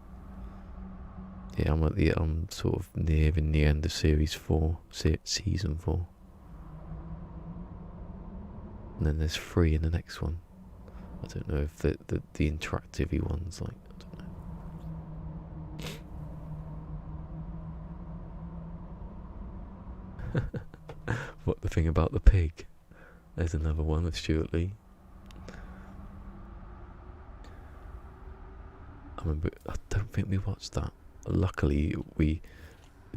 Yeah, I'm sort of nearing the end of series 4, season 4. And then there's 3 in the next one. I don't know if the interactive ones, like, I don't know. What, the thing about the pig? There's another one with Stuart Lee. I don't think we watched that. Luckily, we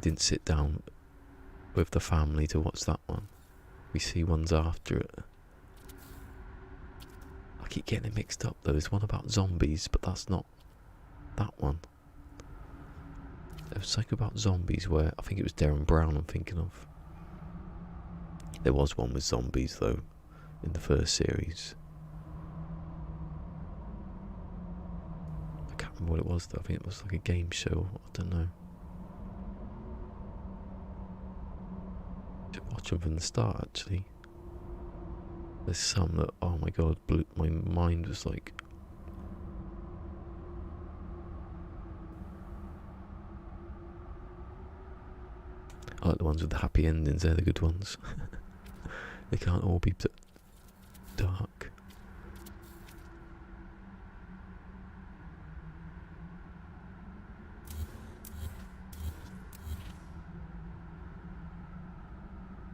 didn't sit down with the family to watch that one. We see ones after it. I keep getting it mixed up though. There's one about zombies, but that's not that one. There was something about zombies where I think it was Darren Brown I'm thinking of. There was one with zombies though in the first series. I can't remember what it was though. I think it was like a game show. I don't know. Should watch them from the start actually. There's some that, oh my god, my mind was like... I like the ones with the happy endings, they're the good ones. They can't all be dark.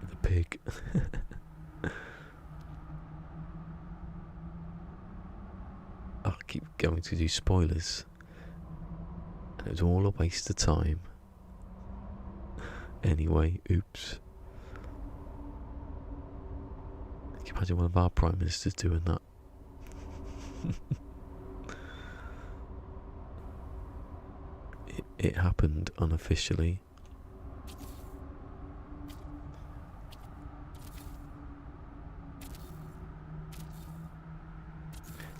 The pig. I keep going to do spoilers. And it was all a waste of time. Anyway, oops. Can you imagine one of our Prime Ministers doing that? It happened unofficially.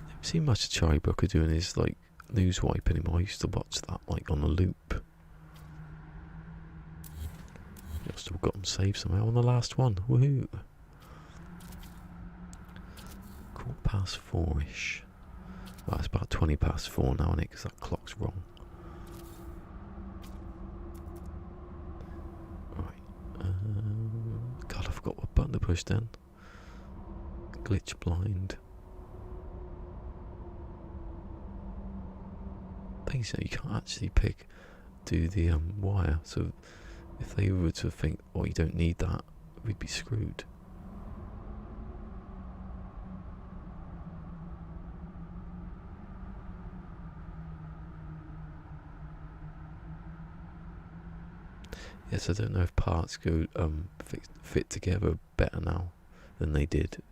Never seen much of Charlie Brooker doing his like news wipe anymore. I used to watch that like on a loop. I've still got them saved somehow on the last one. Woohoo! 4:15. Well, it's about 4:20 now, isn't it? Because that clock's wrong. Right. God, I forgot what button to push then. Glitch blind. Basically, you can't actually do the wire. So if they were to think, oh, you don't need that, we'd be screwed. Yes, I don't know if parts go fit together better now than they did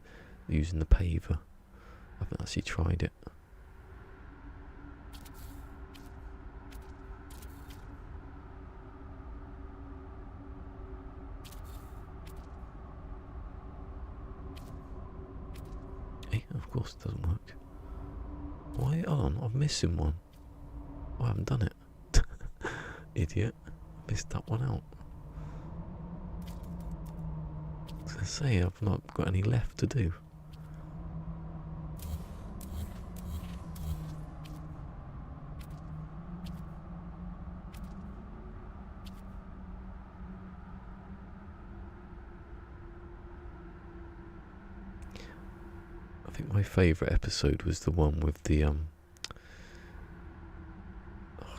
using the paver. I haven't actually tried it. Of course it doesn't work. Why? Hold on, I'm missing one. Oh, I haven't done it. Idiot. Missed that one out. I was going to say, I've not got any left to do. I think my favourite episode was the one with the I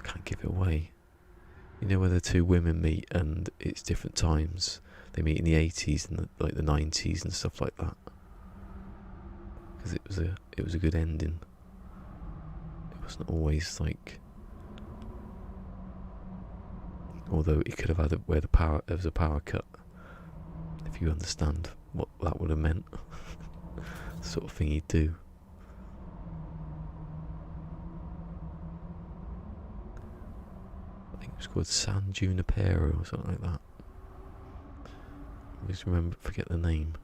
can't give it away. You know where the two women meet and it's different times. They meet in the 80s and the 90s and stuff like that. Because it was a good ending. It wasn't always like, although it could have had where there was a power cut. If you understand what that would have meant. The sort of thing you'd do. I think it was called San Junipero or something like that. I just forget the name.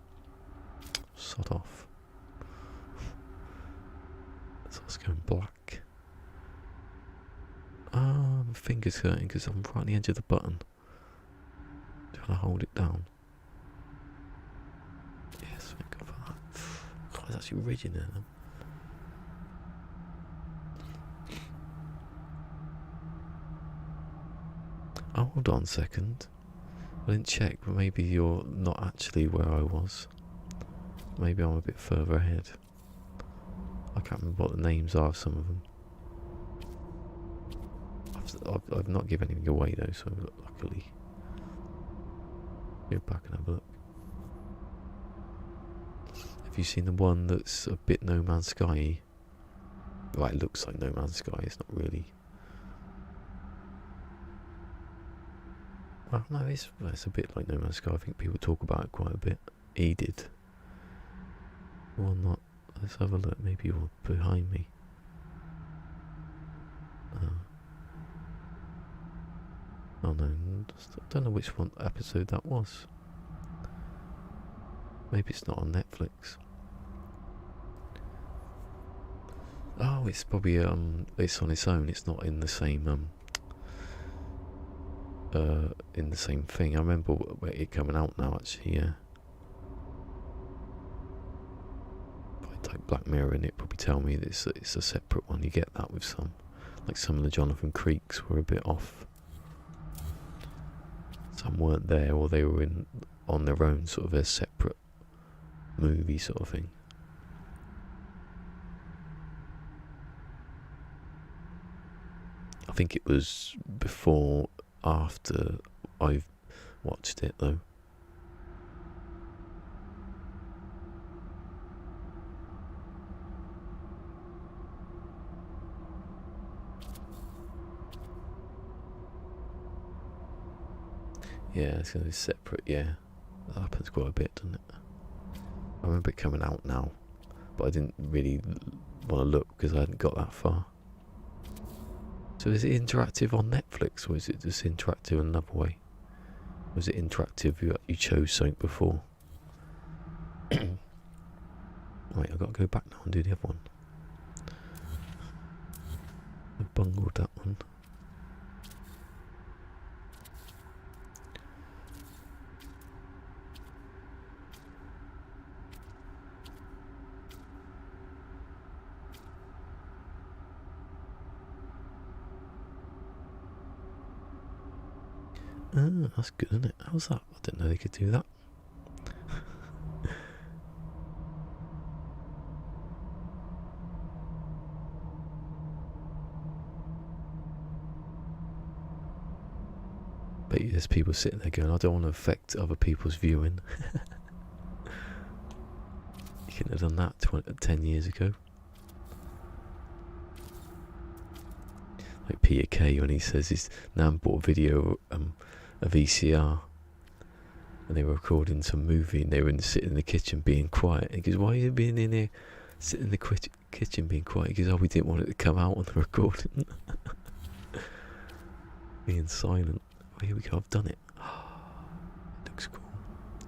Sod off. So it's going black. Ah, my finger's hurting because I'm right on the edge of the button. Trying to hold it down. Yes, thank God for that. God, it's actually ridging there then. Oh, hold on a second. I didn't check, but maybe you're not actually where I was. Maybe I'm a bit further ahead. I can't remember what the names are of some of them. I've not given anything away though, so luckily. Go back and have a look. Have you seen the one that's a bit No Man's Sky? Right, it looks like No Man's Sky, it's not really. Well, no, it's a bit like No Man's Sky. I think people talk about it quite a bit. He did. Or not. Let's have a look. Maybe you're behind me. Oh no, I don't know which one episode that was. Maybe it's not on Netflix. Oh, it's probably it's on its own. It's not in the same thing. I remember it coming out now. Actually, yeah. If I type Black Mirror in, it probably tell me that it's a separate one. You get that with some, like some of the Jonathan Creeks were a bit off. Some weren't there, or they were on their own, sort of a separate movie sort of thing. I think it was before, after I've watched it though. Yeah, it's going to be separate, yeah. That happens quite a bit, doesn't it? I remember it coming out now, but I didn't really want to look because I hadn't got that far. So is it interactive on Netflix, or is it just interactive another way? Was it interactive you chose something before? Right, I've got to go back now and do the other one. I bungled that one. Oh, that's good, isn't it? How's that? I didn't know they could do that. Bet you there's people sitting there going, I don't want to affect other people's viewing. You couldn't have done that 10 years ago. Like Peter Kay when he says his nan bought a video of VCR and they were recording some movie and they were sitting in the kitchen being quiet. And he goes, why are you being in here sitting in the kitchen being quiet? He goes, oh, we didn't want it to come out on the recording. Being silent. Oh, here we go, I've done it. It looks cool.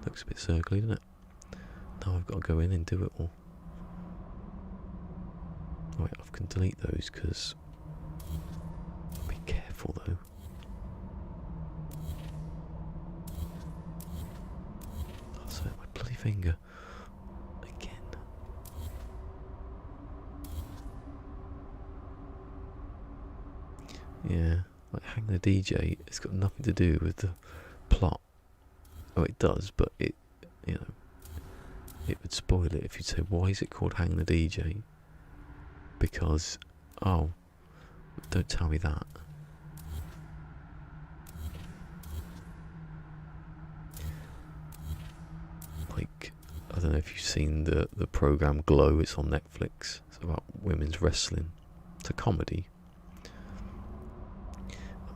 Looks a bit circly, doesn't it? Now I've got to go in and do it all. Right, I can delete those because be careful though. That's it, my bloody finger. Again. Yeah, like Hang the DJ, it's got nothing to do with the plot. Oh, it does, but it would spoil it if you'd say, why is it called Hang the DJ? Because, oh, don't tell me that. Like, I don't know if you've seen the program Glow, it's on Netflix. It's about women's wrestling. It's a comedy.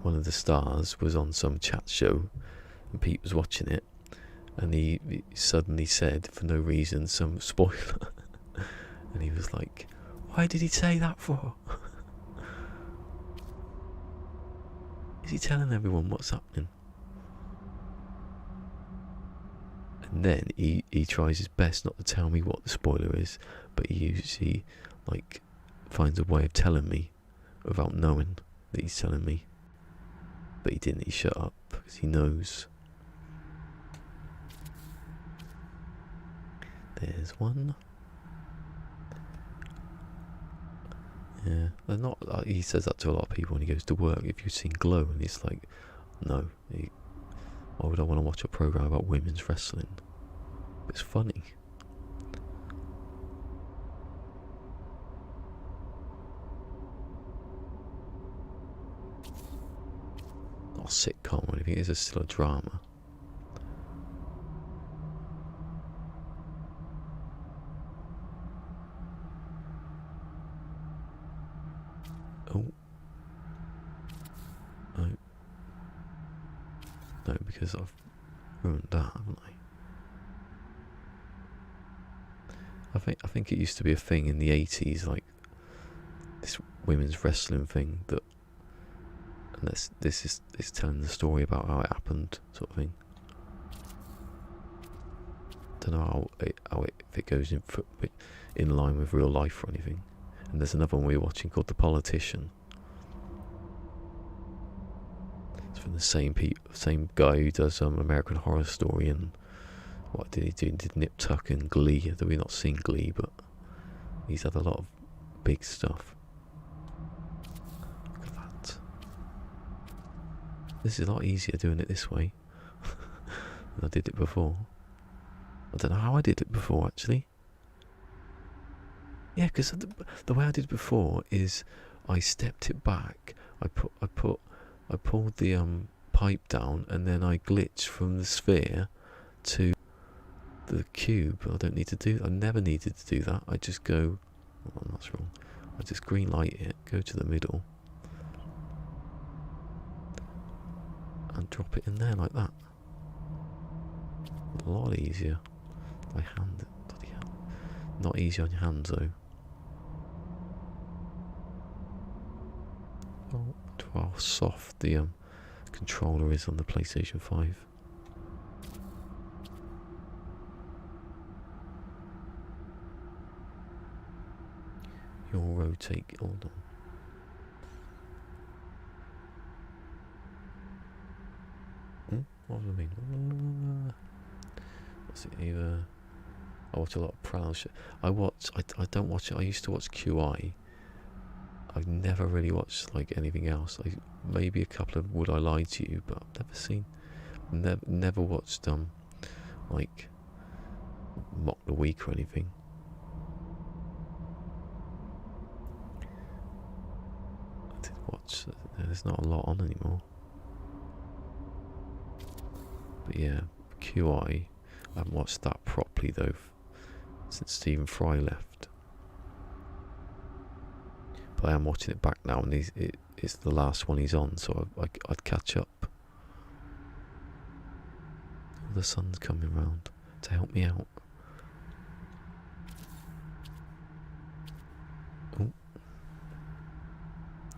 One of the stars was on some chat show and Pete was watching it and he suddenly said, for no reason, some spoiler. And he was like, why did he say that for? Is he telling everyone what's happening? And then he tries his best not to tell me what the spoiler is, but he usually finds a way of telling me without knowing that he's telling me. But he didn't, he shut up because he knows. There's one. Yeah, they're not. He says that to a lot of people when he goes to work. If you've seen Glow, and he's like, No. Why would I want to watch a program about women's wrestling? It's funny. Not a sitcom or anything, it's still a drama. Oh. No. No, because I've ruined that, haven't I? I think it used to be a thing in the 80s, like this women's wrestling thing that, and this is telling the story about how it happened, sort of thing. Don't know if it goes in line with real life or anything. And there's another one we're watching called The Politician. It's from the same guy who does American Horror Story, and what did he do? He did Nip Tuck and Glee. Though we've not seen Glee, but he's had a lot of big stuff. Look at that. This is a lot easier doing it this way than I did it before. I don't know how I did it before, actually. Yeah, because the way I did it before is I stepped it back. I pulled the pipe down, and then I glitched from the sphere to the cube. I never needed to do that. I just go. Oh, that's wrong. I just green light it, go to the middle, and drop it in there like that. A lot easier by hand. Bloody hell. Not easy on your hands though. Oh, how soft the controller is on the PlayStation 5. You'll rotate. Hold on. What do I mean? What's it either? I watch a lot of Prowl shit. I don't watch it. I used to watch QI. I've never really watched like anything else. Like maybe a couple of Would I Lie to You, but I've never seen, never watched like Mock the Week or anything. I did watch. There's not a lot on anymore. But yeah, QI. I haven't watched that properly though since Stephen Fry left. But I am watching it back now, and it's the last one he's on, so I'd catch up. The sun's coming round to help me out. Oh,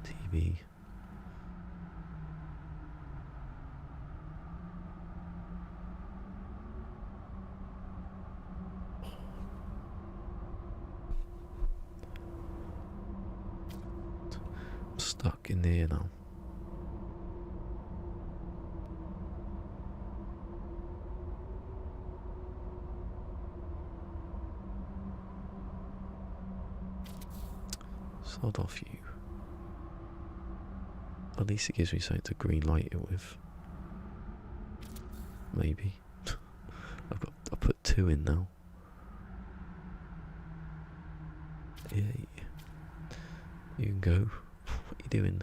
TV. Stuck in there now. Sod off you. At least it gives me something to green light it with. Maybe. I put 2 in now. Yeah. You can go. What are you doing?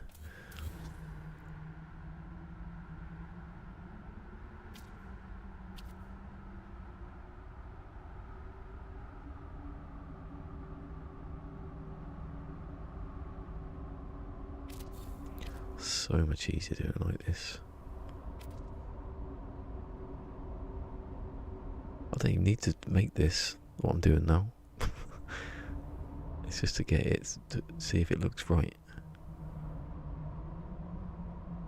So much easier doing it like this. I don't even need to make this what I'm doing now. It's just to get it, to see if it looks right.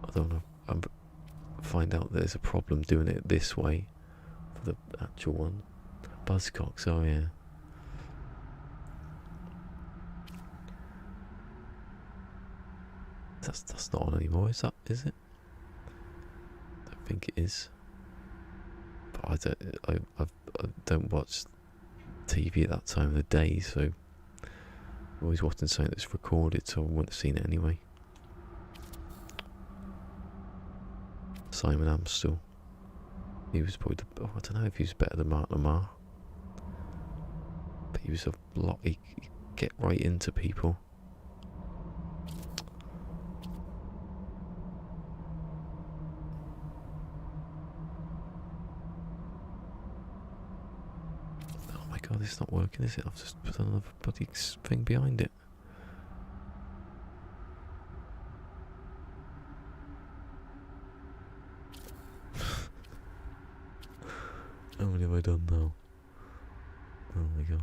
I don't know. Find out there's a problem doing it this way for the actual one. Buzzcocks, oh yeah. That's not on anymore, is it? I don't think it is. But I don't watch TV at that time of the day, so I'm always watching something that's recorded, so I wouldn't have seen it anyway. Simon Amstel. He was probably I don't know if he was better than Mark Lamar, but he was a lot. He get right into people. Oh my god, it's not working, is it? I've just put another bloody thing behind it. How many have I done now? Oh my god.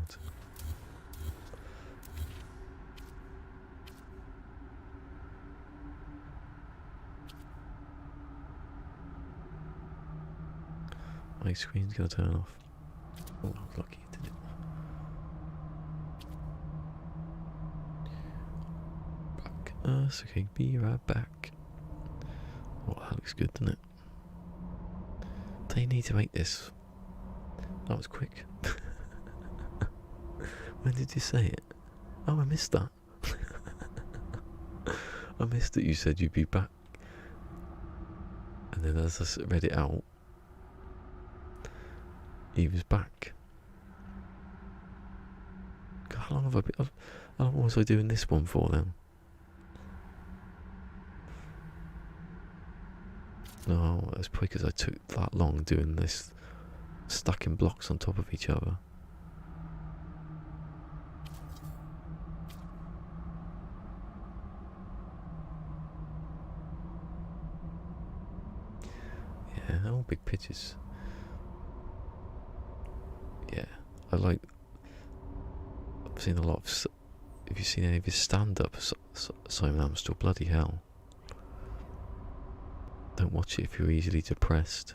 My screen's gonna turn off. Oh, I was lucky it did it. Back. It's okay, be right back. Oh, that looks good, doesn't it? They need to make this. That was quick. When did you say it? Oh, I missed that. I missed that you said you'd be back. And then as I read it out, he was back. God, how long have I been? How long was I doing this one for then? No, it's probably because I took that long doing this, stacking blocks on top of each other. Yeah, all big pitches. Yeah, I've seen a lot of. Have you seen any of his stand-up, Simon Amstel? Bloody hell! Don't watch it if you're easily depressed.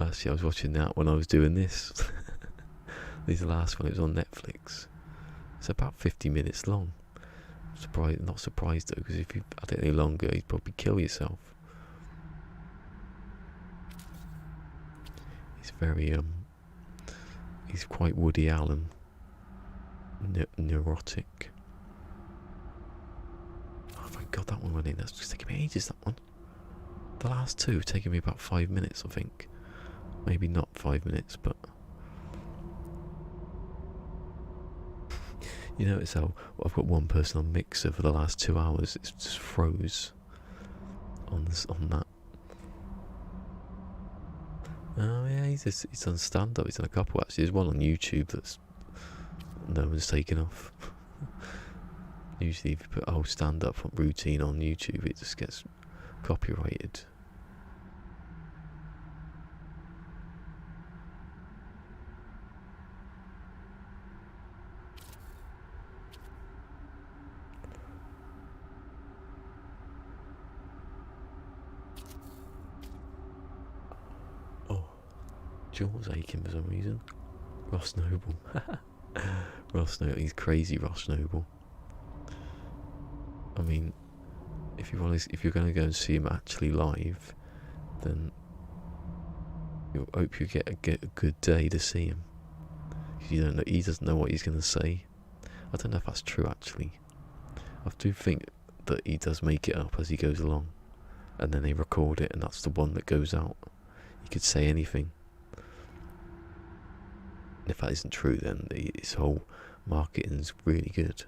Actually, I was watching that when I was doing this. This is the last one. It was on Netflix. It's about 50 minutes long. Not surprised though, because if you had it any longer, you'd probably kill yourself. He's very he's quite Woody Allen, neurotic. Oh my god, that one went in. That's just taking me ages. That one. The last two have taken me about 5 minutes, I think. Maybe not 5 minutes, but you notice how I've got one person on Mixer for the last 2 hours. It's just froze on that. Oh yeah, he's done stand-up. He's done a couple actually. There's one on YouTube that's no one's taken off. Usually, if you put a whole stand-up routine on YouTube, it just gets copyrighted. Jaw's aching for some reason. Ross Noble. Ross Noble, he's crazy, Ross Noble. I mean, if you're going to go and see him actually live, then you hope you get a good day to see him. You don't know, he doesn't know what he's going to say. I don't know if that's true actually. I do think that he does make it up as he goes along, and then they record it, and that's the one that goes out. He could say anything. If that isn't true, then his whole marketing's really good.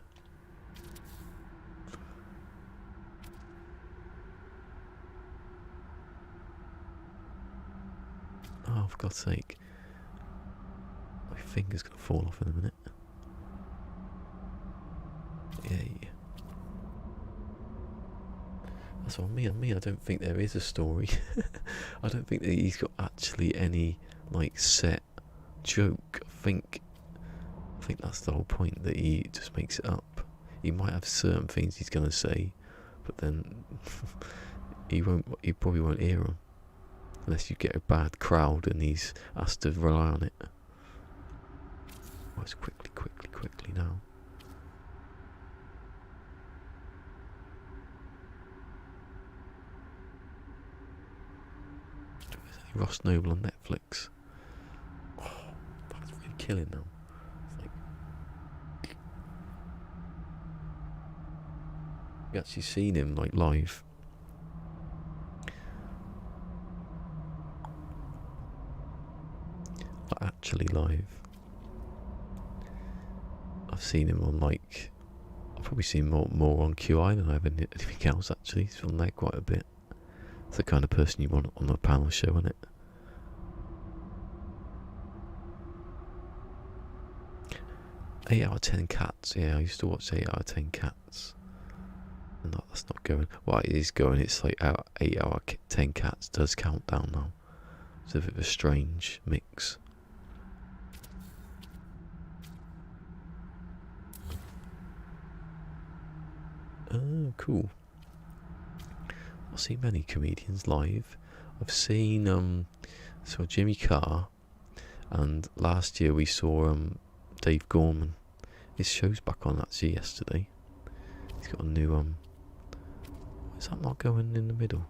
Oh, for God's sake. My finger's going to fall off in a minute. Yay. That's on me. I don't think there is a story. I don't think that he's got actually any, set joke. I think that's the whole point, that he just makes it up. He might have certain things he's going to say, but then he probably won't hear them unless you get a bad crowd and he's has to rely on it. Oh, it's quickly now. Is any Ross Noble on Netflix? Oh, that's really killing now. It's You actually seen him like live. Like, actually live. I've seen him on like, I've probably seen more on QI than I've anything else actually. He's on there quite a bit. It's the kind of person you want on a panel show, isn't it? 8 out of 10 cats. Yeah, I used to watch 8 out of 10 cats. And that's not going. Well, it is going. It's like 8 out of 10 cats does count down now. It's a bit of a strange mix. Oh, cool. I've seen many comedians live. I've seen saw Jimmy Carr, and last year we saw Dave Gorman. His show's back on actually yesterday. He's got a new is that not going in the middle?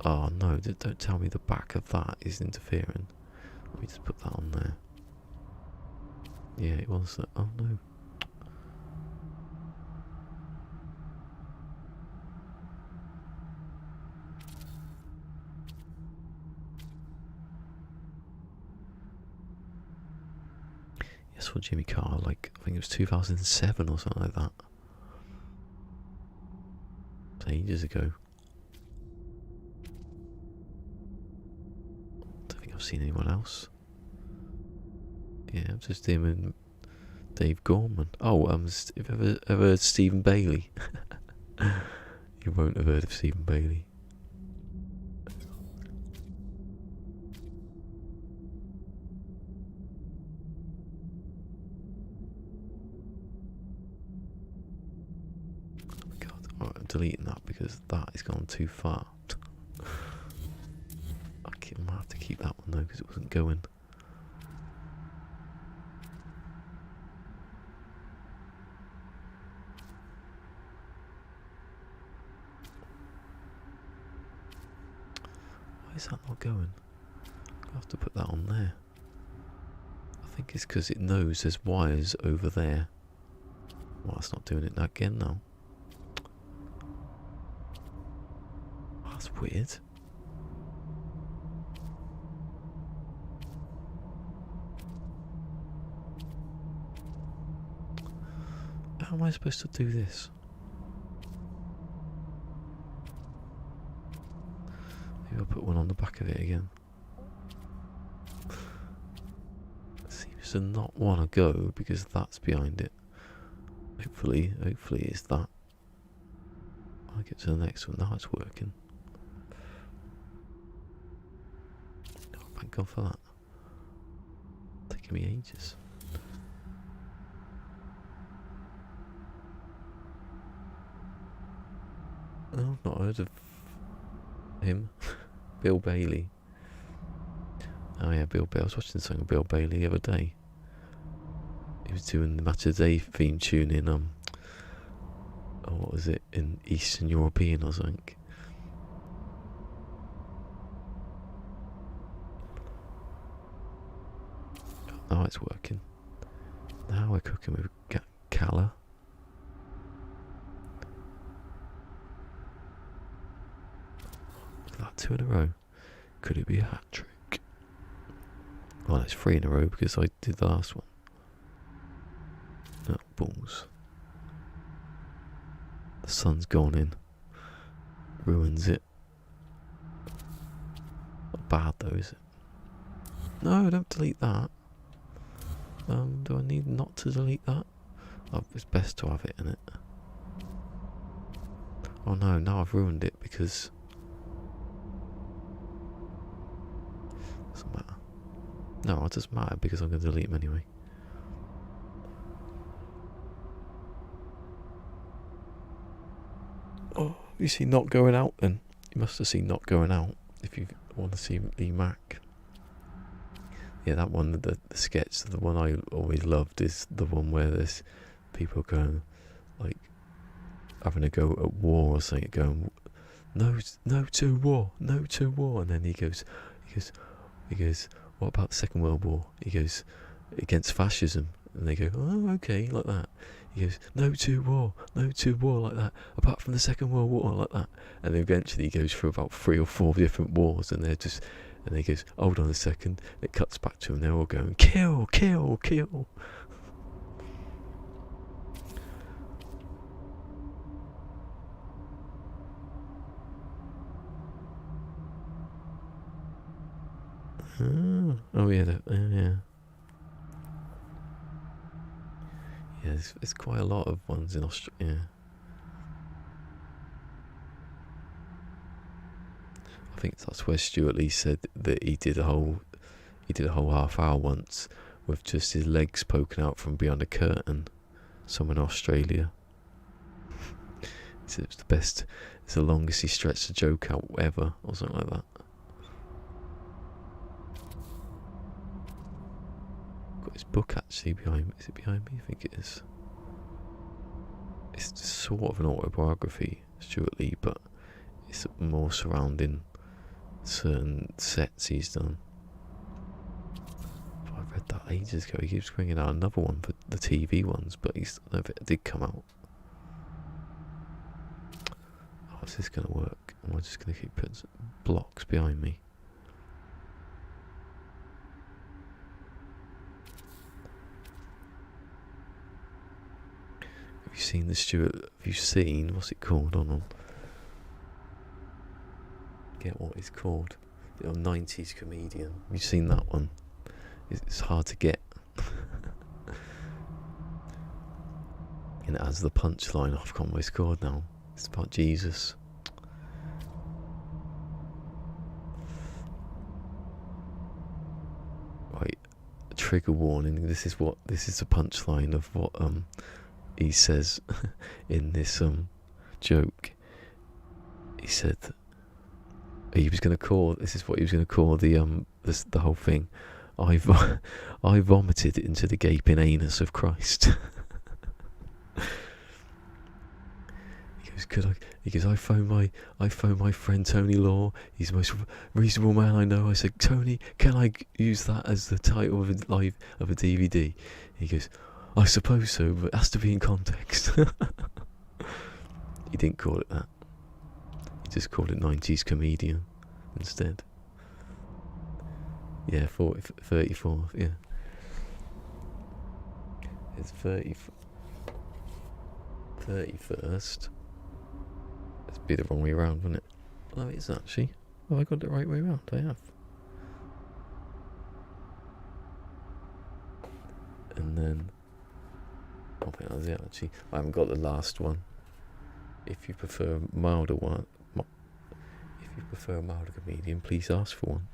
Oh no, don't tell me the back of that is interfering. Let me just put that on there. Yeah, it was. Oh no. Yes, for Jimmy Carr, like I think it was 2007 or something like that. It's ages ago. Don't think I've seen anyone else. Yeah, just him and Dave Gorman. Oh, have you ever heard Stephen Bailey? You won't have heard of Stephen Bailey. Oh my god, alright, I'm deleting that because that has gone too far. I might have to keep that one though because it wasn't going. Why is that not going? I have to put that on there. I think it's because it knows there's wires over there. Well, it's not doing it again now. Oh, that's weird. How am I supposed to do this? Maybe I'll put one on the back of it again. It seems to not want to go because that's behind it. Hopefully it's that. I'll get to the next one. Now it's working. Oh, thank God for that. Taking me ages. Oh, I've not heard of him. Bill Bailey. Oh yeah, Bill Bailey. I was watching something with Bill Bailey the other day. He was doing the Match of the Day theme tune in oh, what was it, in Eastern European or something. Oh, it's working. Now we're cooking with Calla. That 2 in a row. Could it be a hat trick? Well, it's 3 in a row because I did the last one. Oh, balls. The sun's gone in. Ruins it. Not bad though, is it? No, don't delete that. Do I need not to delete that? Oh, it's best to have it in it. Oh no, now I've ruined it because... Doesn't matter. No, it doesn't matter because I'm going to delete them anyway. Oh, you see not going out then? You must have seen not going out if you want to see the Mac. Yeah, that one, the sketch, the one I always loved is the one where there's people going, like, having a go at war or something, going, no to war, no to war, and then he goes, what about the Second World War? He goes, against fascism, And they go, oh, okay, like that. He goes, no to war, like that, apart from the Second World War, like that. And then eventually he goes through about 3 or 4 different wars, and he goes, hold on a second. It cuts back to them, they're all going, kill, kill, kill. Oh yeah, yeah. Yeah, there's quite a lot of ones in Australia. I think that's where Stuart Lee said that he did a whole half hour once with just his legs poking out from behind a curtain, somewhere in Australia. He said it was the best, it's the longest he stretched a joke out ever, or something like that. Got his book actually behind me. Is it behind me? I think it is. It's sort of an autobiography, Stuart Lee, but it's more surrounding certain sets he's done. I read that ages ago. He keeps bringing out another one for the TV ones, but I don't know if it did come out. How's this going to work? Am I just going to keep putting blocks behind me? Have you seen the Stuart? Have you seen, what's it called? Hold on. Get what it's called. The 90s comedian. Have you seen that one? It's hard to get. And it has the punchline. I've forgotten what it's called now. It's about Jesus. Right, trigger warning. This is the punchline of what he says in this joke. He said he was going to call. This is what he was going to call the whole thing. I vomited into the gaping anus of Christ. He goes, I phoned my friend Tony Law. He's the most reasonable man I know. I said, Tony, can I use that as the title of a DVD? He goes, I suppose so, but it has to be in context. He didn't call it that. He just called it 90s comedian instead. Yeah, 34th, yeah. It's 31st. It'd be the wrong way around, wouldn't it? Oh, it is actually. Oh, I got it the right way around. I have. And then, I think that's it actually. I haven't got the last one. If you prefer a milder one, if you prefer a milder comedian, please ask for one.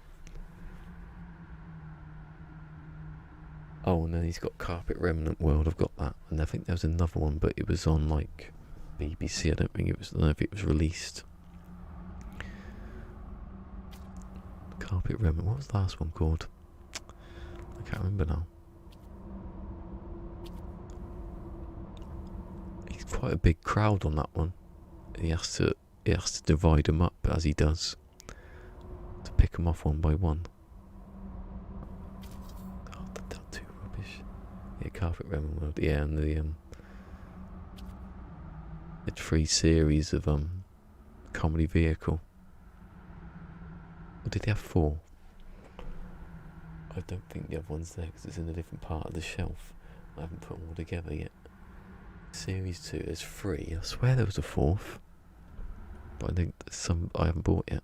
Oh, and then he's got Carpet Remnant World. I've got that, and I think there was another one, but it was on like BBC. I don't know if it was released. Carpet Remnant. What was the last one called? I can't remember now. He's quite a big crowd on that one. He has to divide them up as he does to pick them off one by one. Yeah, Carpet Remnant World. Yeah, and the 3 series of Comedy Vehicle. Or did they have 4? I don't think the other one's there because it's in a different part of the shelf. I haven't put them all together yet. Series 2, there's 3. I swear there was a 4th, but I think there's some I haven't bought yet.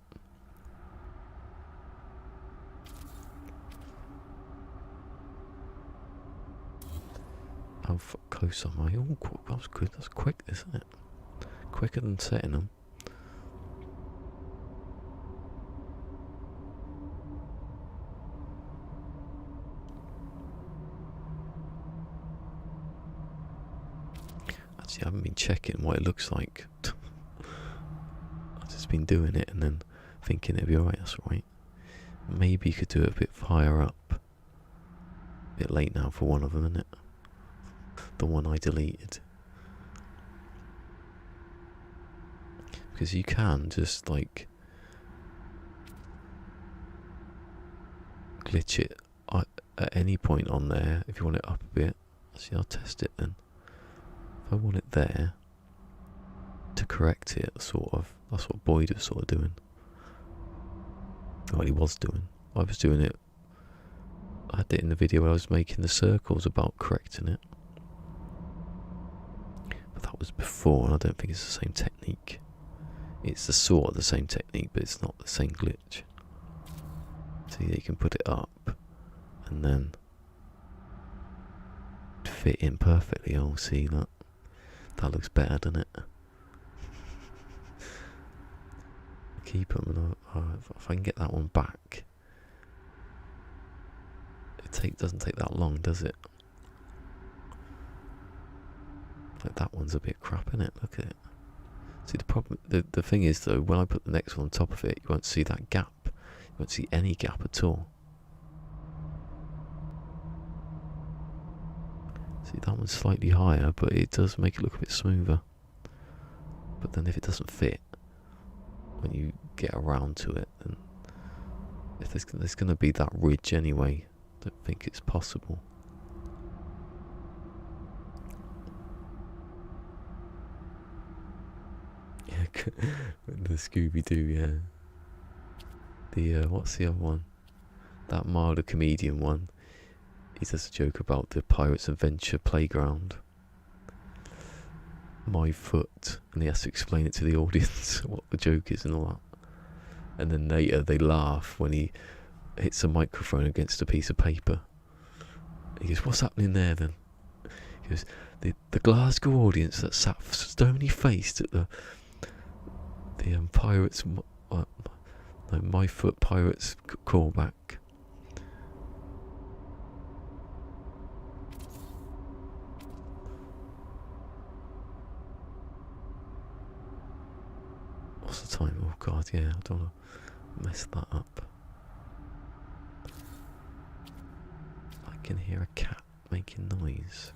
How close am I? Oh, that was good. That's quick, isn't it? Quicker than setting them. Actually, I haven't been checking what it looks like. I've just been doing it and then thinking it'd be alright. That's right. Maybe you could do it a bit higher up. A bit late now for one of them, isn't it? The one I deleted, because you can just like glitch it at any point on there if you want it up a bit. Actually, I'll test it then. If I want it there to correct it, sort of. That's what Boyd was sort of doing. Well, he was doing. I was doing it. I had it in the video where I was making the circles about correcting it. But that was before, and I don't think it's the same technique. It's the sort of the same technique, but it's not the same glitch. See, you can put it up, and then fit in perfectly. Oh, see that? That looks better, doesn't it? Keep them. If I can get that one back, it doesn't take that long, does it? Like that one's a bit crap, isn't it? Look at it. See, the problem, the thing is though, when I put the next one on top of it, you won't see that gap. You won't see any gap at all. See, that one's slightly higher, but it does make it look a bit smoother. But then if it doesn't fit, when you get around to it, then if there's going to be that ridge anyway, I don't think it's possible. Yeah, the Scooby-Doo, yeah. The, what's the other one? That milder comedian one. He does a joke about the Pirates Adventure playground. My foot, and he has to explain it to the audience what the joke is and all that. And then later they laugh when he hits a microphone against a piece of paper. He goes, "What's happening there then?" He goes, the Glasgow audience that sat stony faced at the Pirates, My Foot Pirates callback. What's the time? Oh god, yeah, I don't want to mess that up. I can hear a cat making noise.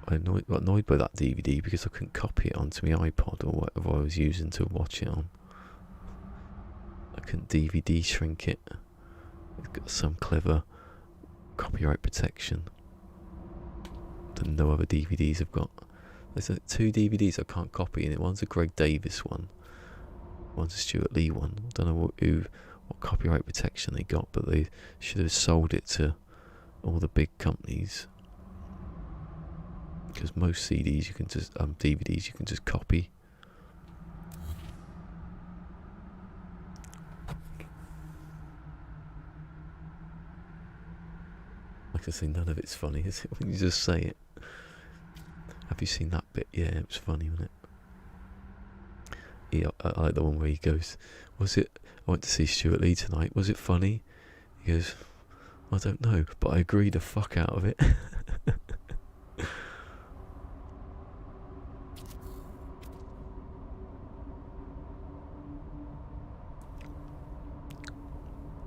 I got annoyed by that DVD because I couldn't copy it onto my iPod or whatever I was using to watch it on. I couldn't DVD shrink it. It's got some clever copyright protection that no other DVDs have got. There's two DVDs I can't copy in it. One's a Greg Davis one, one's a Stuart Lee one. I don't know what copyright protection they got, but they should have sold it to all the big companies. Because most CDs you can just, DVDs you can just copy. Like I say, none of it's funny, is it? When you just say it. Have you seen that bit? Yeah, it was funny, wasn't it? Yeah, I like the one where he goes, "Was it? I went to see Stuart Lee tonight. Was it funny?" He goes, "I don't know, but I agree the fuck out of it."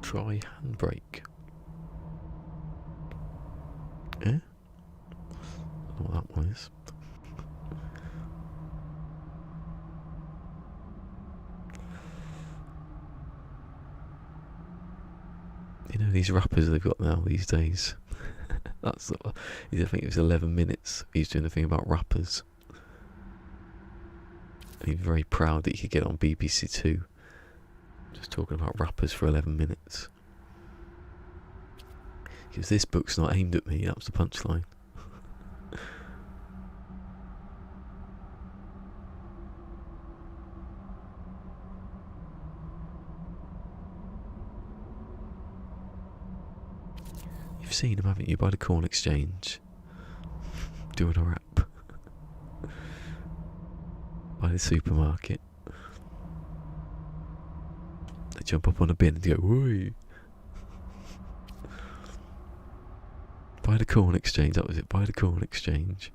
Try handbrake. Eh? I don't know what that one is. You know these rappers they've got now these days. I think it was 11 minutes. He's doing a thing about rappers. And he's very proud that he could get on BBC Two. Just talking about rappers for 11 minutes. Because this book's not aimed at me, that was the punchline. You've seen him, haven't you, by the Corn Exchange? Doing a rap. By the supermarket. They jump up on a bin and go, "Whoo!" By the Corn Exchange, that was it, by the Corn Exchange.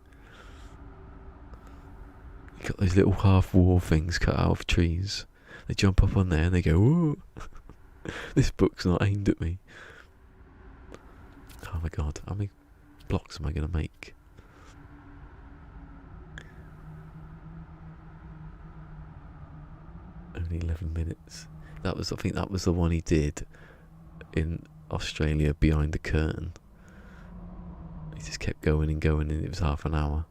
You got those little half-wall things cut out of trees. They jump up on there and they go, "Whoa!" This book's not aimed at me. Oh my god, how many blocks am I going to make? Only 11 minutes. I think that was the one he did in Australia, behind the curtain. He just kept going and going, and it was half an hour.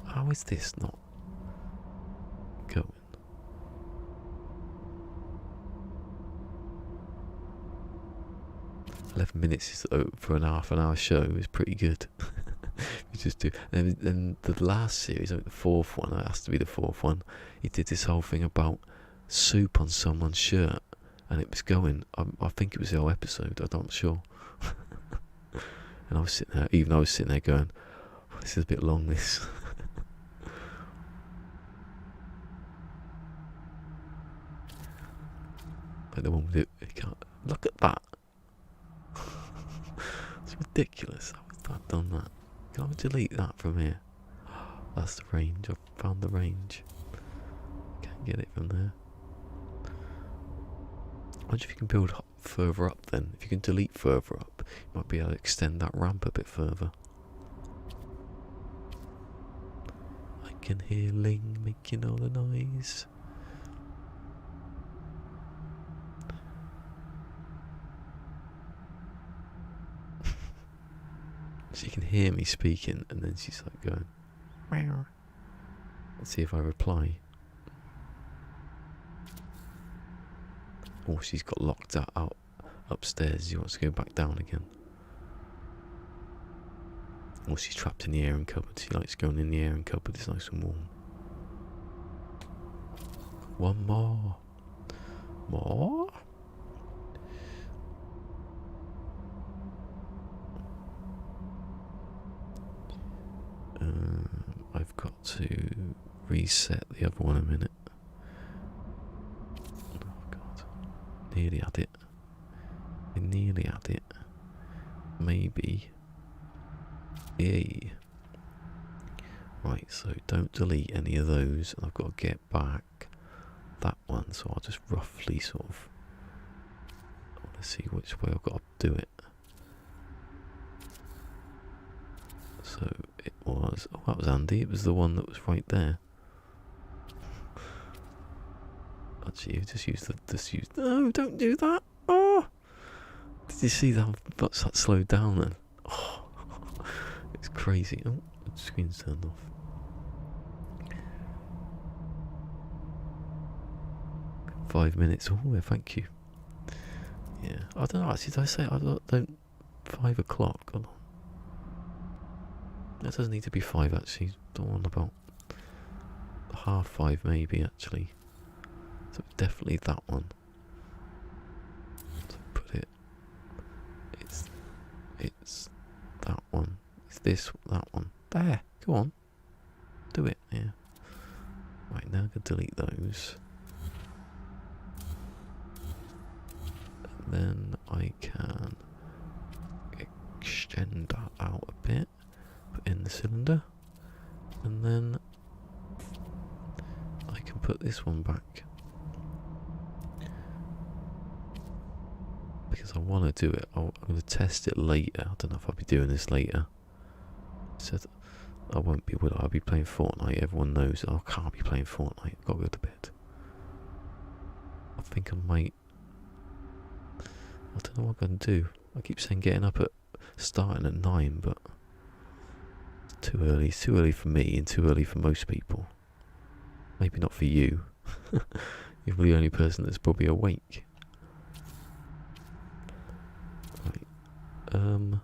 How is this not going? $11 for an half an hour show is pretty good. You just do. And then the last series, I think the fourth one, it has to be the fourth one, he did this whole thing about soup on someone's shirt, and it was going. I think it was the whole episode. I'm not sure. And I was sitting there, going, "This is a bit long. This." Like the one with it. You can't look at that. It's ridiculous. How has that done that? Can I delete that from here? That's the range. I've found the range. Can't get it from there. I wonder if you can build further up then. If you can delete further up, you might be able to extend that ramp a bit further. I can hear Ling making all the noise. She can hear me speaking, and then she's like going, "Meow." Let's see if I reply. Or she's got locked out upstairs. She wants to go back down again. Or she's trapped in the airing cupboard. She likes going in the airing cupboard. It's nice and warm. One more. More? I've got to reset the other one a minute. Oh god. Nearly had it. I nearly had it. Maybe. Yay. Right, so don't delete any of those. I've got to get back that one, so I'll just roughly sort of, I want to see which way I've got to do it. So it was, oh, that was handy. It was the one that was right there. Actually, no, don't do that. Oh, did you see that? That's that slowed down then. Oh, it's crazy. Oh, the screen's turned off. 5 minutes. Oh, yeah, thank you. Yeah, I don't know. Actually, did I say I don't? 5 o'clock. Hold on. That doesn't need to be 5 actually. Don't want about 5:30 maybe actually. So definitely that one. So put it. It's that one. It's that one. There. Go on. Do it. Yeah. Right, now I can delete those. And then I can extend that out a bit. Put in the cylinder, and then I can put this one back because I want to do it. I'm going to test it later. I don't know if I'll be doing this later. So I won't be. Will I? I'll be playing Fortnite. Everyone knows I can't be playing Fortnite. I've got to go to bed. I think I might. I don't know what I'm going to do. I keep saying getting up starting at 9, but too early. It's too early for me and too early for most people. Maybe not for you. You're the only person that's probably awake. Right. Oh,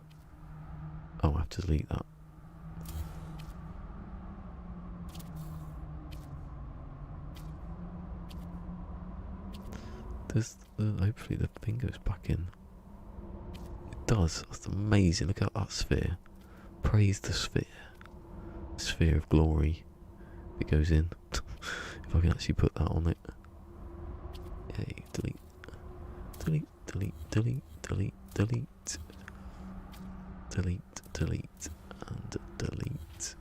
I have to delete that. Hopefully the thing goes back in. It does. That's amazing. Look at that sphere. Praise the sphere. Sphere of glory. It goes in. If I can actually put that on it. Yay, delete. Delete, delete, delete, delete, delete. Delete, delete, and delete.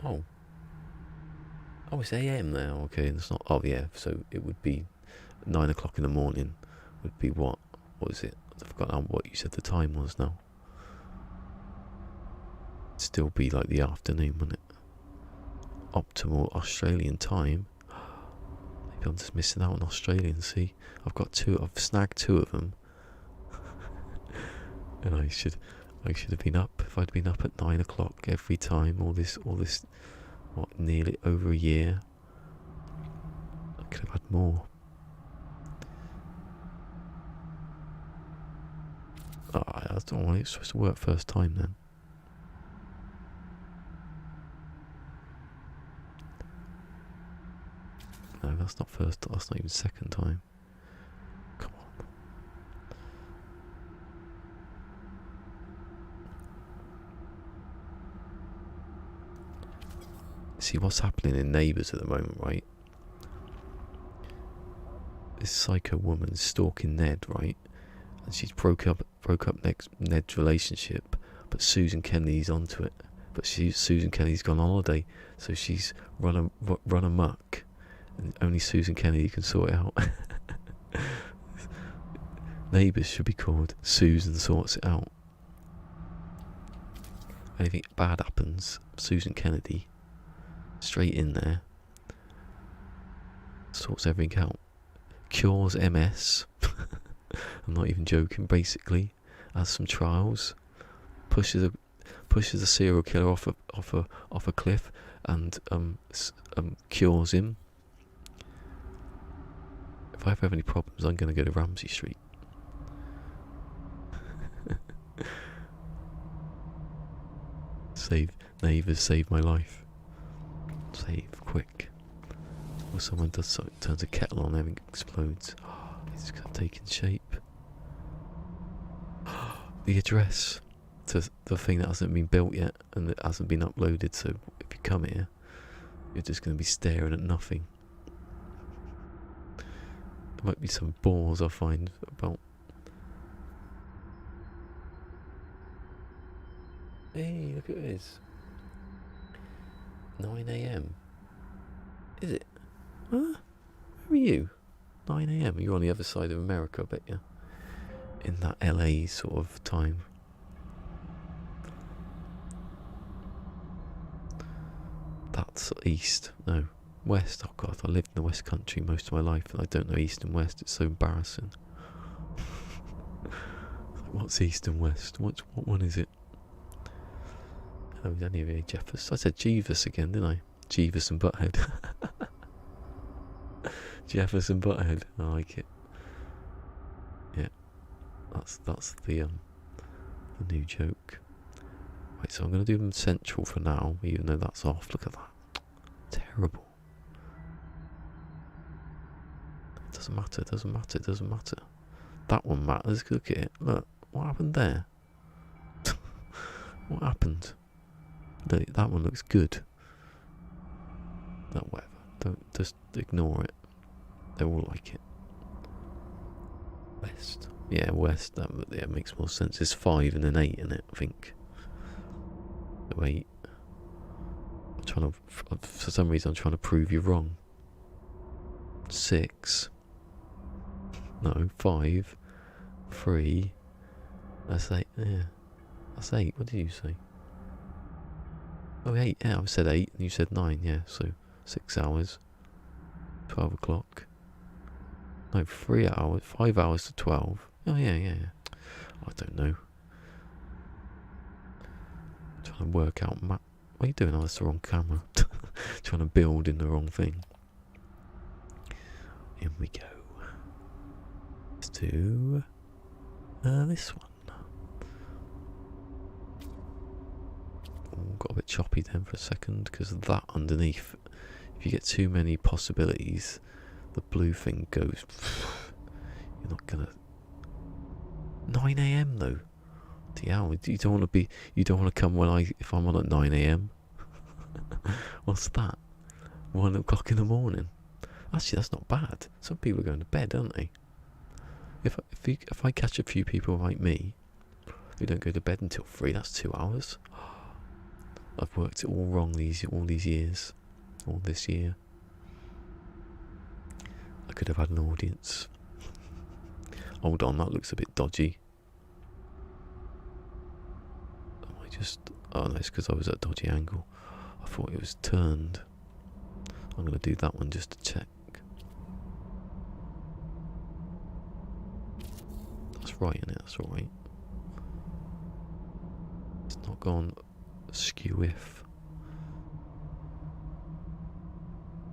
Oh. Oh, it's AM now. Okay, it's not. Oh, yeah. So it would be 9 o'clock in the morning. Would be what what was it? I forgot what you said the time was now. It'd still be like the afternoon, wouldn't it? Optimal Australian time. Maybe I'm just missing out on Australian. See, I've snagged 2 of them, and I should have been up. If I'd been up at 9 o'clock every time, all this, what, nearly over a year, I could have had more. Oh, I don't want it. It's supposed to work first time then. No, that's not first. That's not even second time. Come on. See what's happening in Neighbours at the moment, right? This psycho woman's stalking Ned, right? And she's broke up Ned's relationship, but Susan Kennedy's onto it. But Susan Kennedy's gone on holiday, so she's run amok, and only Susan Kennedy can sort it out. Neighbours should be called Susan Sorts It Out. Anything bad happens, Susan Kennedy, straight in there, sorts everything out, cures MS. I'm not even joking. Basically, has some trials, pushes a serial killer off a cliff, and cures him. If I ever have any problems, I'm going to go to Ramsey Street. Neighbours save my life. Save quick. Or someone does something, turns a kettle on, everything explodes. It's taking shape. The address to the thing that hasn't been built yet and that hasn't been uploaded, so if you come here, you're just going to be staring at nothing. There might be some balls I find about. Hey, look at this. 9 AM. Is it? Huh? Where are you? 9 AM. You're on the other side of America, I bet you. In that LA sort of time. That's east. No. West. Oh God, I lived in the West Country most of my life and I don't know east and west. It's so embarrassing. What's east and west? What one is it? Oh, it's only really Jeffers. I said Jeeves again, didn't I? Jeeves and Butthead. Jeffers and Butthead. I like it. Yeah. That's the new joke. Right, so I'm gonna do them central for now, even though that's off. Look at that. Terrible. It doesn't matter. That one matters. Look at it. Look. What happened there? What happened? That one looks good. That whatever. Don't just ignore it. They all like it. West. Yeah, west. That makes more sense. It's 5 and an 8 in it, I think. So 8. I'm trying to. For some reason, I'm trying to prove you wrong. 6. No, 5. 3. That's 8. Yeah, that's 8. What did you say? Oh, 8. Yeah, I said 8 and you said 9. Yeah, so 6 hours. 12 o'clock. No, 3 hours. 5 hours to 12. Oh, yeah. I don't know. Trying to work out map. What are you doing? Oh, that's the wrong camera. Trying to build in the wrong thing. In we go. Let's do this one. Got a bit choppy then for a second because of that underneath. If you get too many possibilities, the blue thing goes. You're not gonna. 9 AM though. You don't want to come if I'm on at 9 AM. What's that? 1 o'clock in the morning. Actually, that's not bad. Some people are going to bed, aren't they? If I catch a few people like me who don't go to bed until 3, that's 2 hours. I've worked it all wrong all these years, all this year. I could have had an audience. Hold on, that looks a bit dodgy. Am I just... Oh no, it's because I was at a dodgy angle. I thought it was turned. I'm going to do that one just to check. That's right, isn't it? That's alright. It's not gone skew-if.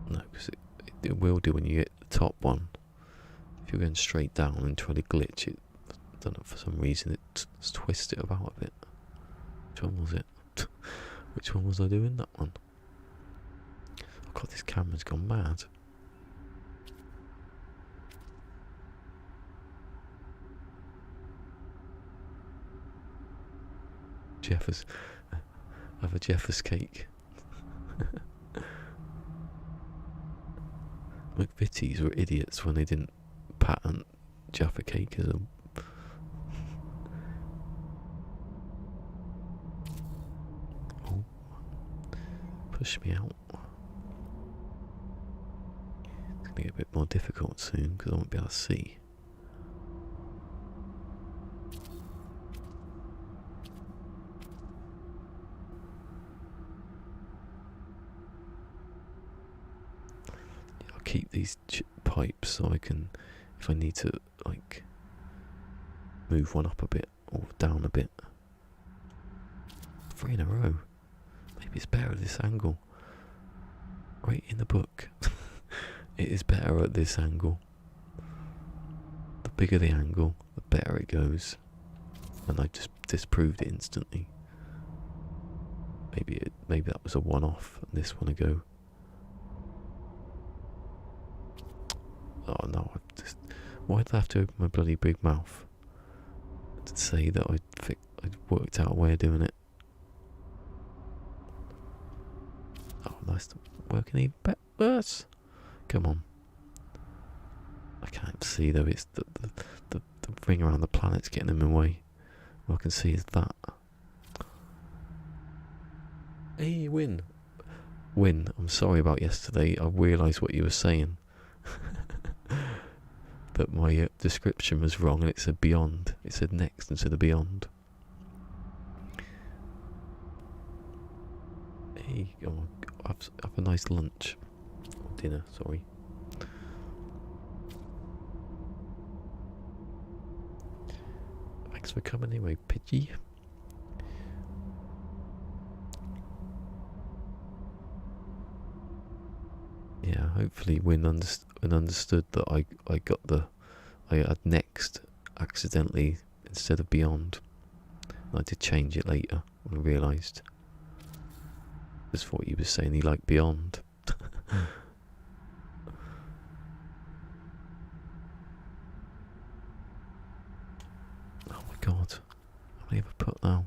No, because it will do when you get the top one. If you're going straight down and try to glitch it, I don't know, for some reason it's twisted it about a bit. Which one was it? Which one was I doing? That one. Oh god, this camera's gone mad. Jeffers. Have a Jeffers cake. McVitie's were idiots when they didn't patent Jaffa cake as a... Oh. Push me out. It's going to get a bit more difficult soon because I won't be able to see. I'll keep these pipes so I can, if I need to, like, move one up a bit or down a bit. 3 in a row. Maybe it's better at this angle. Right in the book. It is better at this angle. The bigger the angle, the better it goes. And I just disproved it instantly. Maybe that was a one-off and this one a go. Oh no, why did I have to open my bloody big mouth to say that I'd worked out a way of doing it? Oh, nice. Working even better. Come on. I can't see though, it's the ring around the planet's getting in my way. All I can see is that. Hey, Win. Win, I'm sorry about yesterday. I realised what you were saying. That my description was wrong and it said beyond. It said next instead of beyond. Hey, oh, have a nice lunch. Or dinner, sorry. Thanks for coming anyway, Pidgey. Yeah, hopefully Win understood that I had next accidentally instead of beyond. And I did change it later when I realised. Just thought he was saying he liked beyond. Oh my god. How many have I put now?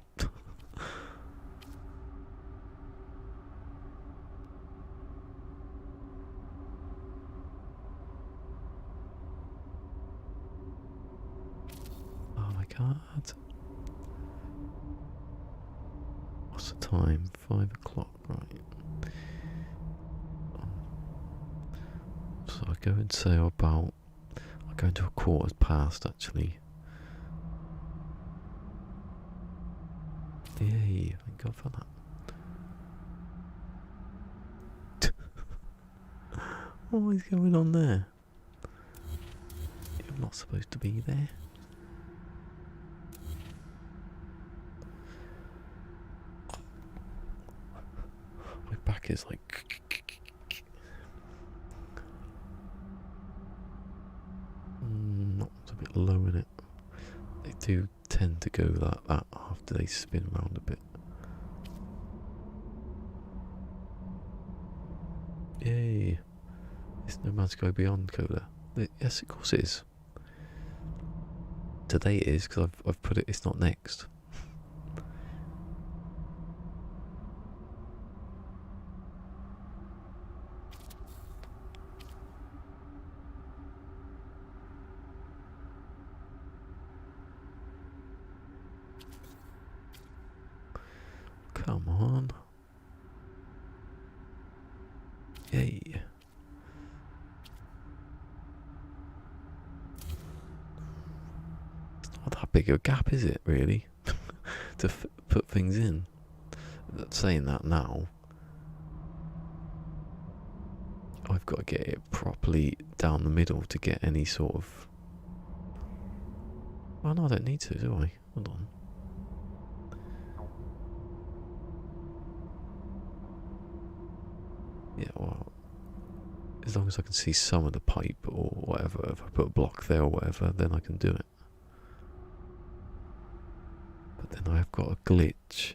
Oh my god. What's the time? 5 o'clock, right. So I go and say about... I go into a 1/4 actually. Yay, thank God for that. What is going on there? You're not supposed to be there. My back is like... It's a bit low in it. They do tend to go like that after they spin around a bit. Yay! It's no man's go beyond cola. Yes, of course it is. Today it is because I've put it. It's not next. Come on. Yay. that big a gap, is it, really? To put things in. Saying that now, I've got to get it properly down the middle to get any sort of... Oh no, I don't need to, do I? Hold on. Yeah, well, as long as I can see some of the pipe or whatever, if I put a block there or whatever, then I can do it. But then I've got a glitch.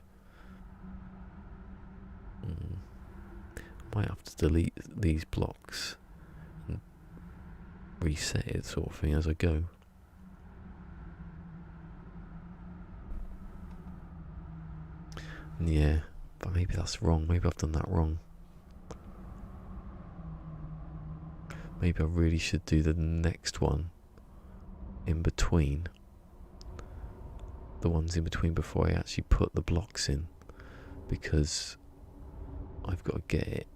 Might have to delete these blocks and reset it, sort of thing, as I go. Yeah, but maybe that's wrong. Maybe I've done that wrong. Maybe I really should do the next one in between. The ones in between before I actually put the blocks in. Because I've got to get it.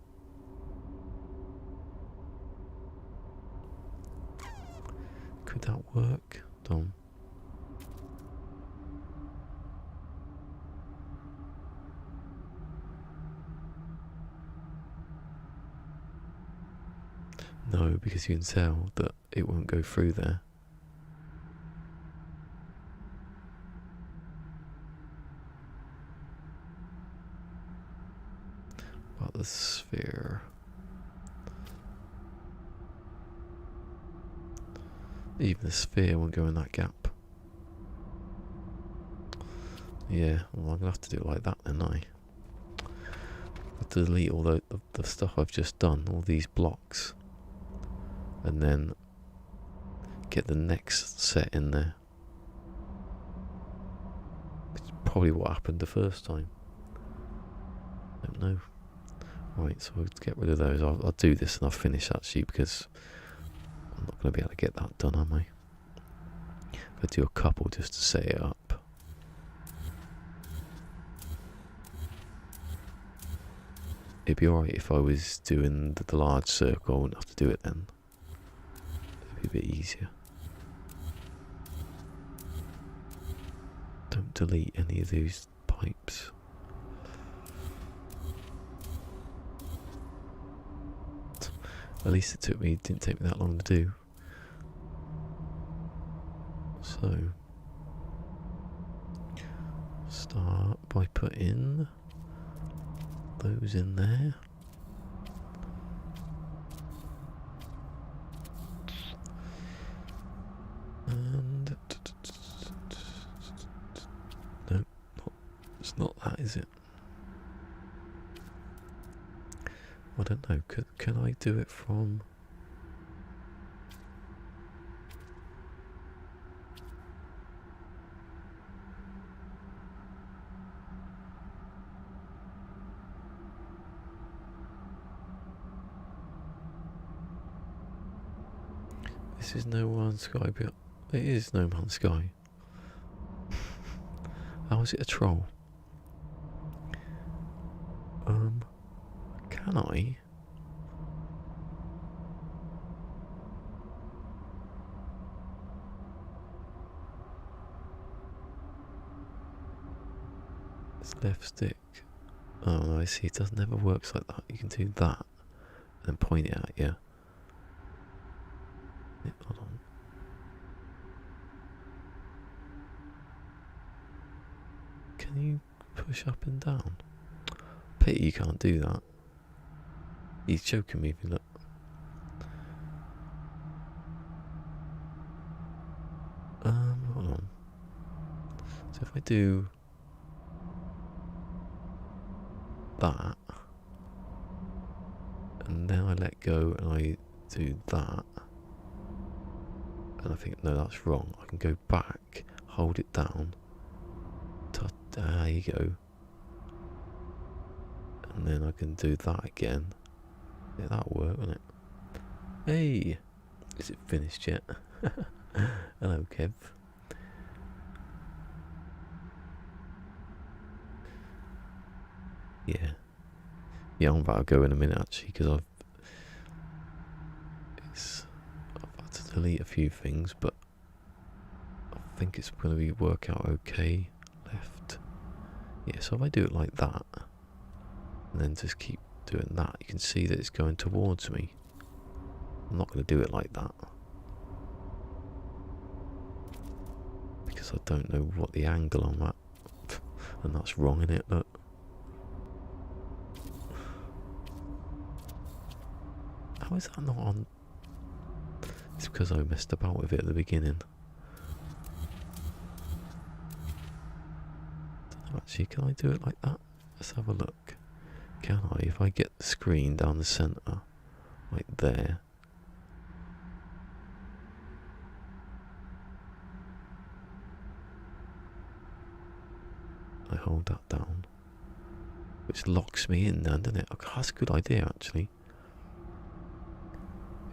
Could that work, Dom? No, because you can tell that it won't go through there. About the sphere. Even the sphere won't go in that gap. Yeah, well, I'm gonna have to do it like that then, I have to delete all the stuff I've just done, all these blocks, and then get the next set in there. It's probably what happened the first time. I don't know. Right, so we'll get rid of those. I'll do this and I'll finish actually, because I'm not going to be able to get that done, am I? I'll do a couple just to set it up. It'd be alright if I was doing the large circle. I wouldn't have to do it then. It'd be a bit easier. Don't delete any of these pipes. At least it didn't take me that long to do. So, start by putting those in there. And no, it's not that, is it? I don't know. Can I do it from? This is No Man's Sky, but it is No Man's Sky. How is it a troll? Can I? It's left stick. Oh, I see. It doesn't ever works like that. You can do that and then point it at you. Hold on. Can you push up and down? Pity you can't do that. He's choking me if you look. Hold on. So if I do that, and then I let go and I do that, and I think, no, that's wrong. I can go back, hold it down. There you go. And then I can do that again. Yeah, that'll work, won't it? Hey! Is it finished yet? Hello, Kev. Yeah. Yeah, I'm about to go in a minute actually, because I've had to delete a few things, but I think it's going to work out okay. Left. Yeah, so if I do it like that, and then just keep doing that, you can see that it's going towards me. I'm not going to do it like that, because I don't know what the angle I'm at. And that's wrong, isn't it? Look. How is that not on? It's because I messed about with it at the beginning. Actually, can I do it like that? Let's have a look. Can I? If I get the screen down the centre, like there. I hold that down. Which locks me in then, doesn't it? Oh, that's a good idea, actually.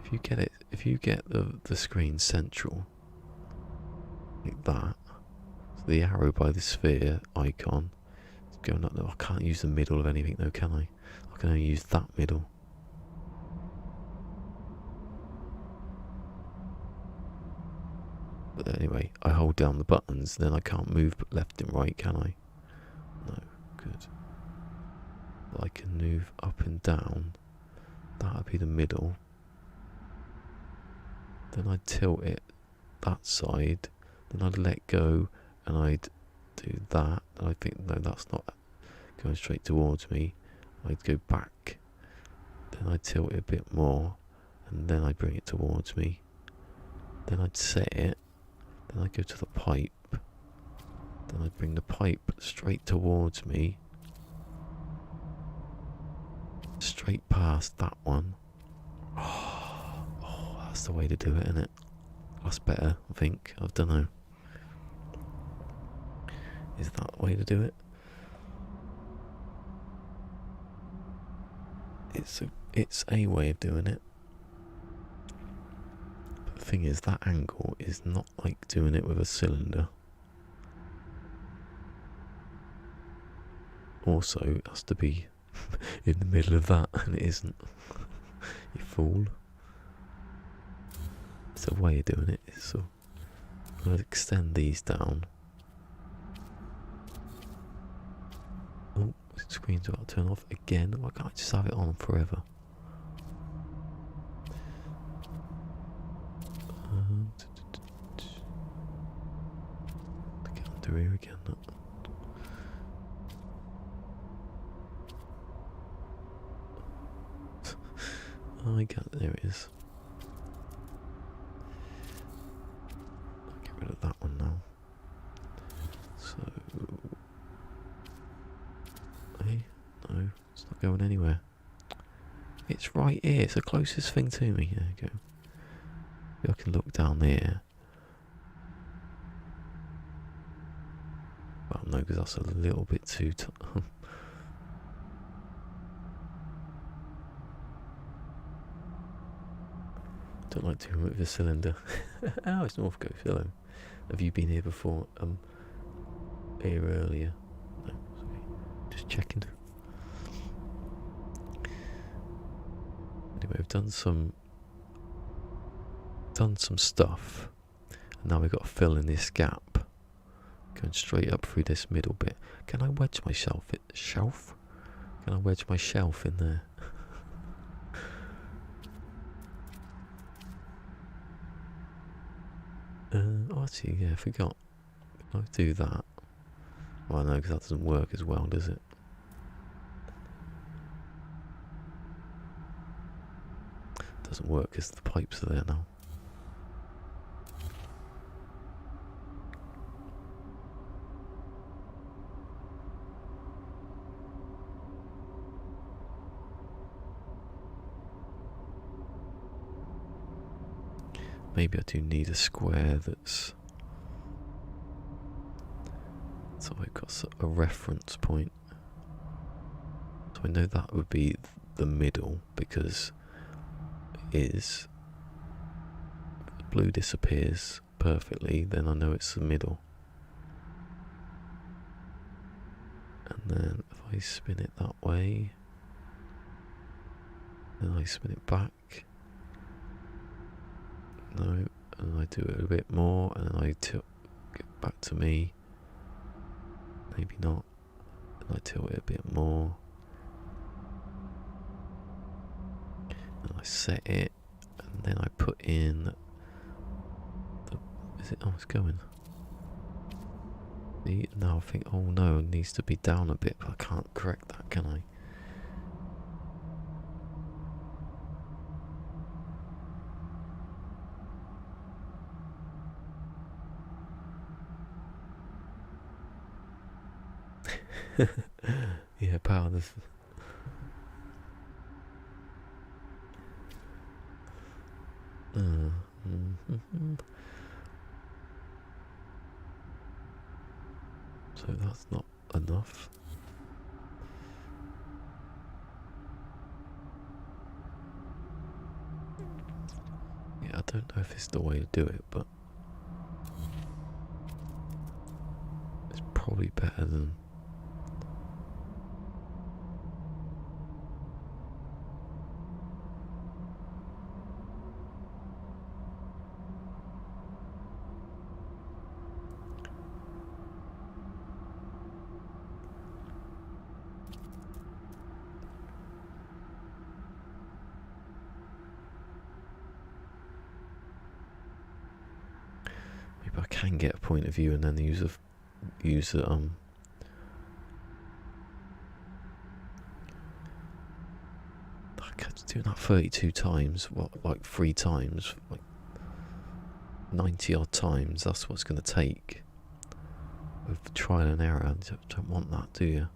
If you get it, if you get the screen central, like that, so the arrow by the sphere icon is going up there. I can't use the middle of anything though, can I? I can only use that middle. But anyway, I hold down the buttons, then I can't move left and right, can I? No, good. But I can move up and down. That would be the middle. Then I'd tilt it that side. Then I'd let go and I'd do that. And I think, no, that's not going straight towards me. I'd go back. Then I'd tilt it a bit more. And then I'd bring it towards me. Then I'd set it. Then I'd go to the pipe. Then I'd bring the pipe straight towards me. Straight past that one. Oh, that's the way to do it, isn't it? That's better, I think. I don't know. Is that the way to do it? It's a way of doing it. But the thing is, that angle is not like doing it with a cylinder. Also, it has to be in the middle of that, and it isn't. You fool. It's a way of doing it. So I'm going to extend these down. Oh, the screen's about to turn off again. Why can't I just have it on forever? Get under here again. Oh, I got there it is. I'll get rid of that one now. So, hey, no, it's not going anywhere. It's right here. It's the closest thing to me. There you go. Maybe I can look down there. Well, no, because that's a little bit too. Don't like doing it with a cylinder. Oh, it's North Coast. Hello. Have you been here before? Here earlier. No, sorry. Just checking. Anyway, we've done some stuff, and now we've got to fill in this gap, going straight up through this middle bit. Can I wedge my shelf? Can I wedge my shelf in there? Oh, actually, yeah, I forgot. Can I do that? Well, no, because that doesn't work as well, does it? Doesn't work because the pipes are there now. Maybe I do need a square that's... So I've got a reference point. So I know that would be the middle, because it is... If the blue disappears perfectly, then I know it's the middle. And then if I spin it that way, then I spin it back. No, and I do it a bit more, and then I tilt get back to me. Maybe not. And I tilt it a bit more. And I set it, and then I put in the... Is it? Oh, it's going. Now I think, oh no, it needs to be down a bit, but I can't correct that, can I? Yeah, power this. So that's not enough. Yeah, I don't know if it's the way to do it, but it's probably better than... Maybe I can get a point of view and then use doing that 32 times, what, like 3 times, like 90 odd times, that's what it's going to take with trial and error. You don't want that, do you?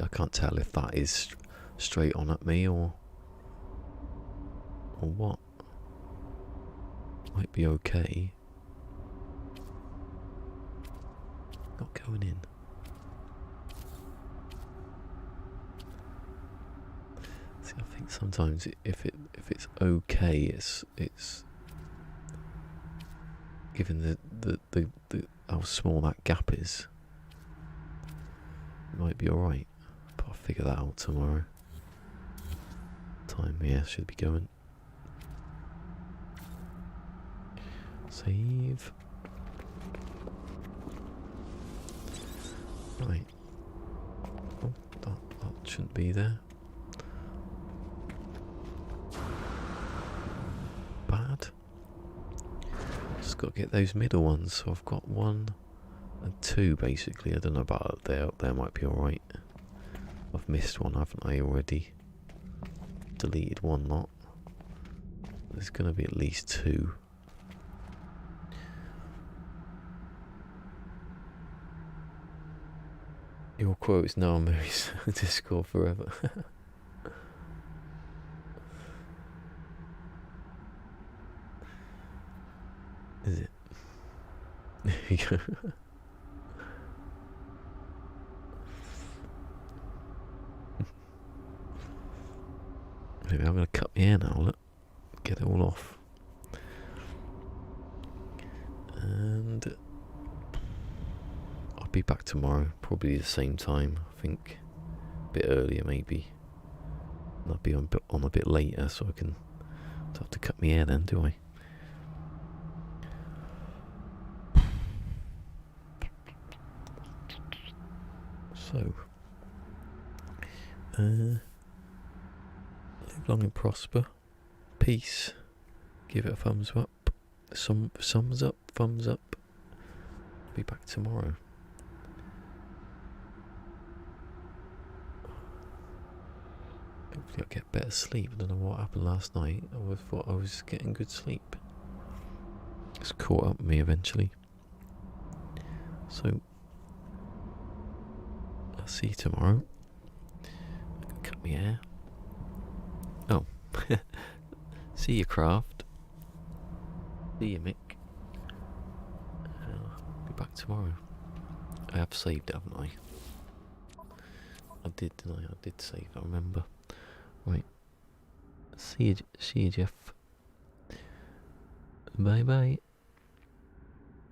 I can't tell if that is straight on at me or what. Might be okay. Not going in. See, I think sometimes if it's okay, it's given the how small that gap is, it might be alright. But I'll figure that out tomorrow. Time, yeah, should be going. Save. Right. Oh, that shouldn't be there. Bad. Just got to get those middle ones. So I've got 1 and 2 basically. I don't know about there. There might be alright. I've missed one, haven't I already? Deleted 1 lot. There's going to be at least 2. Your quote is now Mary's Discord forever. Is it? There you go. Maybe I'm going to cut my hair now, look. Get it all off. And I'll be back tomorrow, probably the same time, I think. A bit earlier maybe. And I'll be on a bit later, so I can... Don't have to cut my hair then, do I? So... live long and prosper. Peace. Give it a thumbs up. Thumbs up. I'll be back tomorrow. Hopefully I'll get better sleep. I don't know what happened last night. I thought I was getting good sleep. It's caught up with me eventually. So I'll see you tomorrow. I'm gonna cut my hair. Oh. See you, Craft. See you, Mick. I'll be back tomorrow. I have saved it, haven't I? I did, didn't I? I did save, I remember. Right. See you, Jeff. Bye bye.